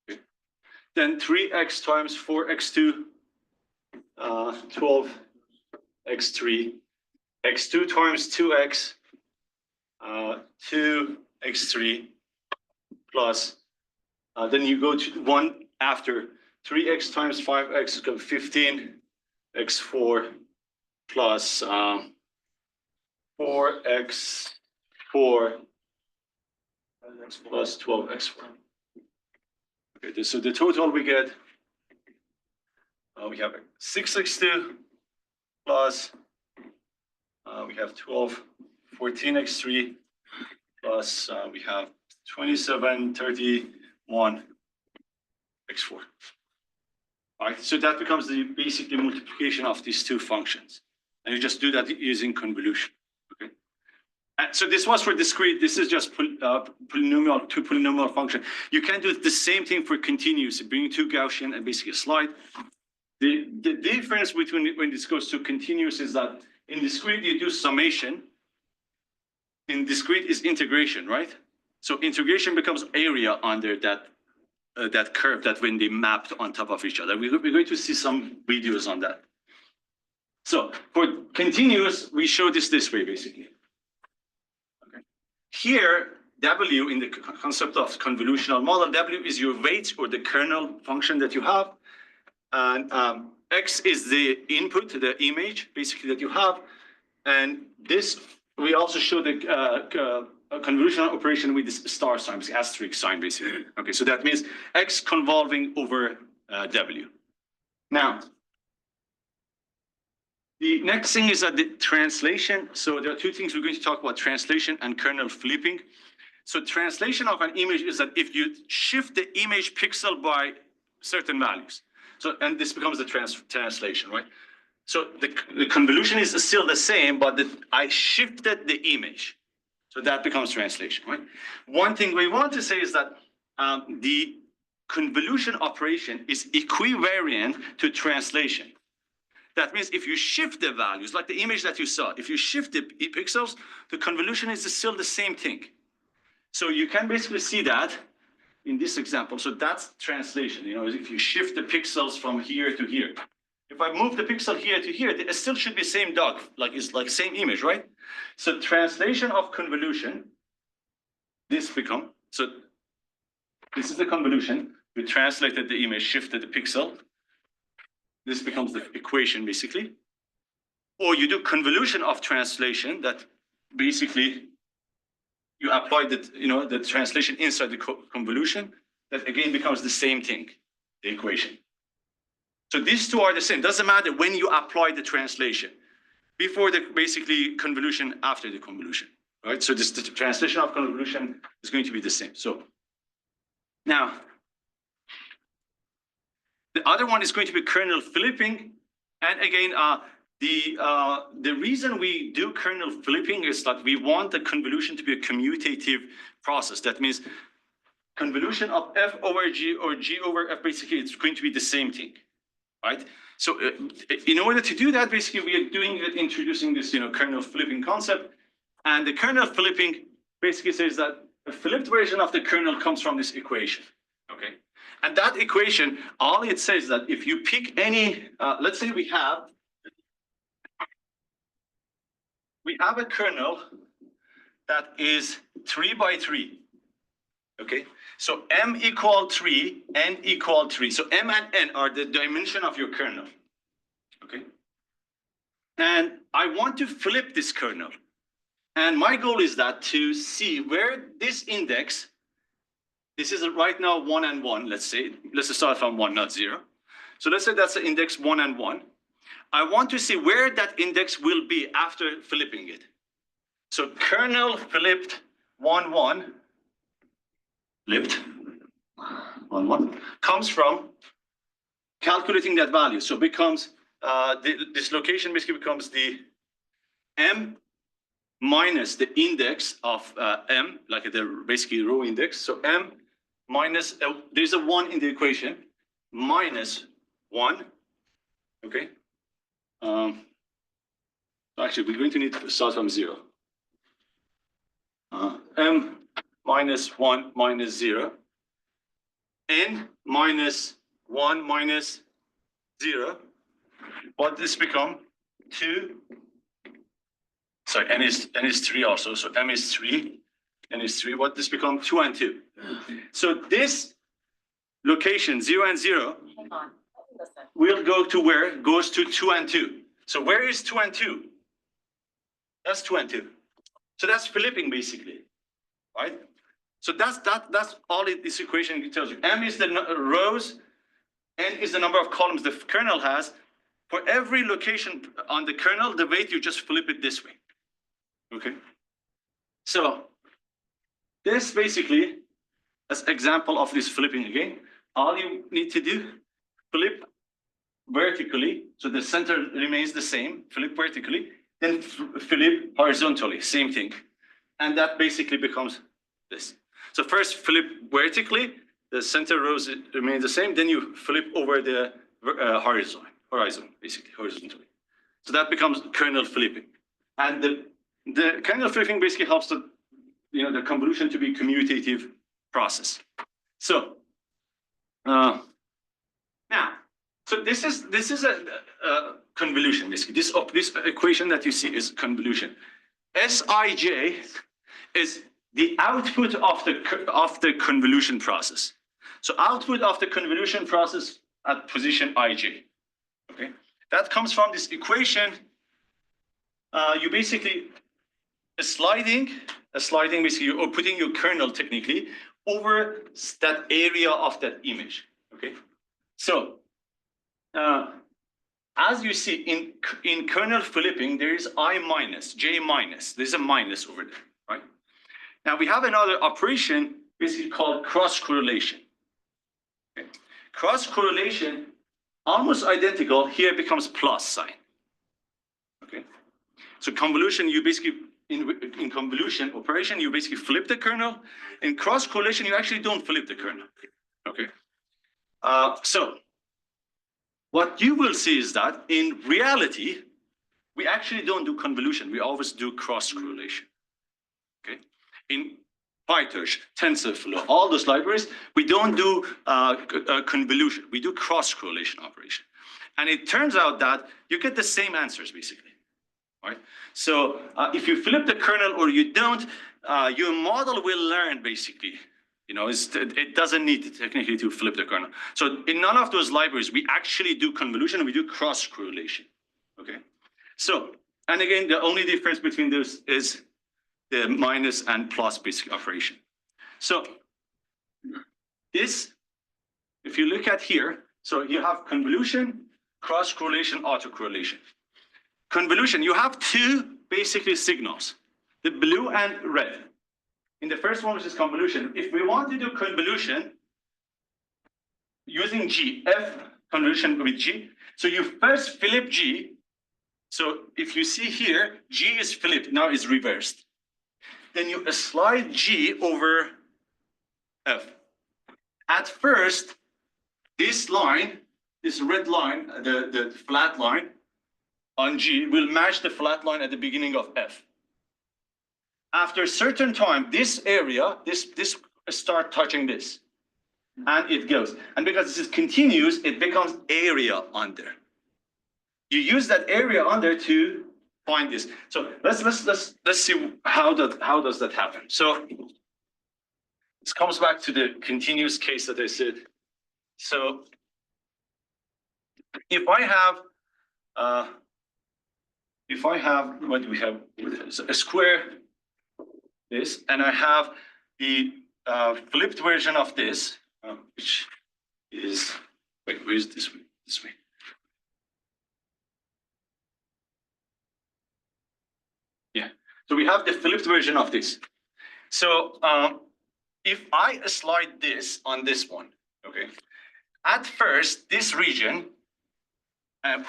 Okay. Then 3x times 4x2, 12x3. x2 times 2x, 2x3 plus, then you go to 1 after 3x times 5x becomes 15x4 plus 4x4 plus 12x4. Okay, so the total we get, we have 6x2 plus, we have 14x3 plus, we have 2731x4. All right, so that becomes the basically multiplication of these two functions. And you just do that using convolution, okay? And so this was for discrete, this is just polynomial, two polynomial function. You can do the same thing for continuous, bring two Gaussian and basically a slide. The difference between when this goes to continuous is that in discrete, you do summation. In discrete is integration, right? So integration becomes area under that curve that when they mapped on top of each other. We're going to see some videos on that. So for continuous, we show this way, basically. Okay. Here, W in the concept of convolutional model, W is your weight or the kernel function that you have. And X is the input, the image, basically, that you have. And this, we also show the convolutional operation with this star sign, this asterisk sign, basically. Okay, so that means X convolving over W. Now, the next thing is that the translation. So there are two things we're going to talk about: translation and kernel flipping. So translation of an image is that if you shift the image pixel by certain values, so and this becomes the translation, right? So the convolution is still the same, but I shifted the image. So that becomes translation, right? One thing we want to say is that the convolution operation is equivariant to translation. That means if you shift the values, like the image that you saw, if you shift the pixels, the convolution is still the same thing. So you can basically see that in this example. So that's translation, if you shift the pixels from here to here. If I move the pixel here to here, it still should be same dog, it's like same image, right? So translation of convolution, this is the convolution. We translated the image, shifted the pixel. This becomes the equation, basically. Or you do convolution of translation, that basically you apply the translation inside the convolution. That again becomes the same thing, the equation. So these two are the same. Doesn't matter when you apply the translation, before the basically convolution, after the convolution, right? So the translation of convolution is going to be the same. So now, the other one is going to be kernel flipping. And again, the reason we do kernel flipping is that we want the convolution to be a commutative process. That means convolution of f over g or g over f, basically it's going to be the same thing, right? So in order to do that, basically we are introducing this kernel flipping concept. And the kernel flipping basically says that a flipped version of the kernel comes from this equation, okay? And that equation, all it says that if you pick any, let's say we have a kernel that is 3 by 3, okay? So m equal 3, n equal 3. So m and n are the dimension of your kernel, okay? And I want to flip this kernel. And my goal is that to see where this index, this is right now 1 and 1, let's say. Let's start from 1, not 0. So let's say that's the index 1 and 1. I want to see where that index will be after flipping it. So kernel flipped 1, 1, flipped 1, 1, comes from calculating that value. So becomes, this location basically becomes the m minus the index of m, like the basically row index. So m minus, there's a 1 in the equation, minus 1, okay? Actually, we're going to need to start from 0. M minus 1 minus 0, n minus 1 minus 0. What this become? 2. Sorry, n is 3 also. So m is 3, n is 3. What this become? 2 and 2. So this location 0 and 0 will go to where? Goes to 2 and 2. So where is 2 and 2? That's 2 and 2. So that's flipping basically, right? So that's all this equation tells you. M is the rows, n is the number of columns the kernel has. For every location on the kernel, the weight, you just flip it this way. Okay. So this basically, as example of this flipping again, all you need to do, flip vertically, so the center remains the same, flip vertically, then flip horizontally, same thing. And that basically becomes this. So first flip vertically, the center rows remain the same, then you flip over the horizon, basically, horizontally. So that becomes kernel flipping. And the kernel flipping basically helps the convolution to be a commutative process. So now, so this is a convolution basically. This equation that you see is convolution. Sij is the output of the convolution process. So output of the convolution process at position ij. Okay, that comes from this equation. You basically sliding basically, you're putting your kernel technically over that area of that image. Okay, so as you see in kernel flipping, there is I minus, J minus. There's a minus over there, right? Now we have another operation basically called cross correlation. Okay. Cross correlation, almost identical. Here it becomes plus sign. Okay. So convolution, you basically in convolution operation, you basically flip the kernel. In cross correlation, you actually don't flip the kernel. Okay. So what you will see is that in reality, we actually don't do convolution. We always do cross correlation. Okay, in PyTorch, TensorFlow, all those libraries, we don't do convolution. We do cross correlation operation, and it turns out that you get the same answers basically. Right? So if you flip the kernel or you don't, your model will learn basically. You know, it doesn't need to technically to flip the kernel. So in none of those libraries, we actually do convolution, we do cross correlation. Okay. So, and again, the only difference between those is the minus and plus basic operation. So this, if you look at here, so you have convolution, cross correlation, autocorrelation. Convolution, you have two basically signals, the blue and red. In the first one, which is convolution, if we want to do convolution using G, F convolution with G, so you first flip G. So if you see here, G is flipped, now it's reversed. Then you slide G over F. At first, this line, this red line, the flat line on G will match the flat line at the beginning of F. After a certain time, this area, this start touching this, and it goes. And because this is continuous, it becomes area under. You use that area under to find this. So let's see how does that happen. So this comes back to the continuous case that I said. So if I have what do we have? A square, this, and I have the flipped version of this, which is, wait, where is this way? This way. Yeah, so we have the flipped version of this. So if I slide this on this one, okay, at first, this region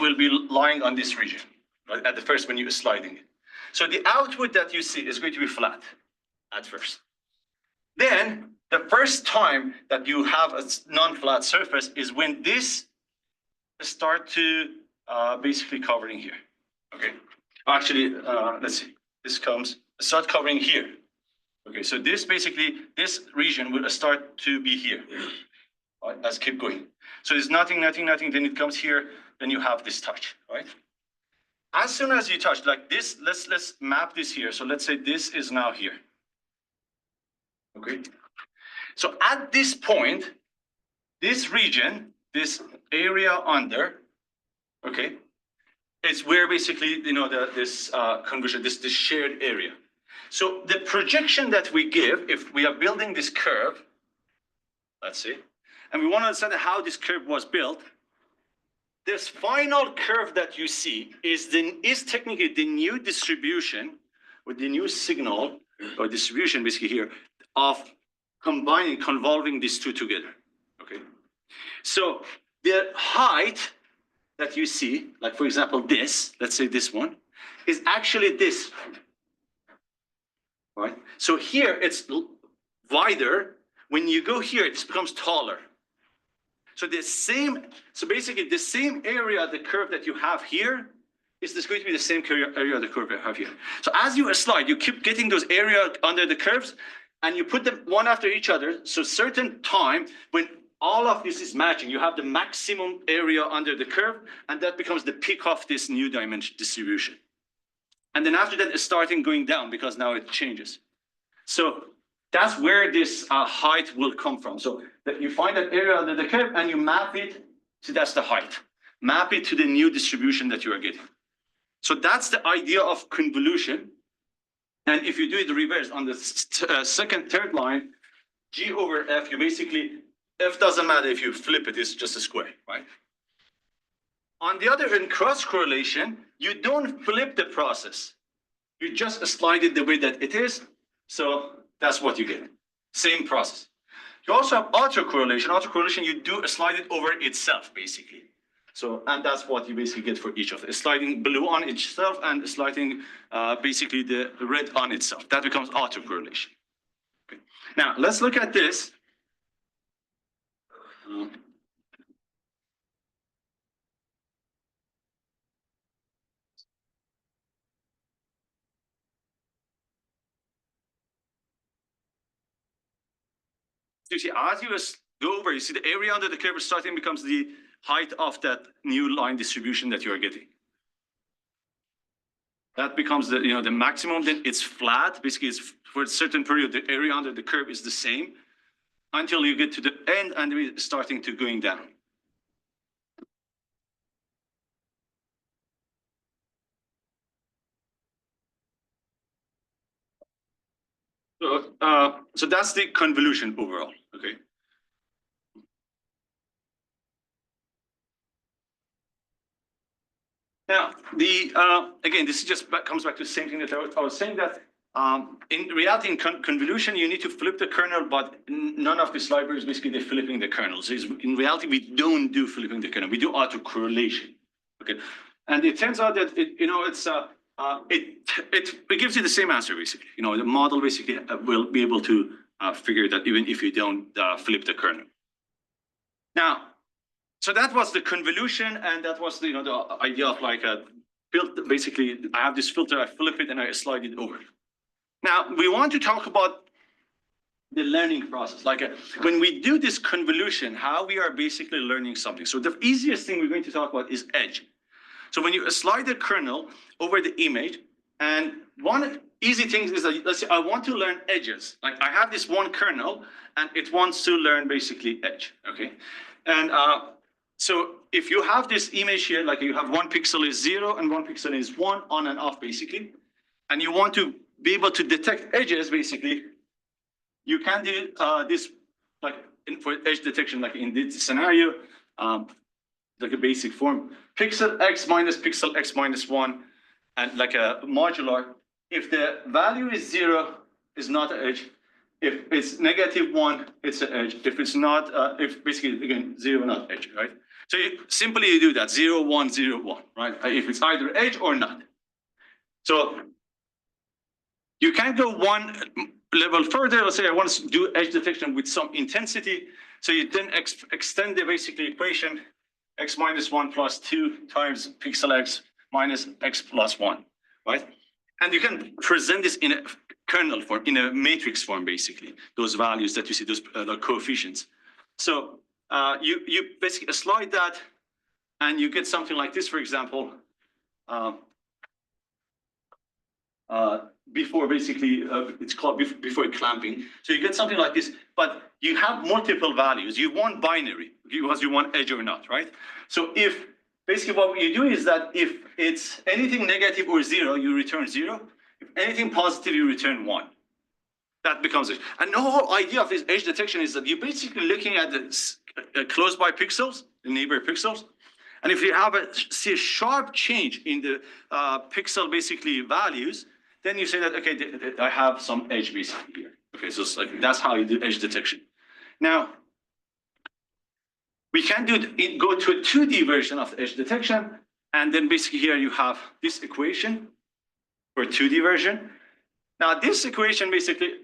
will be lying on this region, right, at the first when you're sliding it. So the output that you see is going to be flat at first. Then the first time that you have a non-flat surface is when this start to basically covering here. Okay, actually, let's see. This start covering here. Okay, so this basically, this region will start to be here. Right, let's keep going. So there's nothing, then it comes here, then you have this touch, right? As soon as you touch like this, let's map this here. So let's say this is now here. Okay. So at this point, this region, this area under, okay, it's where basically, you know, this conversion, this shared area. So the projection that we give, if we are building this curve, let's see, and we want to understand how this curve was built, this final curve that you see is technically the new distribution with the new signal or distribution basically here of convolving these two together. Okay. So the height that you see, like for example, this, let's say this one, is actually this. Right? So here it's wider. When you go here, it becomes taller. So basically the same area of the curve that you have here is this going to be the same area of the curve you have here. So as you slide, you keep getting those area under the curves and you put them one after each other. So certain time when all of this is matching, you have the maximum area under the curve and that becomes the peak of this new dimension distribution. And then after that, it's starting going down because now it changes. So that's where this height will come from. So that you find that area under the curve and you map it to that's the height. Map it to the new distribution that you are getting. So that's the idea of convolution. And if you do it reverse on the third line, G over F, you basically, F doesn't matter if you flip it, it's just a square, right? On the other hand, cross correlation, you don't flip the process. You just slide it the way that it is. So that's what you get. Same process. You also have autocorrelation. Autocorrelation, you do slide it over itself, basically. So, and that's what you basically get for each of it. Sliding blue on itself and sliding basically the red on itself. That becomes autocorrelation. Okay. Now, let's look at this. So you see, as you go over, you see the area under the curve starting becomes the height of that new line distribution that you are getting. That becomes the, the maximum, then it's flat. Basically, it's for a certain period, the area under the curve is the same until you get to the end and it's starting to going down. So that's the convolution overall, okay? Now, again, this is just comes back to the same thing that I was saying, that in reality, in convolution, you need to flip the kernel, but none of these libraries, basically, they're flipping the kernels. In reality, we don't do flipping the kernel. We do autocorrelation, okay? And it turns out that, it gives you the same answer, basically. The model basically will be able to figure that even if you don't flip the kernel. Now, so that was the convolution, and that was the idea of like a built. Basically, I have this filter, I flip it, and I slide it over. Now we want to talk about the learning process, like when we do this convolution, how we are basically learning something. So the easiest thing we're going to talk about is edge. So when you slide the kernel over the image, and one easy thing is that, let's say I want to learn edges. Like I have this one kernel, and it wants to learn basically edge, okay? And so if you have this image here, like you have one pixel is 0 and one pixel is 1, on and off basically, and you want to be able to detect edges basically, you can do this like for edge detection, like in this scenario, like a basic form, pixel x minus 1, and like a modular. If the value is 0, is not an edge. If it's -1, it's an edge. If it's not, if basically again 0 not edge, right? So you do that 0 1 0 1, right? If it's either edge or not. So you can go one level further. Let's say I want to do edge detection with some intensity. So you then extend the basically equation x minus 1 plus 2 times pixel x minus x plus 1, right? And you can present this in a kernel form, in a matrix form, basically, those values that you see, those the coefficients. So you basically slide that, and you get something like this, for example, before basically, it's called before clamping. So you get something like this, but you have multiple values. You want binary, because you want edge or not, right? So if basically what you do is that if it's anything negative or 0, you return 0. If anything positive, you return 1. That becomes it. And the whole idea of this edge detection is that you're basically looking at the close by pixels, the neighbor pixels. And if you see a sharp change in the pixel basically values, then you say that, okay, I have some edge basically here. Okay, so it's like, that's how you do edge detection. Now, we can go to a 2D version of the edge detection. And then basically here you have this equation for a 2D version. Now this equation basically,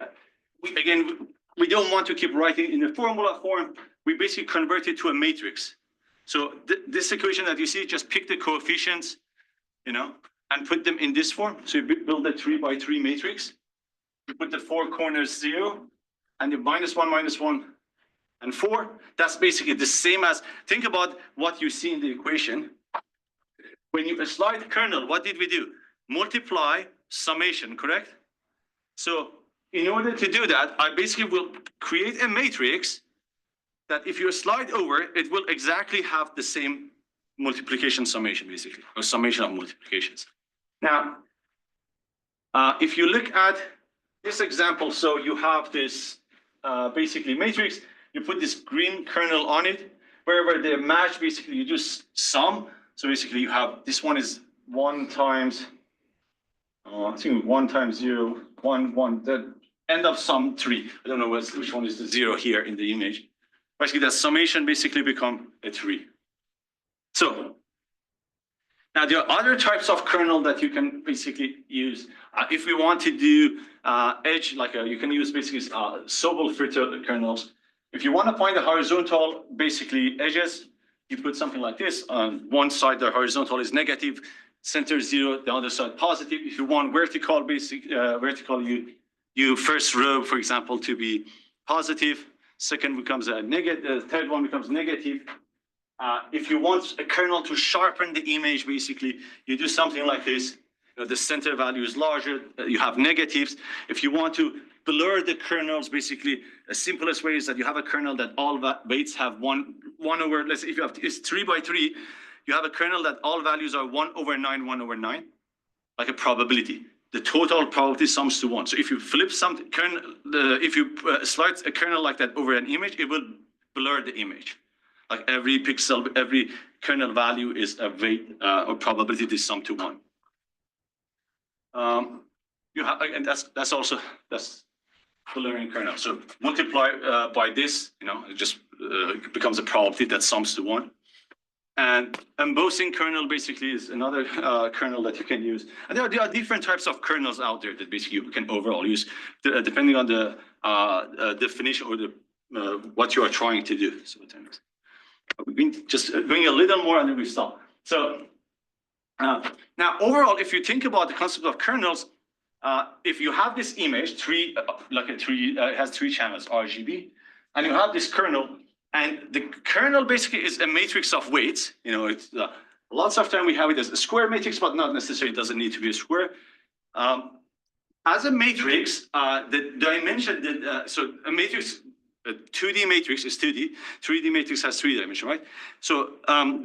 we don't want to keep writing in the formula form. We basically convert it to a matrix. So this equation that you see, just pick the coefficients, and put them in this form. So you build a 3 by 3 matrix. You put the 4 corners 0, and the -1, and 4. That's basically the same as, think about what you see in the equation. When you slide the kernel, what did we do? Multiply, summation, correct? So in order to do that, I basically will create a matrix that if you slide over, it will exactly have the same multiplication summation, basically, or summation of multiplications. Now, if you look at this example, so you have this basically matrix, you put this green kernel on it, wherever they match, basically you do sum. So basically you have, this one is 1 times, I think 1 times 0, 1, 1, the end of sum 3. I don't know which one is the 0 here in the image. Basically that summation basically become a 3. So now there are other types of kernel that you can basically use. If we want to do edge, like you can use basically Sobel filter kernels. If you want to find the horizontal basically edges, you put something like this. On one side, the horizontal is negative, center 0, the other side positive. If you want vertical, you first row, for example, to be positive, second becomes a negative, the third one becomes negative. If you want a kernel to sharpen the image, basically, you do something like this. The center value is larger, you have negatives. If you want to blur the kernels, basically, the simplest way is that you have a kernel that all weights have one over, let's say if you have, it's 3 by 3, you have a kernel that all values are 1/9, 1/9, like a probability. The total probability sums to 1. So if you flip something, if you slide a kernel like that over an image, it will blur the image. Like every pixel, every kernel value is a weight or probability to sum to 1. You have, and that's also blurring kernel. So multiply by this, it just becomes a probability that sums to 1. And embossing kernel basically is another kernel that you can use. And there are different types of kernels out there that basically you can overall use depending on the definition or the what you are trying to do. So we've been just doing a little more and then we stop. So now overall, if you think about the concept of kernels, if you have this image, it has 3 channels, RGB, and you have this kernel, and the kernel basically is a matrix of weights. It's lots of time we have it as a square matrix, but not necessarily, it doesn't need to be a square. As a matrix, the dimension, so a matrix, a 2D matrix is 2D, 3D matrix has 3 dimensions, right? So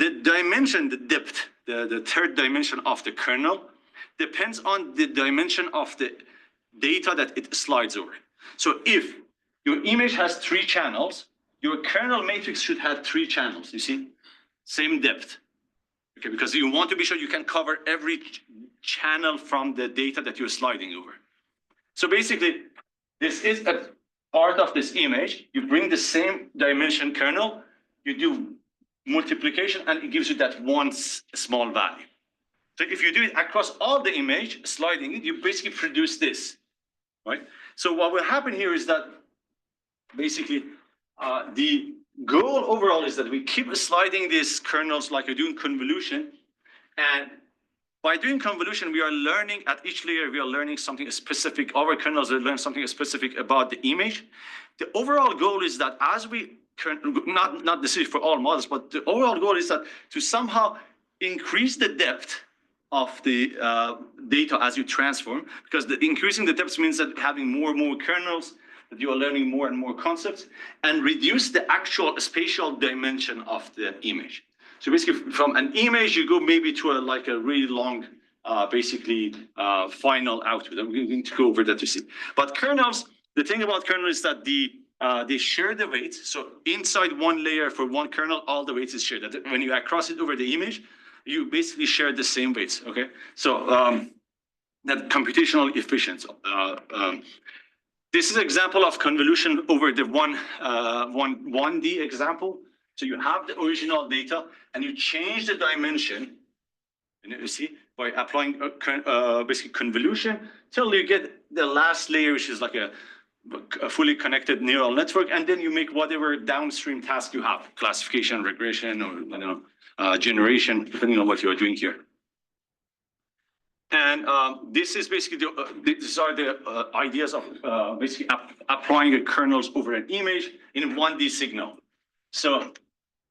the dimension, the depth, the third dimension of the kernel depends on the dimension of the data that it slides over. So if your image has 3 channels, your kernel matrix should have 3 channels, you see? Same depth, okay? Because you want to be sure you can cover every channel from the data that you're sliding over. So basically, this is a part of this image. You bring the same dimension kernel, you do multiplication, and it gives you that one small value. So if you do it across all the image, sliding it, you basically produce this, right? So what will happen here is that basically the goal overall is that we keep sliding these kernels like you're doing convolution. And by doing convolution, we are learning at each layer, we are learning something specific. Our kernels will learn something specific about the image. The overall goal is that as we, not necessarily for all models, but the overall goal is that to somehow increase the depth of the data as you transform, because increasing the depth means that having more and more kernels, that you are learning more and more concepts, and reduce the actual spatial dimension of the image. So basically, from an image, you go maybe to a really long, final output. I'm going to go over that to see. But kernels, the thing about kernels is that they share the weights. So inside one layer for one kernel, all the weights is shared. That when you cross it over the image, you basically share the same weights, okay? So that computational efficiency. This is an example of convolution over the 1D example. So you have the original data and you change the dimension, you see, by applying basically convolution till you get the last layer, which is like a fully connected neural network, and then you make whatever downstream task you have, classification, regression, or I don't know, generation, depending on what you are doing here. And this is basically these are the ideas of basically applying a kernels over an image in 1D signal. So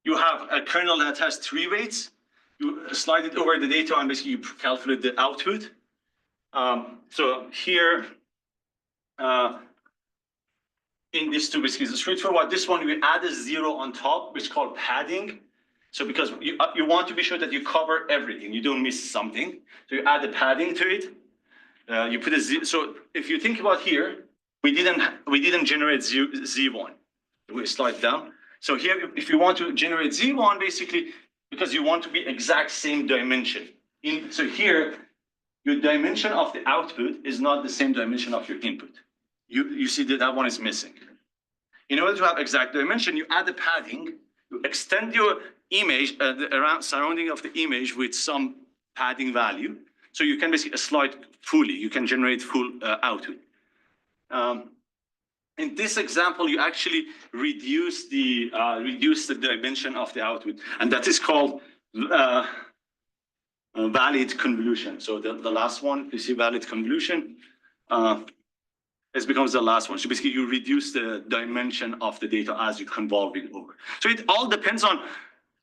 you have a kernel that has 3 weights. You slide it over the data and basically you calculate the output. So here, in this two, basically it's straightforward. This one, we add a 0 on top, which is called padding. So because you want to be sure that you cover everything, you don't miss something. So you add the padding to it. You put a 0. So if you think about here, we didn't generate Z1. We slide down. So here, if you want to generate Z1, basically, because you want to be exact same dimension. So here, your dimension of the output is not the same dimension of your input. You see that one is missing. In order to have exact dimension, you add the padding, you extend your image, around surrounding of the image with some padding value. So you can basically slide fully, you can generate full output. In this example, you actually reduce the dimension of the output, and that is called valid convolution. So the last one, you see valid convolution. It becomes the last one. So basically you reduce the dimension of the data as you convolve it over. So it all depends on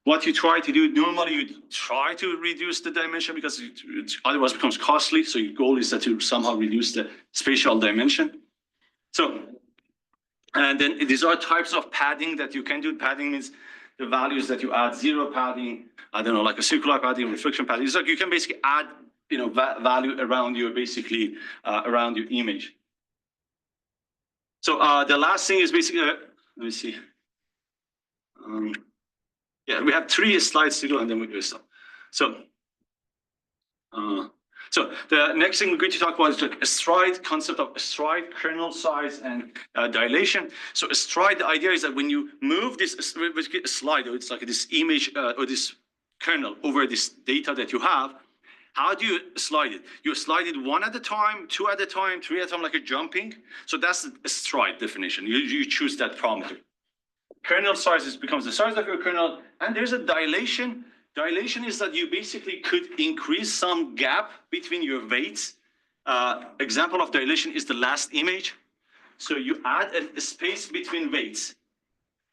what you try to do. Normally you try to reduce the dimension because it otherwise becomes costly. So your goal is that to somehow reduce the spatial dimension. So, and then these are types of padding that you can do. Padding means the values that you add, zero padding, I don't know, like a circular padding, reflection padding. It's like you can basically add, value around your around your image. So the last thing is basically, let me see. Yeah, we have 3 slides to go and then we will stop. So, the next thing we're going to talk about is like a stride, concept of a stride, kernel size, and dilation. So a stride, the idea is that when you move this slide, or it's like this image or this kernel over this data that you have, how do you slide it? You slide it 1 at a time, 2 at a time, 3 at a time, like a jumping. So that's a stride definition. You choose that parameter. Kernel size becomes the size of your kernel, and there's a dilation. Dilation is that you basically could increase some gap between your weights. Example of dilation is the last image. So you add a space between weights.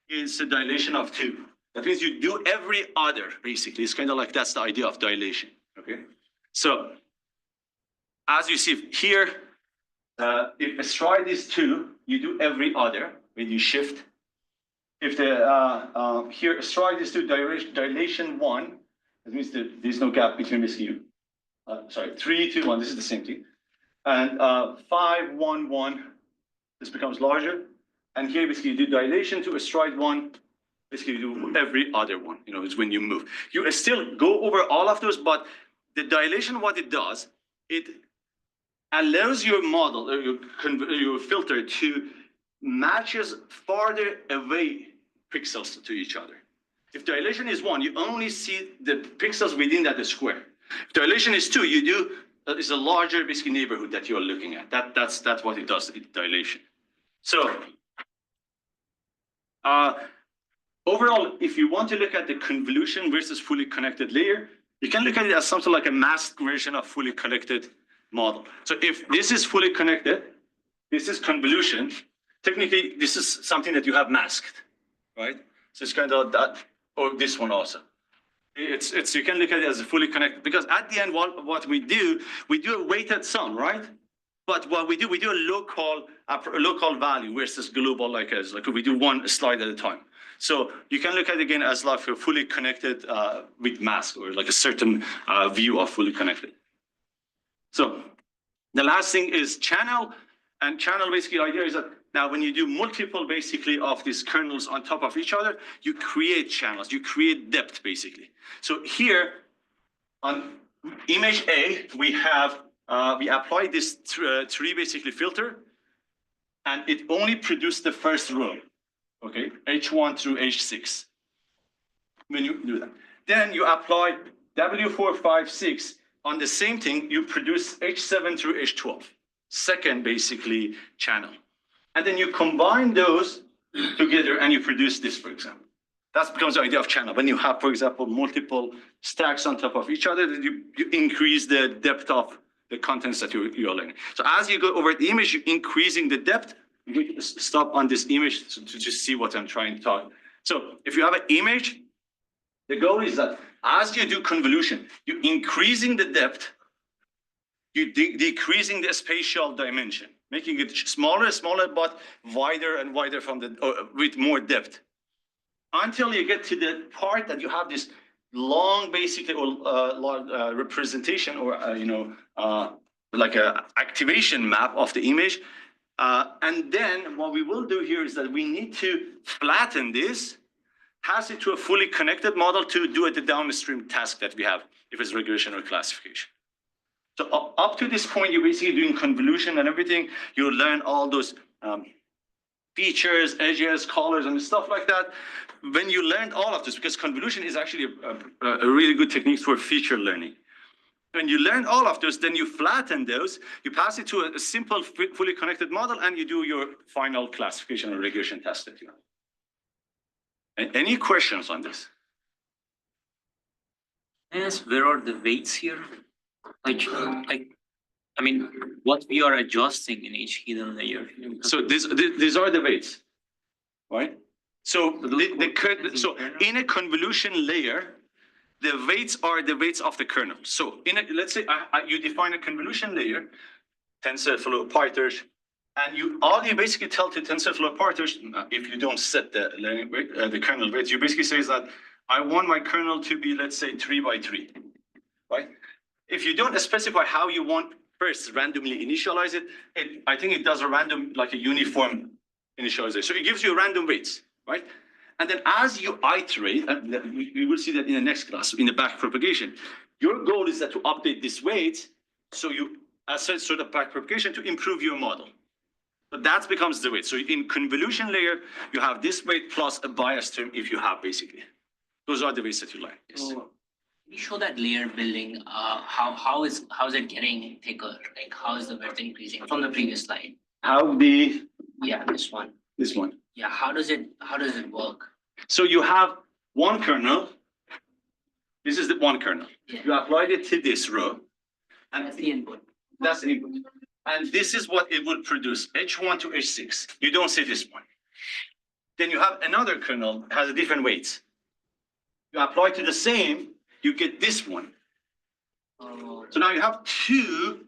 It's a dilation of 2. That means you do every other, basically. It's kind of like that's the idea of dilation, okay? So as you see here, if a stride is 2, you do every other when you shift. If the here a stride is 2, dilation 1, that means that there's no gap between this you. Sorry, 3, 2, 1. This is the same thing. And 5, 1, 1. This becomes larger. And here basically you do dilation to a stride 1. Basically you do every other one. It's when you move. You still go over all of those, but the dilation, what it does, it allows your model or your filter to matches farther away pixels to each other. If dilation is 1, you only see the pixels within that square. If dilation is 2, you do is a larger basically neighborhood that you're looking at. That's what it does, dilation. So overall, if you want to look at the convolution versus fully connected layer, you can look at it as something like a masked version of fully connected model. So if this is fully connected, this is convolution. Technically, this is something that you have masked, right? So it's kind of that, or this one also. It's you can look at it as a fully connected, because at the end, what we do a weighted sum, right? But what we do a local value versus global, like we do one slide at a time. So you can look at it again as like a fully connected with mask, or like a certain view of fully connected. So the last thing is channel. And channel, basically, the idea is that now when you do multiple, basically, of these kernels on top of each other, you create channels, you create depth, basically. So here on image A, we have, we apply this tree, basically, filter, and it only produced the first row, okay, H1 through H6. When you do that, then you apply W4, 5, 6 on the same thing, you produce H7 through H12. Second, basically, channel. And then you combine those together and you produce this, for example. That becomes the idea of channel. When you have, for example, multiple stacks on top of each other, you increase the depth of the contents that you're learning. So as you go over the image, you're increasing the depth. You stop on this image to just see what I'm trying to talk. So if you have an image, the goal is that as you do convolution, you're increasing the depth, you're decreasing the spatial dimension, making it smaller and smaller, but wider and wider from with more depth, until you get to the part that you have this long, basically, or representation, or like a activation map of the image. And then what we will do here is that we need to flatten this, pass it to a fully connected model to do the downstream task that we have, if it's regression or classification. So up to this point, you're basically doing convolution and everything. You learn all those features, edges, colors, and stuff like that. When you learned all of this, because convolution is actually a really good technique for feature learning. When you learn all of those, then you flatten those, you pass it to a simple, fully connected model, and you do your final classification or regression test that you have. Any questions on this? Yes, where are the weights here? Like I mean, what we are adjusting in each hidden layer. So these are the weights, right? So so in a convolution layer, the weights are the weights of the kernel. So let's say you define a convolution layer, TensorFlow, PyTorch, and all you basically tell to TensorFlow, PyTorch, if you don't set the learning weight, the kernel weights, you basically say that I want my kernel to be, let's say, 3 by 3, right? If you don't specify how you want first randomly initialize it, I think it does a random, like a uniform initialization. So it gives you random weights, right? And then as you iterate, and we will see that in the next class, in the back propagation, your goal is that to update this weight, so you assess sort of back propagation to improve your model. But that becomes the weight. So in convolution layer, you have this weight plus a bias term if you have, basically. Those are the weights that you learn. Yes. So we show that layer building, how is it getting thicker? Like how is the width increasing from the previous slide? Yeah, this one. This one. Yeah, how does it work? So you have one kernel. This is the one kernel. Yeah. You applied it to this row. And That's the input. that's the input. And this is what it will produce, H1 to H6. You don't see this one. Then you have another kernel that has a different weight. You apply to the same, you get this one. Oh, So now you have two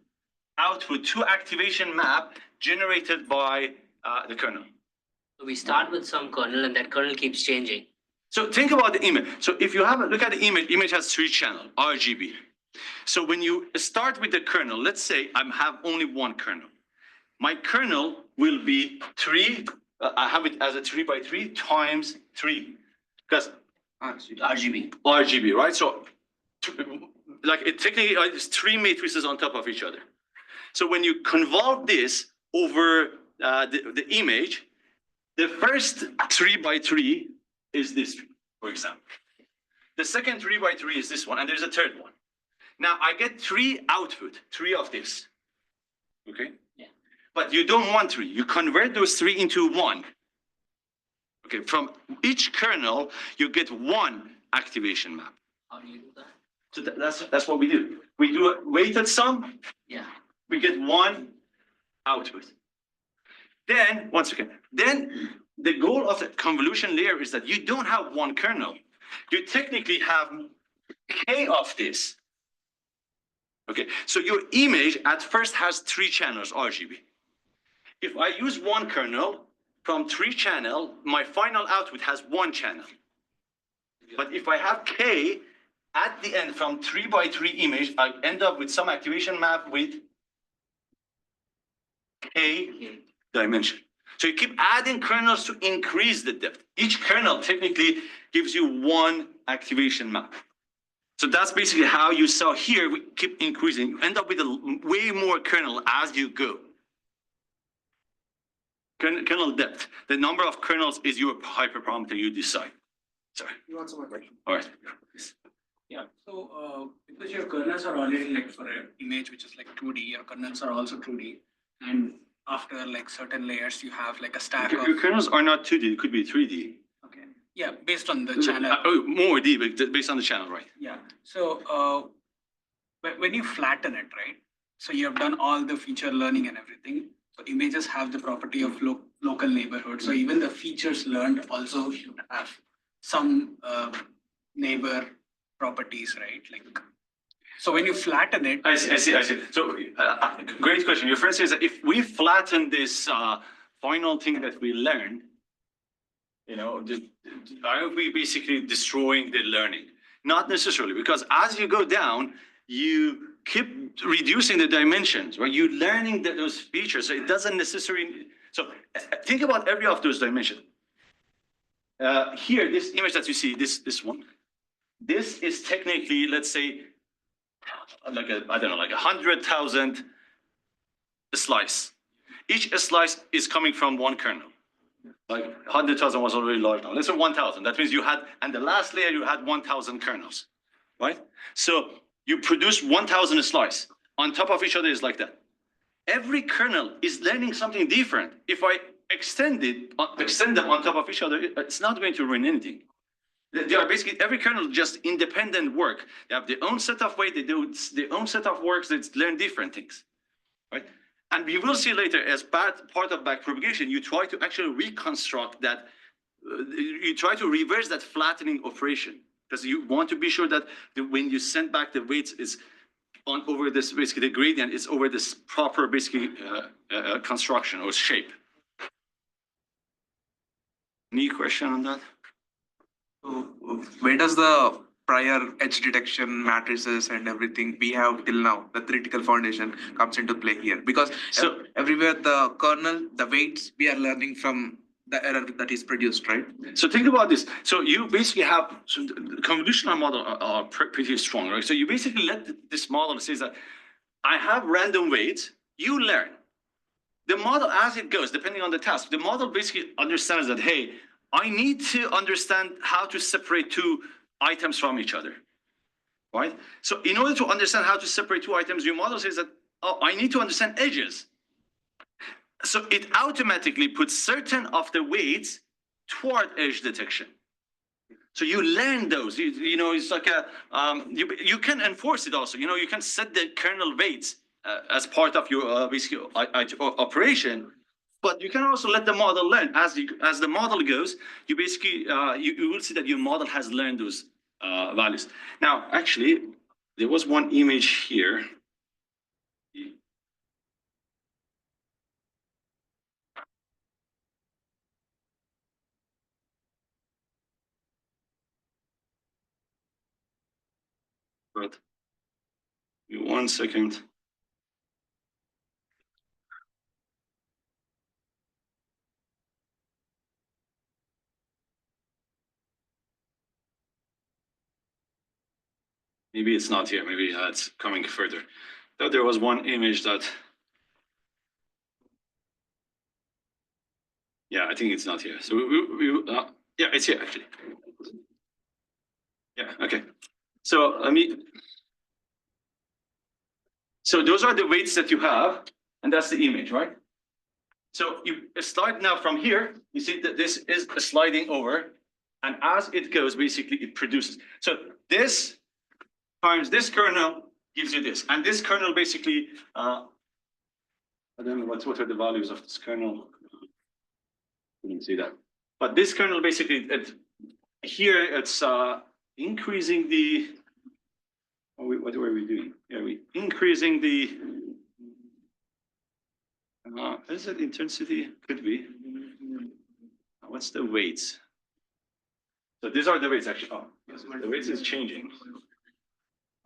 activation map generated by the kernel. so we start with some kernel and that kernel keeps changing. So think about the image. So if you have a look at the image has 3 channels, RGB. So when you start with the kernel, let's say I have only one kernel. My kernel will be 3, I have it as a 3 by 3 times 3. Because RGB, right? So like it technically it's 3 matrices on top of each other. So when you convolve this over the image, the first 3 by 3 is this, for example. The second 3 by 3 is this one, and there's a third one. Now I get 3 output, 3 of this. Okay? Yeah. But you don't want 3. You convert those 3 into 1. Okay, from each kernel, you get 1 activation map. How do you do that? So that's what we do. We do a weighted sum. Yeah. We get 1 output. Then, once again, then the goal of the convolution layer is that you don't have 1 kernel. You technically have k of this. Okay, so your image at first has 3 channels RGB. If I use 1 kernel from 3 channel, my final output has 1 channel. But if I have k at the end from 3 by 3 image, I end up with some activation map with k dimension. So you keep adding kernels to increase the depth. Each kernel technically gives you 1 activation map. So that's basically how you saw here, we keep increasing. You end up with way more kernel as you go. Kernel depth. The number of kernels is your hyperparameter you decide. Sorry. You answer my question. All right. Yeah, so because your kernels are already like for an image which is like 2D, your kernels are also 2D. And after like certain layers, you have like a stack of. Your kernels are not 2D, it could be 3D. Okay, yeah, based on the channel. Oh, more D, but based on the channel, right? Yeah, so when you flatten it, right? So you have done all the feature learning and everything. So images have the property of local neighborhood. So even the features learned also should have some neighbor properties, right? Like, so when you flatten it. I see. So great question. Your first is that if we flatten this final thing that we learned, are we basically destroying the learning? Not necessarily, because as you go down, you keep reducing the dimensions, right? You're learning those features, so it doesn't necessarily. So think about every of those dimensions. Here, this image that you see, this one, this is technically, let's say, like a 100,000 slice. Each slice is coming from 1 kernel. Like 100,000 was already large now. Let's say 1,000. That means you had, and the last layer you had 1,000 kernels, right? So you produce 1,000 slice. On top of each other is like that. Every kernel is learning something different. If I extend them on top of each other, it's not going to ruin anything. They are basically, every kernel just independent work. They have their own set of way, they do their own set of works, they learn different things. right? And we will see later, as part of backpropagation, you try to actually reconstruct that, you try to reverse that flattening operation, because you want to be sure that when you send back the weights is on over this, basically the gradient is over this proper, basically construction or shape. Any question on that? So where does the prior edge detection matrices and everything we have till now, the theoretical foundation comes into play here? Because everywhere the kernel, the weights, we are learning from the error that is produced, right? So think about this. So you basically have, so the convolutional model are pretty strong, right? So you basically let this model says that I have random weights, you learn. The model, as it goes, depending on the task, the model basically understands that, hey, I need to understand how to separate two items from each other, right? So in order to understand how to separate two items, your model says that, oh, I need to understand edges. So it automatically puts certain of the weights toward edge detection. So you learn those, you know, it's like a, you can enforce it also, you know, you can set the kernel weights as part of your basically operation, but you can also let the model learn. As the model goes, you basically, you will see that your model has learned those values. Now, actually, there was one image here. But 1 second. Maybe it's not here. Maybe it's coming further. Though there was one image that. Yeah, I think it's not here. So yeah, it's here actually. Yeah. Okay. So let me. So those are the weights that you have, and that's the image, right? So you start now from here. You see that this is sliding over, and as it goes, basically it produces. So this times this kernel gives you this, and this kernel basically. I don't know what are the values of this kernel. You can see that, but this kernel basically here it's increasing the. What were we doing? Yeah, we increasing the. Is it intensity? Could be. What's the weights? So these are the weights actually. Oh, yes, the weights is changing.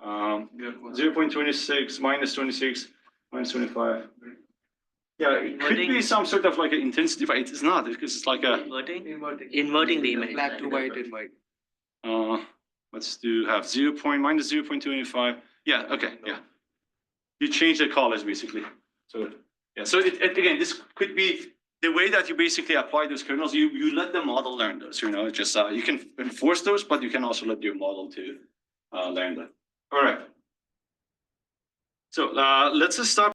0.26 minus 26 minus 25. Yeah, it could be some sort of like an intensity, but it's not because it's like a Inverting the image. Black to white and white. Let's do have minus 0.25. Yeah, okay, yeah. You change the colors basically. So yeah, so it again, this could be the way that you basically apply those kernels. You let the model learn those. You know, just you can enforce those, but you can also let your model to learn that. All right. So let's just start.